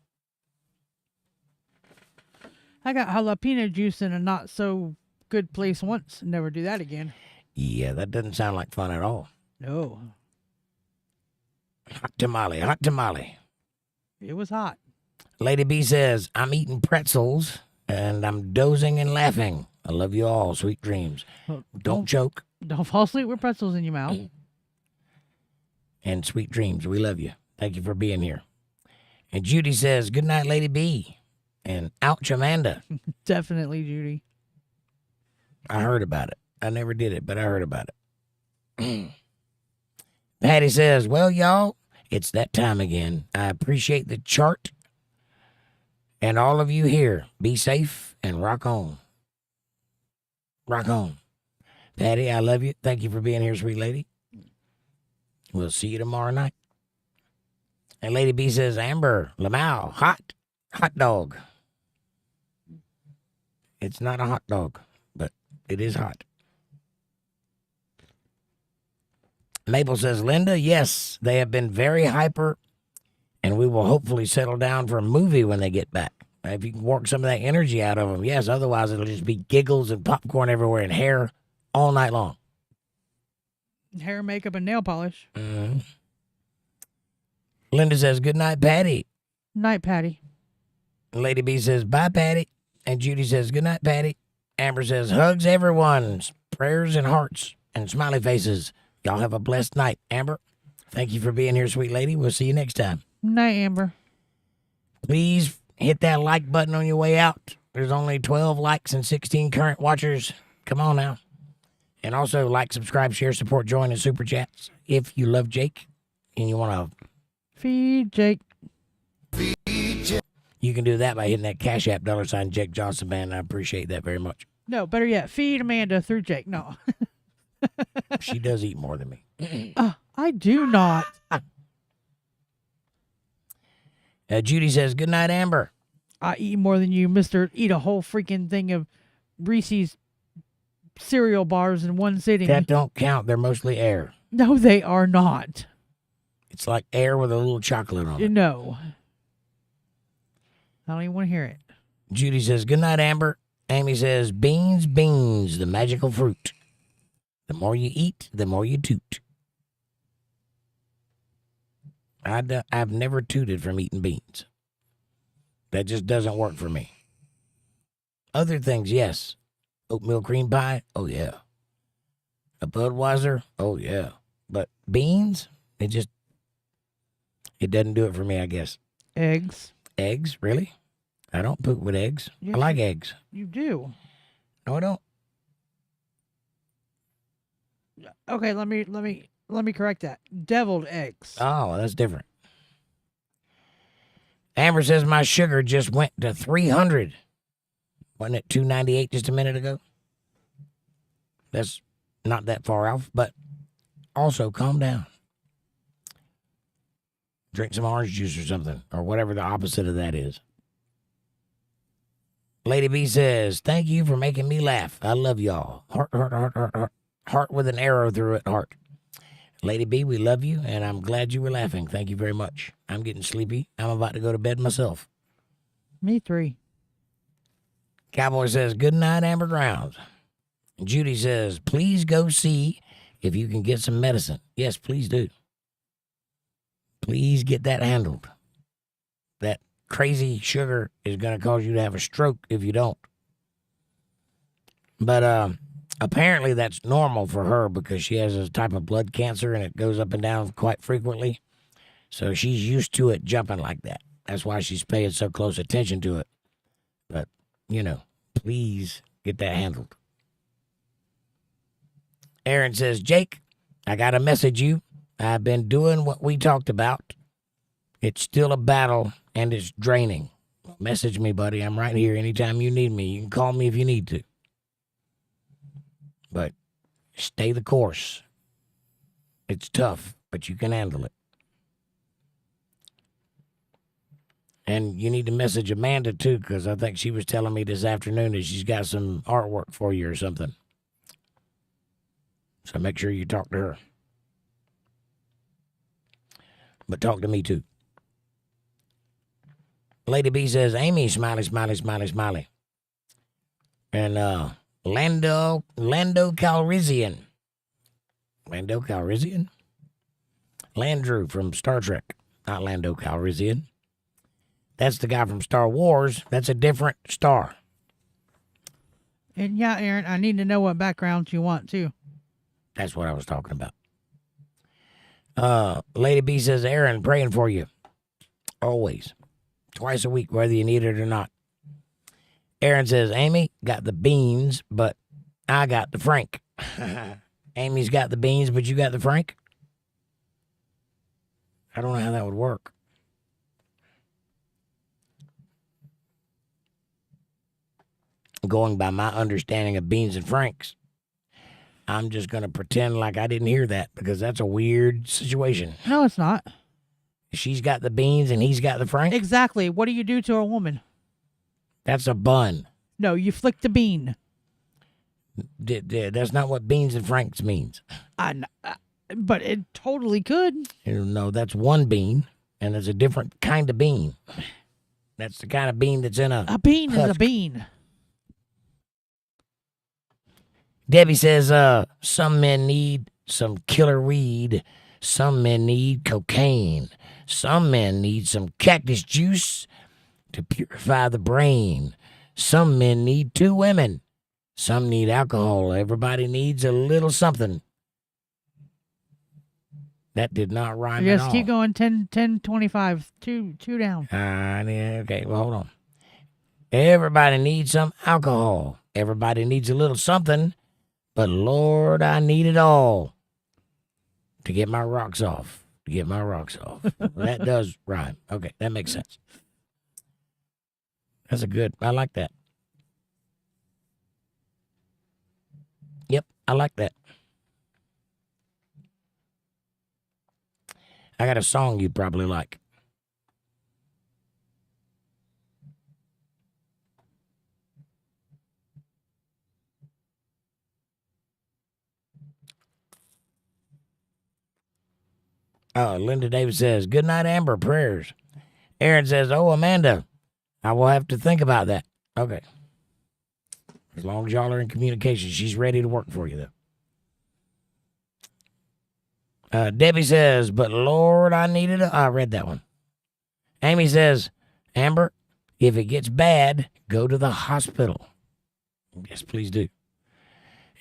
I got jalapeno juice in a not so good place once. Never do that again. Yeah, that doesn't sound like fun at all. No. Hot tamale, hot tamale. It was hot. Lady B says, I'm eating pretzels and I'm dozing and laughing. I love you all. Sweet dreams. Well, Don't choke. Don't fall asleep with pretzels in your mouth. And sweet dreams. We love you. Thank you for being here. And Judy says, good night, Lady B. And ouch, Amanda. Definitely, Judy. I heard about it. I never did it, but I heard about it. Patty says, well, y'all, it's that time again. I appreciate the chart and all of you here. Be safe and rock on. Rock on. Patty, I love you. Thank you for being here, sweet lady. We'll see you tomorrow night. And Lady B says, Amber, ℂ𝕚𝕣𝕖𝕕𝕃𝕚, hot dog. It's not a hot dog, but it is hot. Mabel says, Linda, yes, they have been very hyper, and we will hopefully settle down for a movie when they get back. If you can work some of that energy out of them, yes, otherwise it'll just be giggles and popcorn everywhere and hair all night long. Hair, makeup, and nail polish. Mm-hmm. Linda says, good night, Patty. Night, Patty. Lady B says, bye, Patty. And Judy says, good night, Patty. Amber says, hugs everyone, prayers and hearts and smiley faces. Y'all have a blessed night. Amber, thank you for being here, sweet lady. We'll see you next time. Night, Amber. Please hit that like button on your way out. There's only 12 likes and 16 current watchers. Come on now. And also like, subscribe, share, support, join, and super chats if you love Jake and you want to feed Jake. You can do that by hitting that Cash App $ jakejohnsonband. I appreciate that very much. No, better yet, feed Amanda through Jake. No. She does eat more than me. I do not. Judy says, good night, Amber. I eat more than you, Mr. Eat a whole freaking thing of Reese's cereal bars in one sitting. That don't count. They're mostly air. No, they are not. It's like air with a little chocolate on it. No. I don't even want to hear it. Judy says, good night, Amber. Amy says, beans, the magical fruit. The more you eat, the more you toot. I've never tooted from eating beans. That just doesn't work for me. Other things, yes. Oatmeal cream pie, oh yeah. A Budweiser, oh yeah. But beans, it doesn't do it for me, I guess. Eggs. Eggs, really? I don't poop with eggs. Yes, I like eggs. You do. No, I don't. Okay, let me correct that. Deviled eggs. Oh, that's different. Amber says my sugar just went to 300. Wasn't it 298 just a minute ago? That's not that far off, but also calm down. Drink some orange juice or something, or whatever the opposite of that is. Lady B says, thank you for making me laugh. I love y'all. Heart, heart, heart, heart, heart. Heart with an arrow through it, heart. Lady B, we love you, and I'm glad you were laughing. Thank you very much. I'm getting sleepy. I'm about to go to bed myself. Me 3. Cowboy says, good night, Amber Grounds. Judy says, please go see if you can get some medicine. Yes, please do. Please get that handled. That crazy sugar is going to cause you to have a stroke if you don't. But apparently that's normal for her because she has a type of blood cancer and it goes up and down quite frequently. So she's used to it jumping like that. That's why she's paying so close attention to it. But, please get that handled. Aaron says, Jake, I got to message you. I've been doing what we talked about. It's still a battle, and it's draining. Message me, buddy. I'm right here anytime you need me. You can call me if you need to. But stay the course. It's tough, but you can handle it. And you need to message Amanda, too, because I think she was telling me this afternoon that she's got some artwork for you or something. So make sure you talk to her. But talk to me, too. Lady B says, Amy, smiley, smiley, smiley, smiley. And Lando Calrissian. Lando Calrissian? Landru from Star Trek, not Lando Calrissian. That's the guy from Star Wars. That's a different star. And yeah, Aaron, I need to know what backgrounds you want, too. That's what I was talking about. Lady B says, Aaron, praying for you. Always. Twice a week, whether you need it or not. Aaron says, Amy got the beans, but I got the Frank. Amy's got the beans, but you got the Frank? I don't know how that would work. Going by my understanding of beans and Franks, I'm just going to pretend like I didn't hear that because that's a weird situation. No, it's not. She's got the beans and he's got the Frank? Exactly. What do you do to a woman? That's a bun. No, you flick the bean. That's not what beans and Franks means. But it totally could. No, that's one bean, and it's a different kind of bean. That's the kind of bean that's in A bean husk. is a bean. Debbie says, some men need some killer weed. Some men need cocaine. Some men need some cactus juice to purify the brain. Some men need 2 women. Some need alcohol. Everybody needs a little something. That did not rhyme at all. Yes, keep going. 10, 25. Two down. Okay, well, hold on. Everybody needs some alcohol. Everybody needs a little something. But Lord, I need it all to get my rocks off. That does rhyme. Okay, that makes sense. That's I like that. Yep, I like that. I got a song you'd probably like. Oh, Linda Davis says, good night, Amber, prayers. Aaron says, oh, Amanda, I will have to think about that. Okay. As long as y'all are in communication, she's ready to work for you, though. Debbie says, but Lord, I needed I read that one. Amy says, Amber, if it gets bad, go to the hospital. Yes, please do.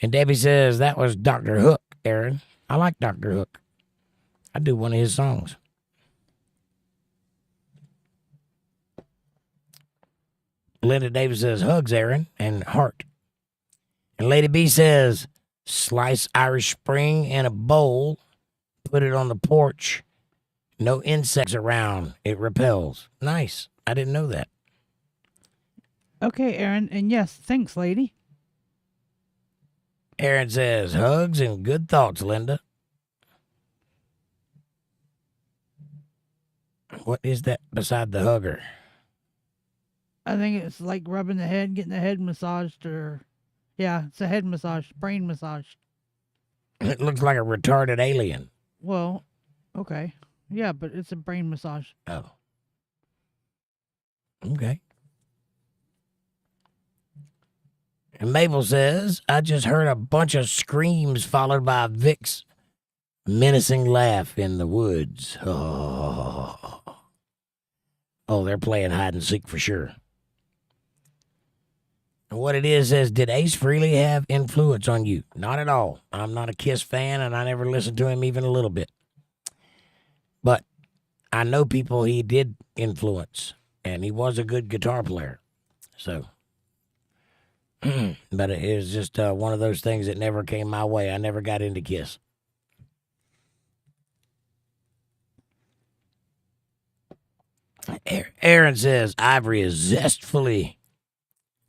And Debbie says, that was Dr. Hook, Aaron. I like Dr. Hook. I do one of his songs. Linda Davis says, hugs, Aaron, and heart. And Lady B says, slice Irish Spring in a bowl, put it on the porch. No insects around. It repels. Nice. I didn't know that. Okay, Aaron, and yes, thanks, lady. Aaron says, hugs and good thoughts, Linda. What is that beside the hugger? I think it's like rubbing the head, getting the head massaged, yeah, it's a head massage, brain massage. It looks like a retarded alien. Well, okay. Yeah, but it's a brain massage. Oh. Okay. And Mabel says, I just heard a bunch of screams followed by Vic's menacing laugh in the woods. Oh, they're playing hide and seek for sure. And what it is, did Ace Frehley have influence on you? Not at all. I'm not a Kiss fan, and I never listened to him even a little bit. But I know people he did influence, and he was a good guitar player. So But it is just one of those things that never came my way. I never got into Kiss. Aaron says, Ivory is zestfully.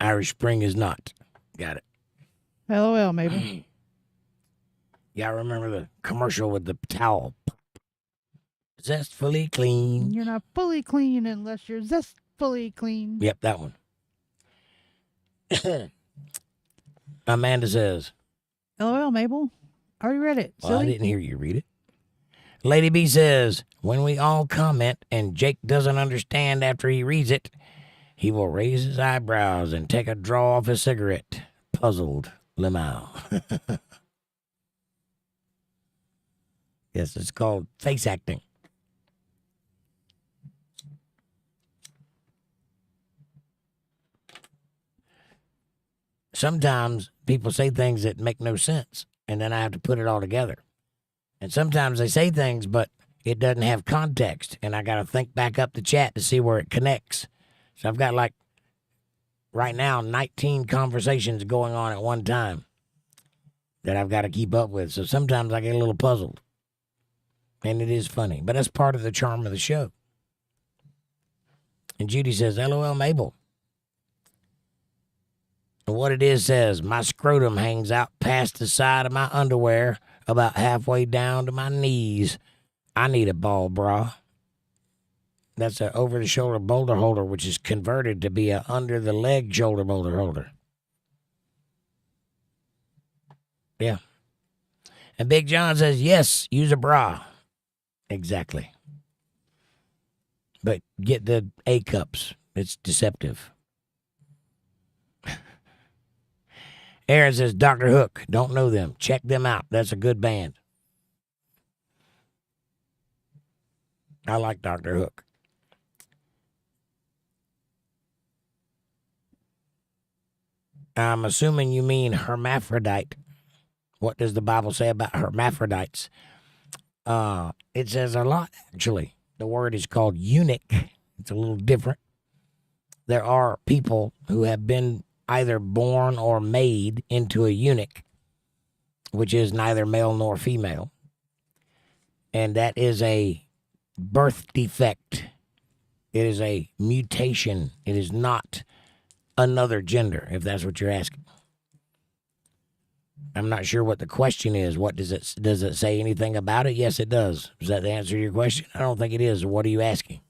Irish Spring is not. Got it. LOL, Mabel. Y'all remember the commercial with the towel? Zestfully clean. You're not fully clean unless you're zestfully clean. Yep, that one. Amanda says, LOL, Mabel. I already read it. well, I Silly. didn't hear you read it. Lady B says, when we all comment and Jake doesn't understand after he reads it, he will raise his eyebrows and take a draw off his cigarette. Puzzled ℂ𝕚𝕝𝕝𝕝𝕝𝕝. Yes, it's called face acting. Sometimes people say things that make no sense, and then I have to put it all together. And sometimes they say things, but it doesn't have context, and I got to think back up the chat to see where it connects. So I've got, like, right now, 19 conversations going on at one time that I've got to keep up with. So sometimes I get a little puzzled, and it is funny. But that's part of the charm of the show. And Judy says, LOL, Mabel. And what it is says, my scrotum hangs out past the side of my underwear about halfway down to my knees. I need a ball bra. That's an over-the-shoulder boulder holder, which is converted to be a under-the-leg shoulder boulder holder. Yeah. And Big John says, yes, use a bra. Exactly. But get the A cups. It's deceptive. Aaron says, Dr. Hook, don't know them. Check them out. That's a good band. I like Dr. Hook. I'm assuming you mean hermaphrodite. What does the Bible say about hermaphrodites? It says a lot, actually. The word is called eunuch. It's a little different. There are people who have been either born or made into a eunuch, which is neither male nor female. And that is a birth defect. It is a mutation. It is not another gender, if that's what you're asking. I'm not sure what the question is. What does it say anything about it? Yes, it does. Is that the answer to your question? I don't think it is. What are you asking?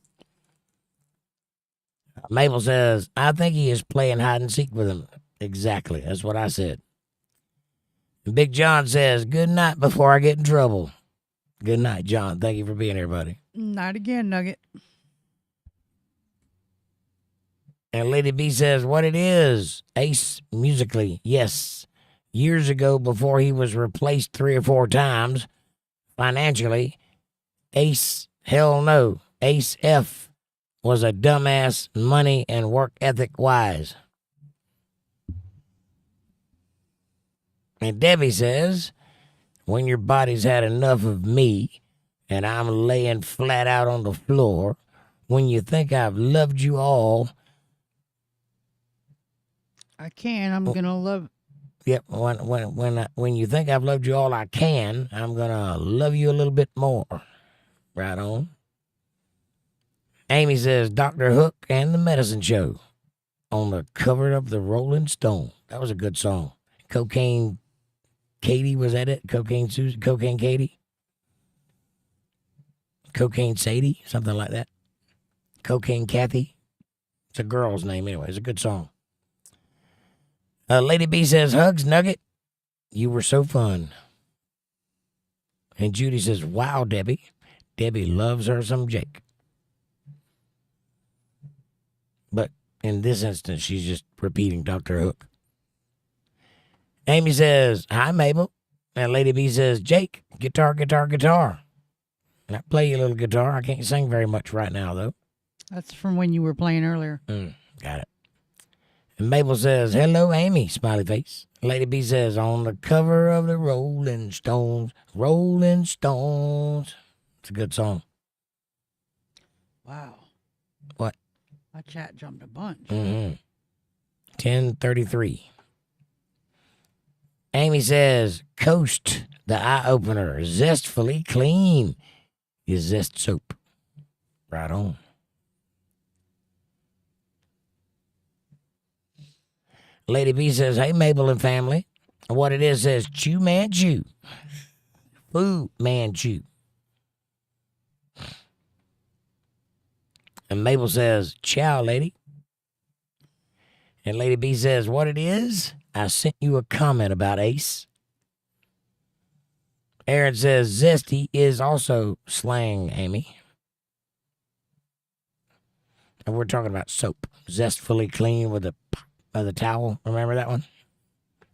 Mabel says, I think he is playing hide and seek with him. Exactly. That's what I said. And Big John says, good night before I get in trouble. Good night, John. Thank you for being here, buddy. Not again, Nugget. And Lady B says, what it is, Ace musically. Yes. Years ago, before he was replaced 3 or 4 times financially, Ace, hell no. Ace F was a dumbass, money and work ethic wise. And Debbie says, when your body's had enough of me and I'm laying flat out on the floor, when you think I've loved you all. I'm gonna love. Yep, when you think I've loved you all I can, I'm gonna love you a little bit more. Right on. Amy says, Dr. Hook and the Medicine Show on the cover of the Rolling Stone. That was a good song. Cocaine Katie, was that it? Cocaine Susan, Cocaine Katie? Cocaine Sadie, something like that. Cocaine Kathy. It's a girl's name anyway. It's a good song. Lady B says, hugs, Nugget. You were so fun. And Judy says, wow, Debbie. Debbie loves her some Jake. But in this instance, she's just repeating Dr. Hook. Amy says, hi, Mabel. And Lady B says, Jake, guitar, guitar, guitar. And I play you a little guitar. I can't sing very much right now, though. That's from when you were playing earlier. Got it. And Mabel says, hello, Amy, smiley face. Lady B says, on the cover of the Rolling Stones, Rolling Stones. It's a good song. Wow. What? My chat jumped a bunch. 10:33. Amy says, Coast, the eye opener, zestfully clean is Zest soap. Right on. Lady B says, hey, Mabel and family. What it is says, chew man chew. Fu man chew. And Mabel says, ciao, lady. And Lady B says, what it is, I sent you a comment about Ace. Aaron says, zesty is also slang, Amy. And we're talking about soap. Zestfully clean with the towel. Remember that one?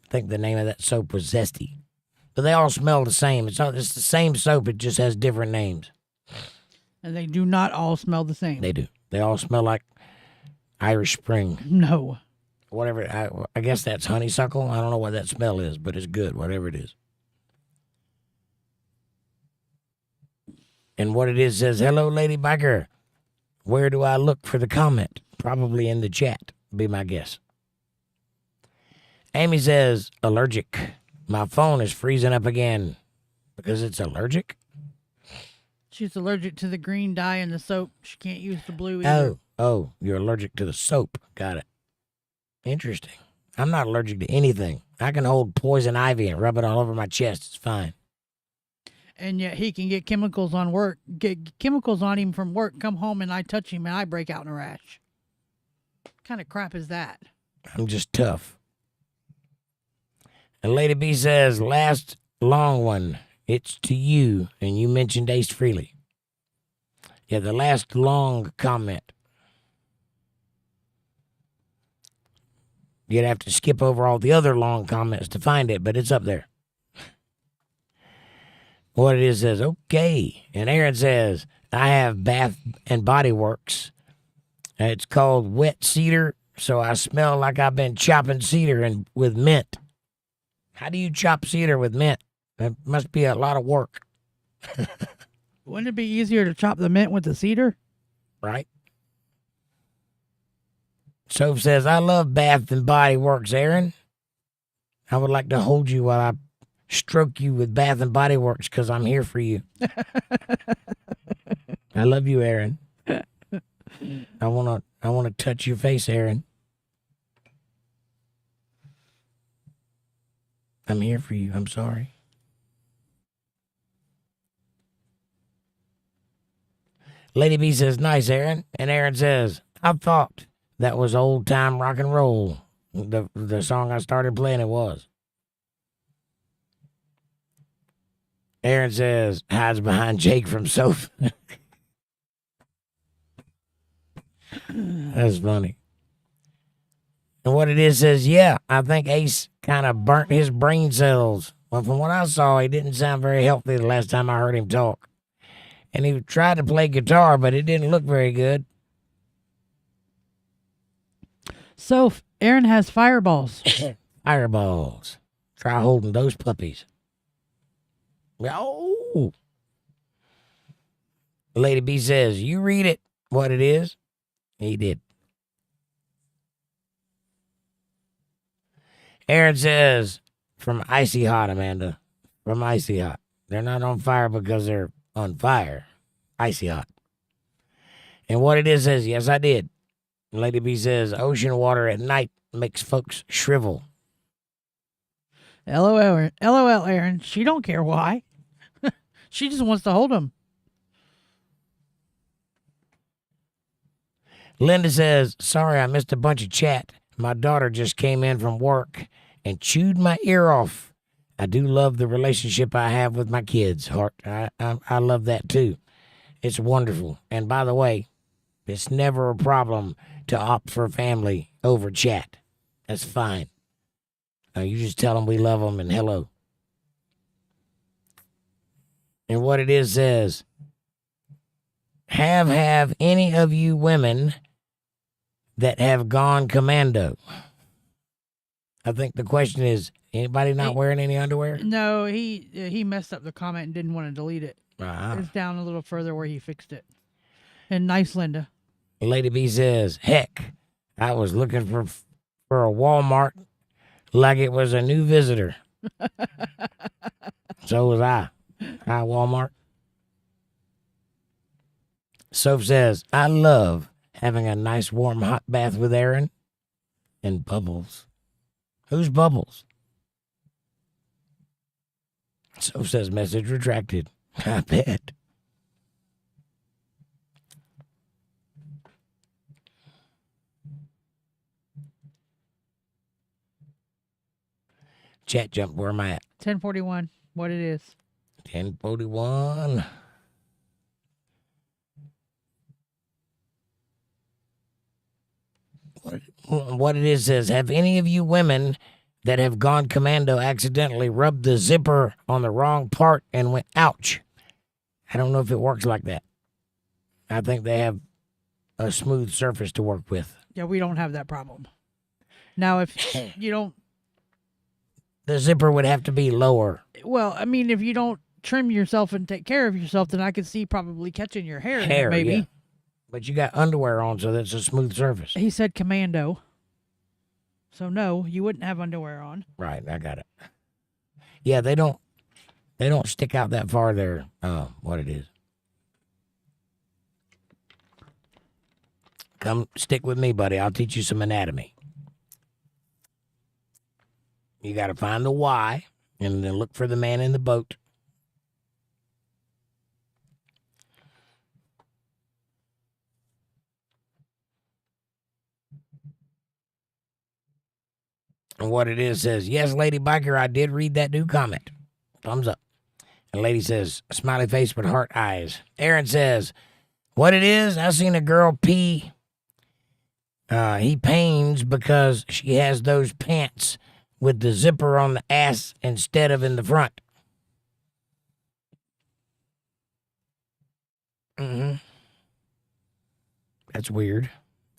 I think the name of that soap was Zesty. But they all smell the same. It's the same soap. It just has different names. And they do not all smell the same. They do. They all smell like Irish Spring. No. Whatever. I guess that's honeysuckle. I don't know what that smell is, but it's good, whatever it is. And what it is says, hello, Lady Biker. Where do I look for the comment? Probably in the chat, be my guess. Amy says, allergic. My phone is freezing up again. Because it's allergic? She's allergic to the green dye in the soap. She can't use the blue either. Oh, you're allergic to the soap. Got it. Interesting. I'm not allergic to anything. I can hold poison ivy and rub it all over my chest. It's fine. And yet he can get chemicals on him from work, come home and I touch him and I break out in a rash. What kind of crap is that? I'm just tough. And Lady B says, last long one, it's to you, and you mentioned Ace Frehley. Yeah, the last long comment. You'd have to skip over all the other long comments to find it, but it's up there. What it is says, okay. And Aaron says, I have Bath and Body Works. It's called Wet Cedar, so I smell like I've been chopping cedar with mint. How do you chop cedar with mint? That must be a lot of work. Wouldn't it be easier to chop the mint with the cedar? Right. Soph says, I love Bath and Body Works, Aaron. I would like to hold you while I stroke you with Bath and Body Works because I'm here for you. I love you, Aaron. I wanna touch your face, Aaron. I'm here for you. I'm sorry. Lady B says, nice, Aaron. And Aaron says, I thought that was old time rock and roll. The song I started playing, it was. Aaron says, hides behind Jake from Soph. That's funny. And what it is says, yeah, I think Ace kind of burnt his brain cells. Well, from what I saw, he didn't sound very healthy the last time I heard him talk. And he tried to play guitar, but it didn't look very good. So, Aaron has fireballs. Fireballs. Try holding those puppies. Oh. Lady B says, you read it, what it is. He did. Aaron says, from Icy Hot, Amanda. From Icy Hot. They're not on fire because they're on fire. Icy Hot. And what it is says, yes, I did. Lady B says, ocean water at night makes folks shrivel. LOL, Aaron. She don't care why. She just wants to hold him. Linda says, sorry I missed a bunch of chat. My daughter just came in from work and chewed my ear off. I do love the relationship I have with my kids, Heart. I love that too. It's wonderful. And by the way, it's never a problem to opt for family over chat. That's fine. You just tell them we love them and hello. And what it is says, have any of you women that have gone commando? I think the question is, anybody not wearing any underwear? No, he messed up the comment and didn't want to delete it. It's down a little further where he fixed it. And nice, Linda. Lady B says, heck, I was looking for a Walmart like it was a new visitor. So was I. Hi, Walmart. Soph says, I love having a nice warm hot bath with Aaron and Bubbles. Who's Bubbles? Soph says, message retracted. I bet. Chat jump, where am I at? 1041. What it is? 1041. What it is says, have any of you women that have gone commando accidentally rubbed the zipper on the wrong part and went, ouch? I don't know if it works like that. I think they have a smooth surface to work with. Yeah, we don't have that problem. Now, if you don't... The zipper would have to be lower. Well, I mean, if you don't trim yourself and take care of yourself, then I could see probably catching your hair in it, maybe. Yeah. But you got underwear on, so that's a smooth surface. He said commando. So no, you wouldn't have underwear on. Right, I got it. Yeah, they don't stick out that far there. What it is. Come stick with me, buddy. I'll teach you some anatomy. You got to find the Y and then look for the man in the boat. And what it is says, yes, Lady Biker, I did read that new comment. Thumbs up. And lady says, smiley face with heart eyes. Aaron says, what it is, I seen a girl pee. He pains because she has those pants with the zipper on the ass instead of in the front. That's weird.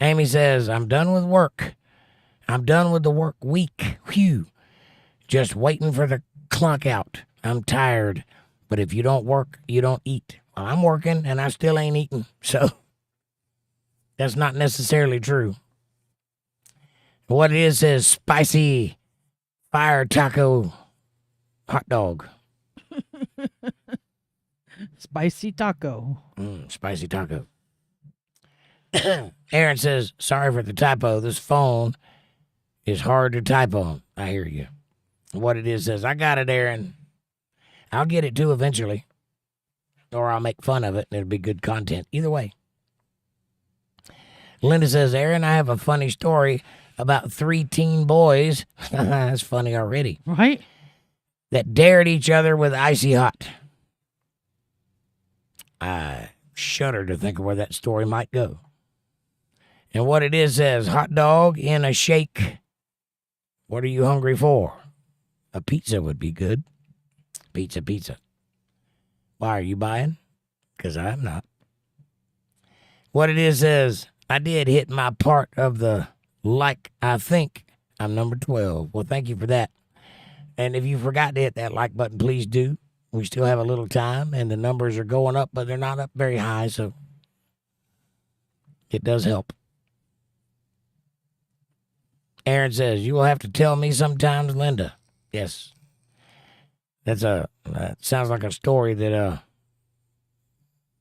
Amy says, I'm done with work. I'm done with the work week. Whew. Just waiting for the clock out. I'm tired. But if you don't work, you don't eat. Well, I'm working and I still ain't eating. So that's not necessarily true. What it is says spicy fire taco hot dog. Spicy taco. Spicy taco. Aaron says, sorry for the typo. This phone is hard to type on. I hear you. What it is says, I got it, Aaron. I'll get it too eventually. Or I'll make fun of it and it'll be good content. Either way. Linda says, Aaron, I have a funny story about 3 teen boys. That's funny already. Right? That dared each other with icy hot. I shudder to think of where that story might go. And what it is says, hot dog in a shake. What are you hungry for? A pizza would be good. Pizza. Why are you buying? Because I'm not. What it is says, I did hit my part of the like, I think I'm number 12. Well, thank you for that. And if you forgot to hit that like button, please do. We still have a little time, and the numbers are going up, but they're not up very high, so it does help. Aaron says, you will have to tell me sometimes, Linda. Yes. That sounds like a story that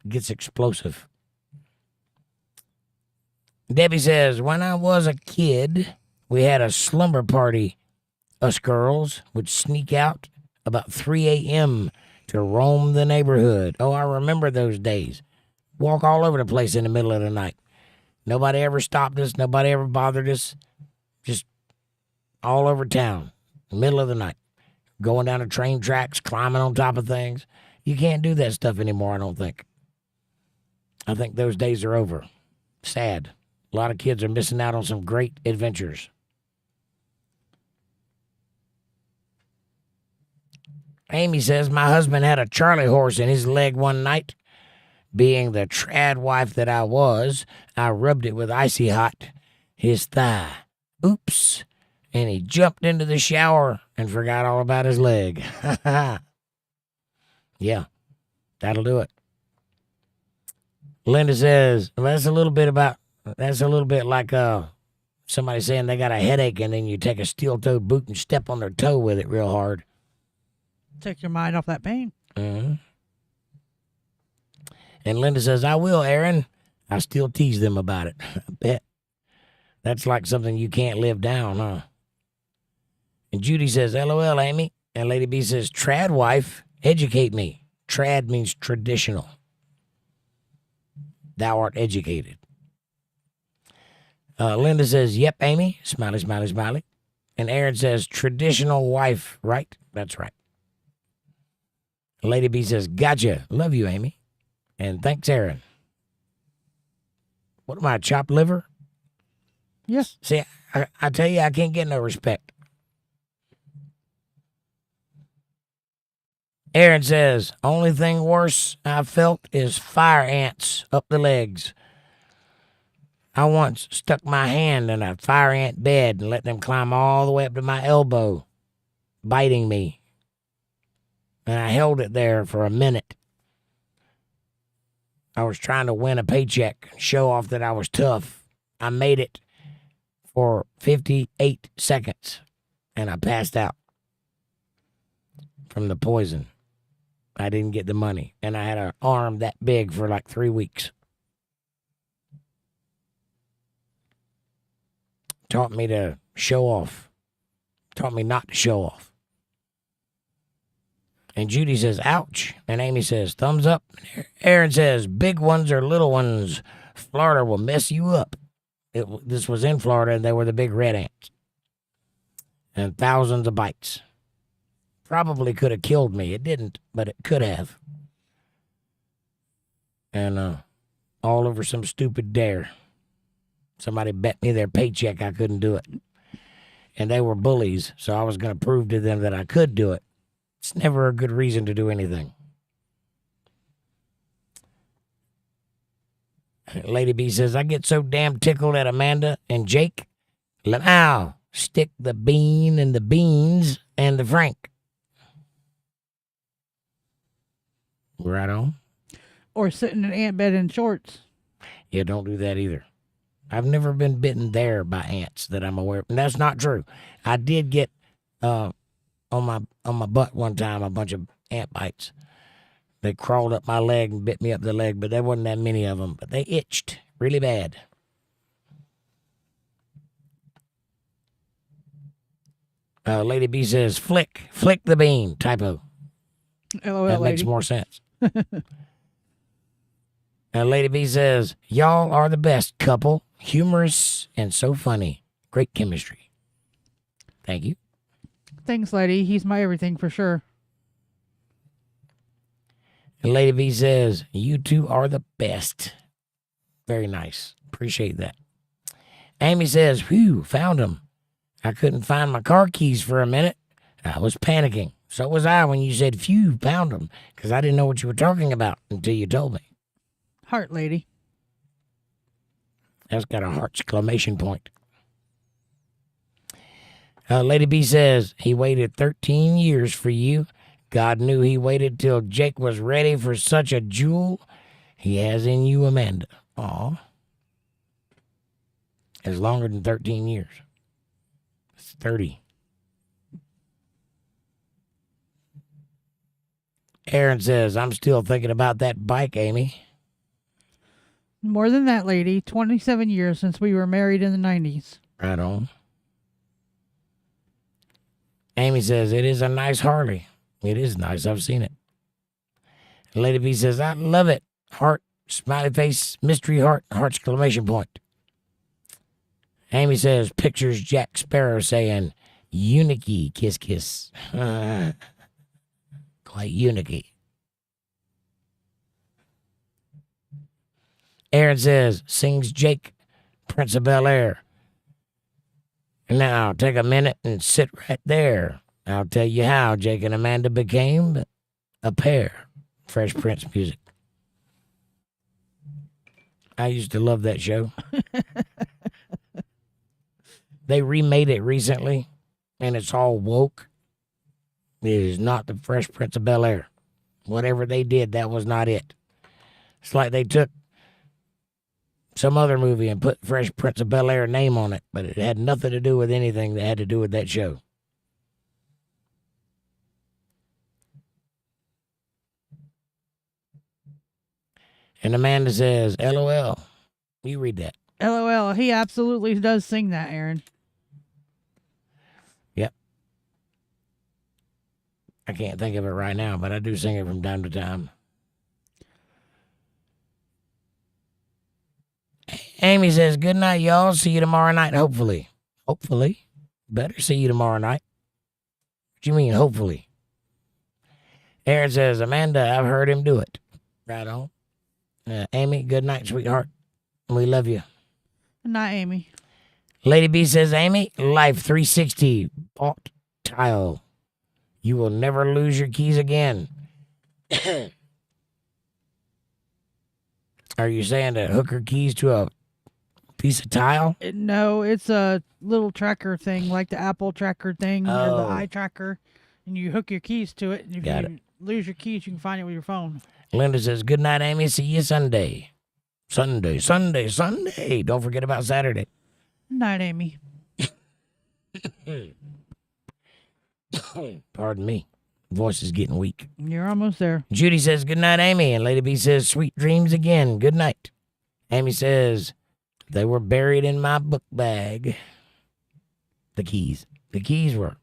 gets explosive. Debbie says, when I was a kid, we had a slumber party. Us girls would sneak out about 3 a.m. to roam the neighborhood. Oh, I remember those days. Walk all over the place in the middle of the night. Nobody ever stopped us. Nobody ever bothered us. Just all over town, middle of the night. Going down the train tracks, climbing on top of things. You can't do that stuff anymore, I don't think. I think those days are over. Sad. A lot of kids are missing out on some great adventures. Amy says, my husband had a Charlie horse in his leg one night. Being the trad wife that I was, I rubbed it with icy hot his thigh. Oops. And he jumped into the shower and forgot all about his leg. Yeah, that'll do it. Linda says, well, that's a little bit like somebody saying they got a headache and then you take a steel-toed boot and step on their toe with it real hard. Take your mind off that pain. And Linda says, I will, Aaron. I still tease them about it. I bet. That's like something you can't live down, huh? And Judy says, LOL, Amy. And Lady B says, trad wife, educate me. Trad means traditional. Thou art educated. Linda says, yep, Amy. Smiley, smiley, smiley. And Aaron says, traditional wife, right? That's right. Lady B says, gotcha. Love you, Amy. And thanks, Aaron. What am I, chopped liver? Yes. See, I tell you, I can't get no respect. Aaron says, only thing worse I've felt is fire ants up the legs. I once stuck my hand in a fire ant bed and let them climb all the way up to my elbow, biting me. And I held it there for a minute. I was trying to win a paycheck, show off that I was tough. I made it for 58 seconds, and I passed out from the poison. I didn't get the money, and I had an arm that big for like 3 weeks. Taught me to show off. Taught me not to show off. And Judy says, ouch. And Amy says, thumbs up. Aaron says, big ones or little ones. Florida will mess you up. This was in Florida, and they were the big red ants. And thousands of bites. Probably could have killed me. It didn't, but it could have. And all over some stupid dare. Somebody bet me their paycheck I couldn't do it. And they were bullies, so I was going to prove to them that I could do it. It's never a good reason to do anything. Lady B says, I get so damn tickled at Amanda and Jake. Now, stick the bean and the beans and the Frank. Right on. Or sit in an ant bed in shorts. Yeah, don't do that either. I've never been bitten there by ants that I'm aware of. And that's not true. I did get on my butt one time a bunch of ant bites. They crawled up my leg and bit me up the leg, but there wasn't that many of them. But they itched really bad. Lady B says, flick the bean. Typo. LOL, that makes more sense. Lady B says, y'all are the best couple. Humorous and so funny. Great chemistry. Thank you. Thanks, lady. He's my everything for sure. And Lady B says, you two are the best. Very nice. Appreciate that. Amy says, whew, found him. I couldn't find my car keys for a minute. I was panicking. So was I when you said, phew, found them. Because I didn't know what you were talking about until you told me. Heart lady. That's got a heart exclamation point. Lady B says, he waited 13 years for you. God knew he waited till Jake was ready for such a jewel he has in you, Amanda. Aw. It's longer than 13 years. It's 30. Aaron says, I'm still thinking about that bike, Amy. More than that, lady. 27 years since we were married in the 90s. Right on. Amy says, it is a nice Harley. It is nice. I've seen it. Lady B says, I love it. Heart, smiley face, mystery heart, heart exclamation point. Amy says, pictures Jack Sparrow saying, Unicky, kiss, kiss. Quite unicky. Aaron says, sings Jake, Prince of Bel-Air. Now, take a minute and sit right there. I'll tell you how Jake and Amanda became a pair. Fresh Prince music. I used to love that show. They remade it recently, and it's all woke. It is not the Fresh Prince of Bel-Air. Whatever they did, that was not it. It's like they took some other movie and put Fresh Prince of Bel-Air name on it, but it had nothing to do with anything that had to do with that show. And Amanda says, LOL. You read that. LOL. He absolutely does sing that, Aaron. Yep. I can't think of it right now, but I do sing it from time to time. Amy says, good night, y'all. See you tomorrow night, hopefully. Hopefully. Better see you tomorrow night. What do you mean, hopefully? Aaron says, Amanda, I've heard him do it. Right on. Amy, good night, sweetheart. We love you. Good night, Amy. Lady B says, Amy, Life 360 bought tile. You will never lose your keys again. Are you saying to hook her keys to a piece of tile? No, it's a little tracker thing, like the Apple tracker thing or the eye tracker, and you hook your keys to it. And if you lose your keys, you can find it with your phone. Linda says, good night, Amy. See you Sunday. Sunday. Don't forget about Saturday. Good night, Amy. Pardon me. Voice is getting weak. You're almost there. Judy says, good night, Amy. And Lady B says, sweet dreams again. Good night. Amy says, they were buried in my book bag. The keys. The keys were.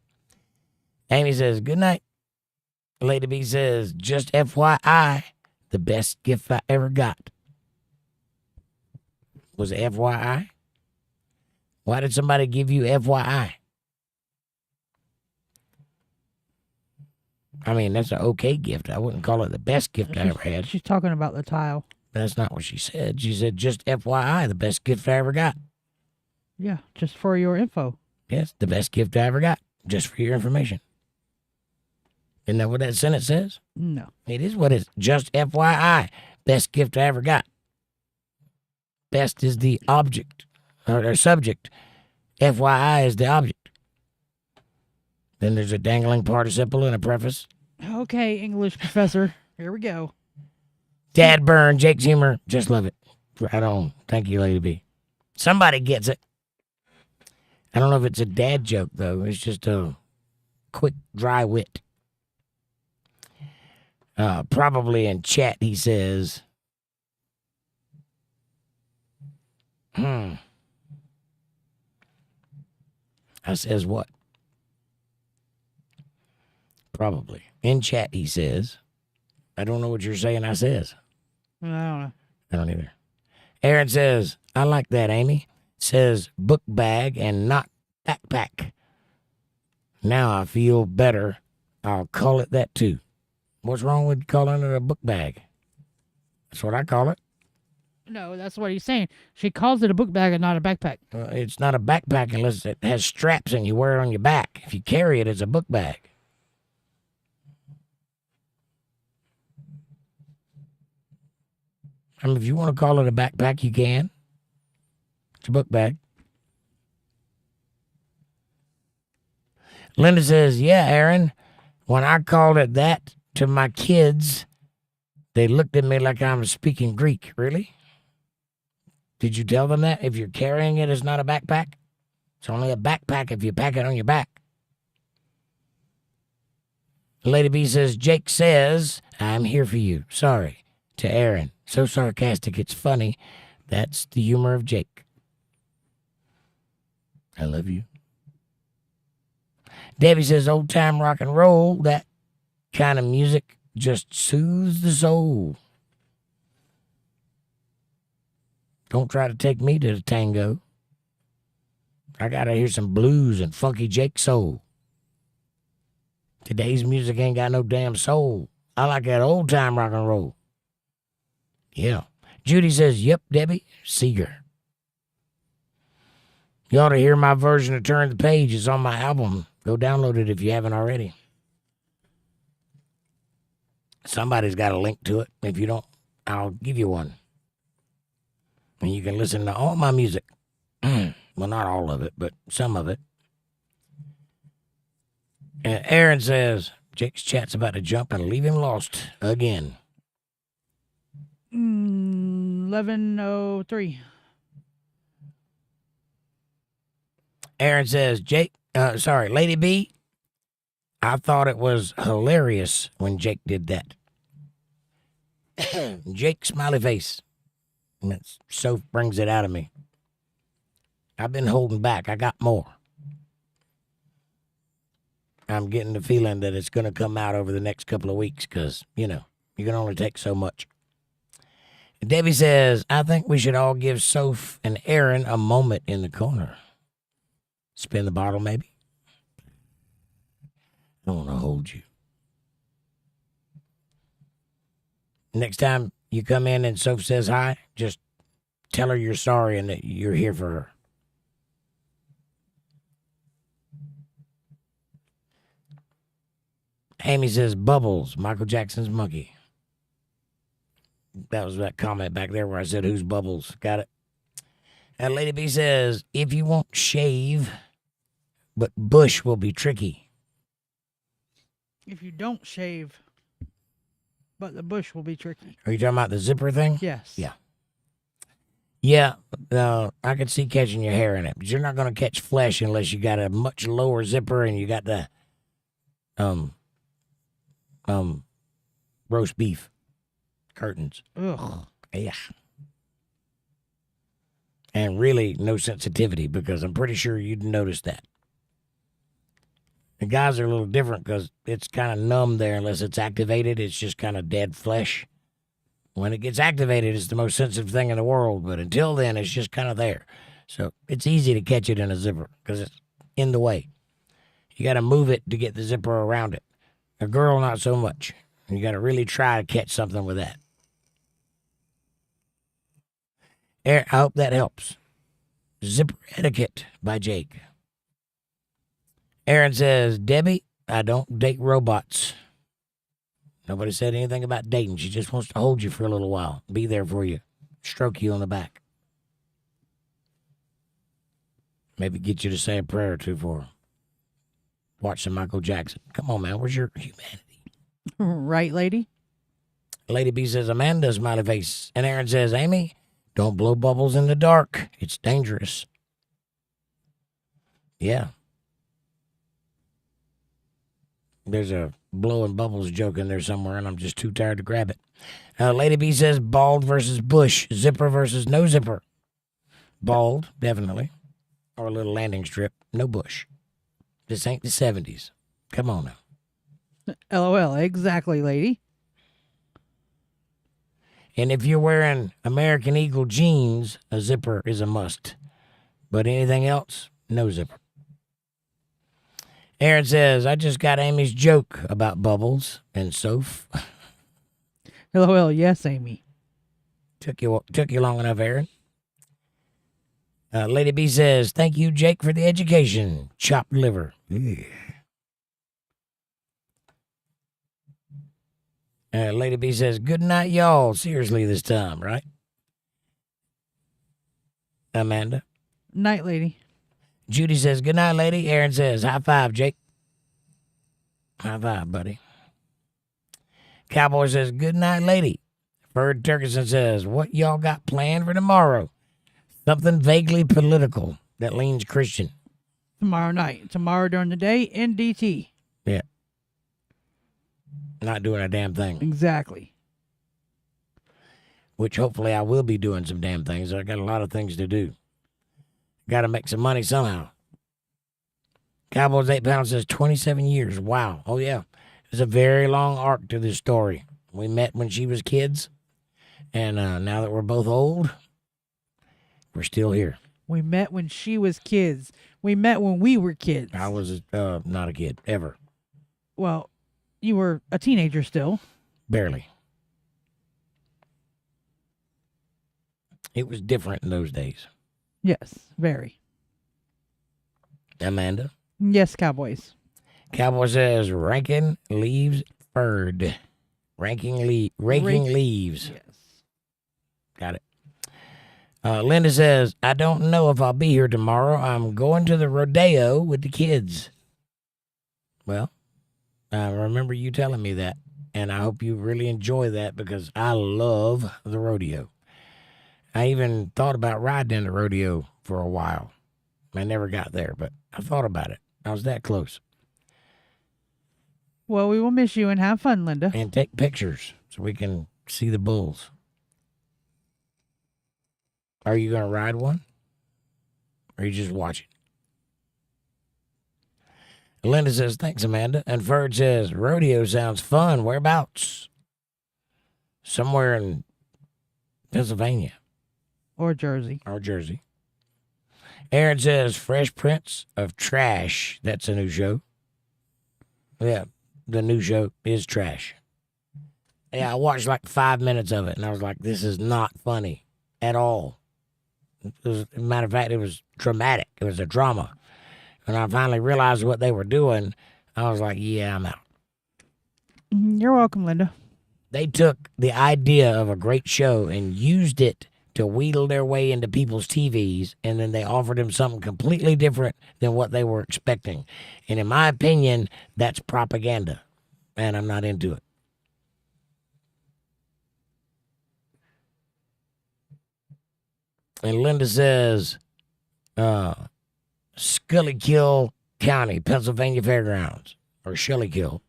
Amy says, good night. Lady B says, just FYI, the best gift I ever got. Was it FYI? Why did somebody give you FYI? I mean, that's an okay gift. I wouldn't call it the best gift I ever had. She's talking about the tile. That's not what she said. She said, just FYI, the best gift I ever got. Yeah, just for your info. Yes, the best gift I ever got, just for your information. Isn't that what that sentence says? No. It is what it's just FYI, best gift I ever got. Best is the object, or subject. FYI is the object. Then there's a dangling participle and a preface. Okay, English professor. Here we go. Dad burn, Jake's humor. Just love it. Right on. Thank you, Lady B. Somebody gets it. I don't know if it's a dad joke, though. It's just a quick, dry wit. Probably in chat, he says, I says what? Probably. In chat, he says, I don't know what you're saying, I says. I don't know. I don't either. Aaron says, I like that, Amy. Says book bag and not backpack. Now I feel better. I'll call it that too. What's wrong with calling it a book bag? That's what I call it. No, that's what he's saying. She calls it a book bag and not a backpack. It's not a backpack unless it has straps and you wear it on your back. If you carry it, it's a book bag. I mean, if you want to call it a backpack, you can. It's a book bag. Linda says, yeah, Aaron, when I called it that to my kids, they looked at me like I'm speaking Greek. Really? Did you tell them that? If you're carrying it, it's not a backpack? It's only a backpack if you pack it on your back. Lady B says, Jake says, I'm here for you. Sorry. To Aaron. So sarcastic, it's funny. That's the humor of Jake. I love you. Debbie says, old time rock and roll, that kind of music just soothes the soul. Don't try to take me to the tango. I gotta hear some blues and funky Jake soul. Today's music ain't got no damn soul. I like that old time rock and roll. Yeah. Judy says, yep, Debbie, Seeger. You ought to hear my version of Turn the Page. It's on my album. Go download it if you haven't already. Somebody's got a link to it. If you don't, I'll give you one. And you can listen to all my music. Well, not all of it, but some of it. And Aaron says, Jake's chat's about to jump and leave him lost again. 11:03. Aaron says, Lady B, I thought it was hilarious when Jake did that. Jake smiley face. And that so brings it out of me. I've been holding back. I got more. I'm getting the feeling that it's going to come out over the next couple of weeks because, you can only take so much. Debbie says, I think we should all give Soph and Aaron a moment in the corner. Spin the bottle, maybe. I want to hold you. Next time you come in and Soph says hi, just tell her you're sorry and that you're here for her. Amy says, Bubbles, Michael Jackson's monkey. That was that comment back there where I said, who's Bubbles? Got it? And Lady B says, if you won't shave, but bush will be tricky. If you don't shave, but the bush will be tricky. Are you talking about the zipper thing? Yes. Yeah. Yeah, I could see catching your hair in it, but you're not going to catch flesh unless you got a much lower zipper and you got the roast beef curtains. Ugh. Yeah. And really no sensitivity because I'm pretty sure you'd notice that. The guys are a little different because it's kind of numb there unless it's activated. It's just kind of dead flesh. When it gets activated, it's the most sensitive thing in the world. But until then, it's just kind of there. So it's easy to catch it in a zipper because it's in the way. You got to move it to get the zipper around it. A girl, not so much. You got to really try to catch something with that. I hope that helps. Zipper Etiquette by Jake. Aaron says, Debbie, I don't date robots. Nobody said anything about dating. She just wants to hold you for a little while. Be there for you. Stroke you on the back. Maybe get you to say a prayer or two for her. Watch some Michael Jackson. Come on, man. Where's your humanity? Right, lady? Lady B says, Amanda, smiley face. And Aaron says, Amy, don't blow bubbles in the dark. It's dangerous. Yeah. There's a blowing bubbles joke in there somewhere, and I'm just too tired to grab it. Lady B says, bald versus bush. Zipper versus no zipper. Bald, definitely. Or a little landing strip. No bush. This ain't the 70s. Come on now. LOL. Exactly, lady. And if you're wearing American Eagle jeans, a zipper is a must. But anything else, no zipper. Aaron says, I just got Amy's joke about bubbles and Soph. LOL. Yes, Amy. Took you long enough, Aaron. Lady B says, thank you, Jake, for the education. Chopped liver. Yeah. Lady B says, good night, y'all. Seriously this time, right? Amanda? Night, lady. Judy says, good night, lady. Aaron says, high five, Jake. High five, buddy. Cowboy says, good night, lady. Bird Turkison says, what y'all got planned for tomorrow? Something vaguely political that leans Christian. Tomorrow night. Tomorrow during the day, NDT. Yeah. Not doing a damn thing. Exactly. Which hopefully I will be doing some damn things. I got a lot of things to do. Got to make some money somehow. Cowboys 8 pounds says 27 years. Wow. Oh, yeah. There's a very long arc to this story. We met when she was kids. And now that we're both old, we're still here. We met when she was kids. We met when we were kids. I was not a kid, ever. Well, you were a teenager still. Barely. It was different in those days. Yes, very. Amanda? Yes, Cowboys. Cowboy says, raking leaves furred. Raking leaves. Yes. Got it. Linda says, I don't know if I'll be here tomorrow. I'm going to the rodeo with the kids. Well, I remember you telling me that, and I hope you really enjoy that because I love the rodeo. I even thought about riding in the rodeo for a while. I never got there, but I thought about it. I was that close. Well, we will miss you and have fun, Linda. And take pictures so we can see the bulls. Are you going to ride one? Or are you just watching? Linda says, thanks, Amanda. And Ferd says, rodeo sounds fun. Whereabouts? Somewhere in Pennsylvania. Or Jersey. Or Jersey. Aaron says, Fresh Prince of Trash. That's a new show. Yeah, the new show is trash. Yeah, I watched like 5 minutes of it, and I was like, this is not funny at all. Matter of fact, it was dramatic. It was a drama. And I finally realized what they were doing. I was like, yeah, I'm out. You're welcome, Linda. They took the idea of a great show and used it to wheedle their way into people's TVs, and then they offered them something completely different than what they were expecting. And in my opinion, that's propaganda, and I'm not into it. And Linda says, Schuylkill County, Pennsylvania Fairgrounds, or Schuylkill.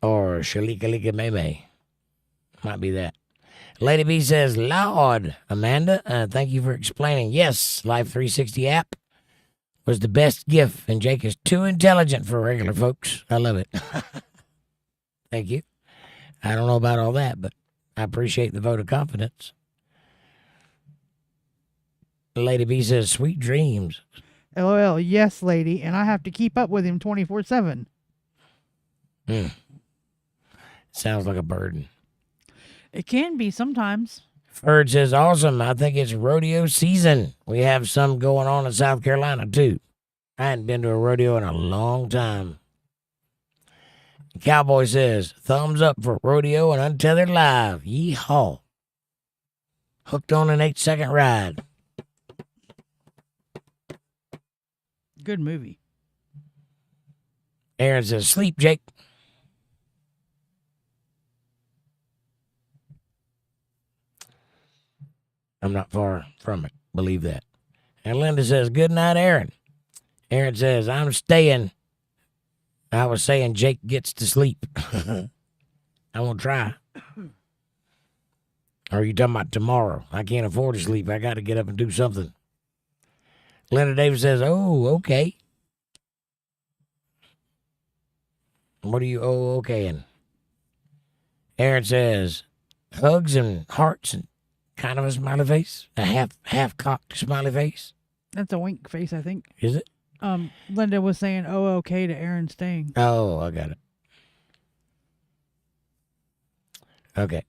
Or ℂ𝕙𝕬𝕝𝕝𝕝. Might be that. Lady B says, Lord, Amanda, thank you for explaining. Yes, Life 360 app was the best gift, and Jake is too intelligent for regular folks. I love it. Thank you. I don't know about all that, but I appreciate the vote of confidence. Lady B says, sweet dreams. LOL, yes, lady, and I have to keep up with him 24/7. Sounds like a burden. It can be sometimes. Ferd says, awesome. I think it's rodeo season. We have some going on in South Carolina, too. I hadn't been to a rodeo in a long time. Cowboy says, thumbs up for rodeo and Untethered Live. Yeehaw. Hooked on an 8-second ride. Good movie. Aaron says, sleep, Jake. I'm not far from it. Believe that. And Linda says, good night, Aaron. Aaron says, I'm staying. I was saying Jake gets to sleep. I won't try. Or are you talking about tomorrow? I can't afford to sleep. I got to get up and do something. Linda Davis says, oh, okay. What are you okaying? Aaron says, hugs and hearts and kind of a smiley face. A half-cocked smiley face. That's a wink face, I think. Is it? Linda was saying, oh, okay to Aaron's thing. Oh, I got it. Okay.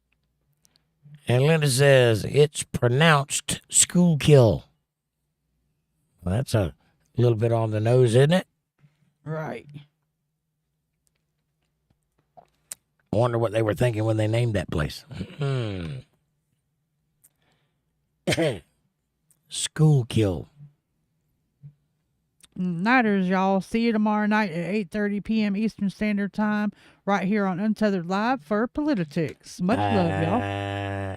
And Linda says, it's pronounced Schuylkill. Well, that's a little bit on the nose, isn't it? Right. I wonder what they were thinking when they named that place. Schuylkill. Nighters, y'all. See you tomorrow night at 8:30 p.m. Eastern Standard Time right here on Untethered Live for Politics. Much love, y'all.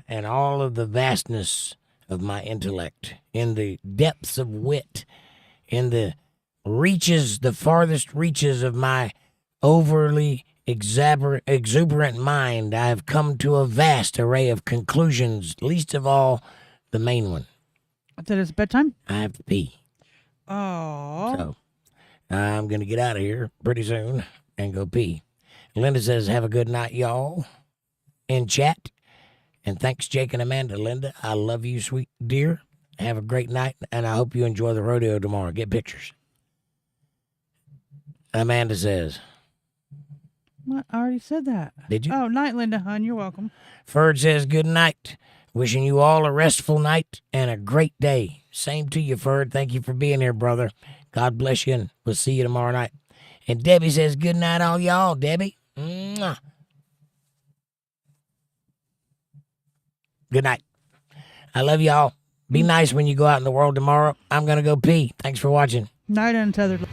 And all of the vastness of my intellect, in the depths of wit, in the reaches, the farthest reaches of my overly exuberant mind, I have come to a vast array of conclusions, least of all the main one. That it's bedtime? I have to pee. Oh. So I'm going to get out of here pretty soon and go pee. Linda says, have a good night, y'all, in chat. And thanks, Jake and Amanda. Linda, I love you, sweet dear. Have a great night, and I hope you enjoy the rodeo tomorrow. Get pictures. Amanda says. What? I already said that. Did you? Oh, night, Linda, hon. You're welcome. Ferd says, good night. Wishing you all a restful night and a great day. Same to you, Ferd. Thank you for being here, brother. God bless you, and we'll see you tomorrow night. And Debbie says, good night, all y'all. Debbie. Mwah. Good night. I love y'all. Be nice when you go out in the world tomorrow. I'm going to go pee. Thanks for watching. Night, Untethered.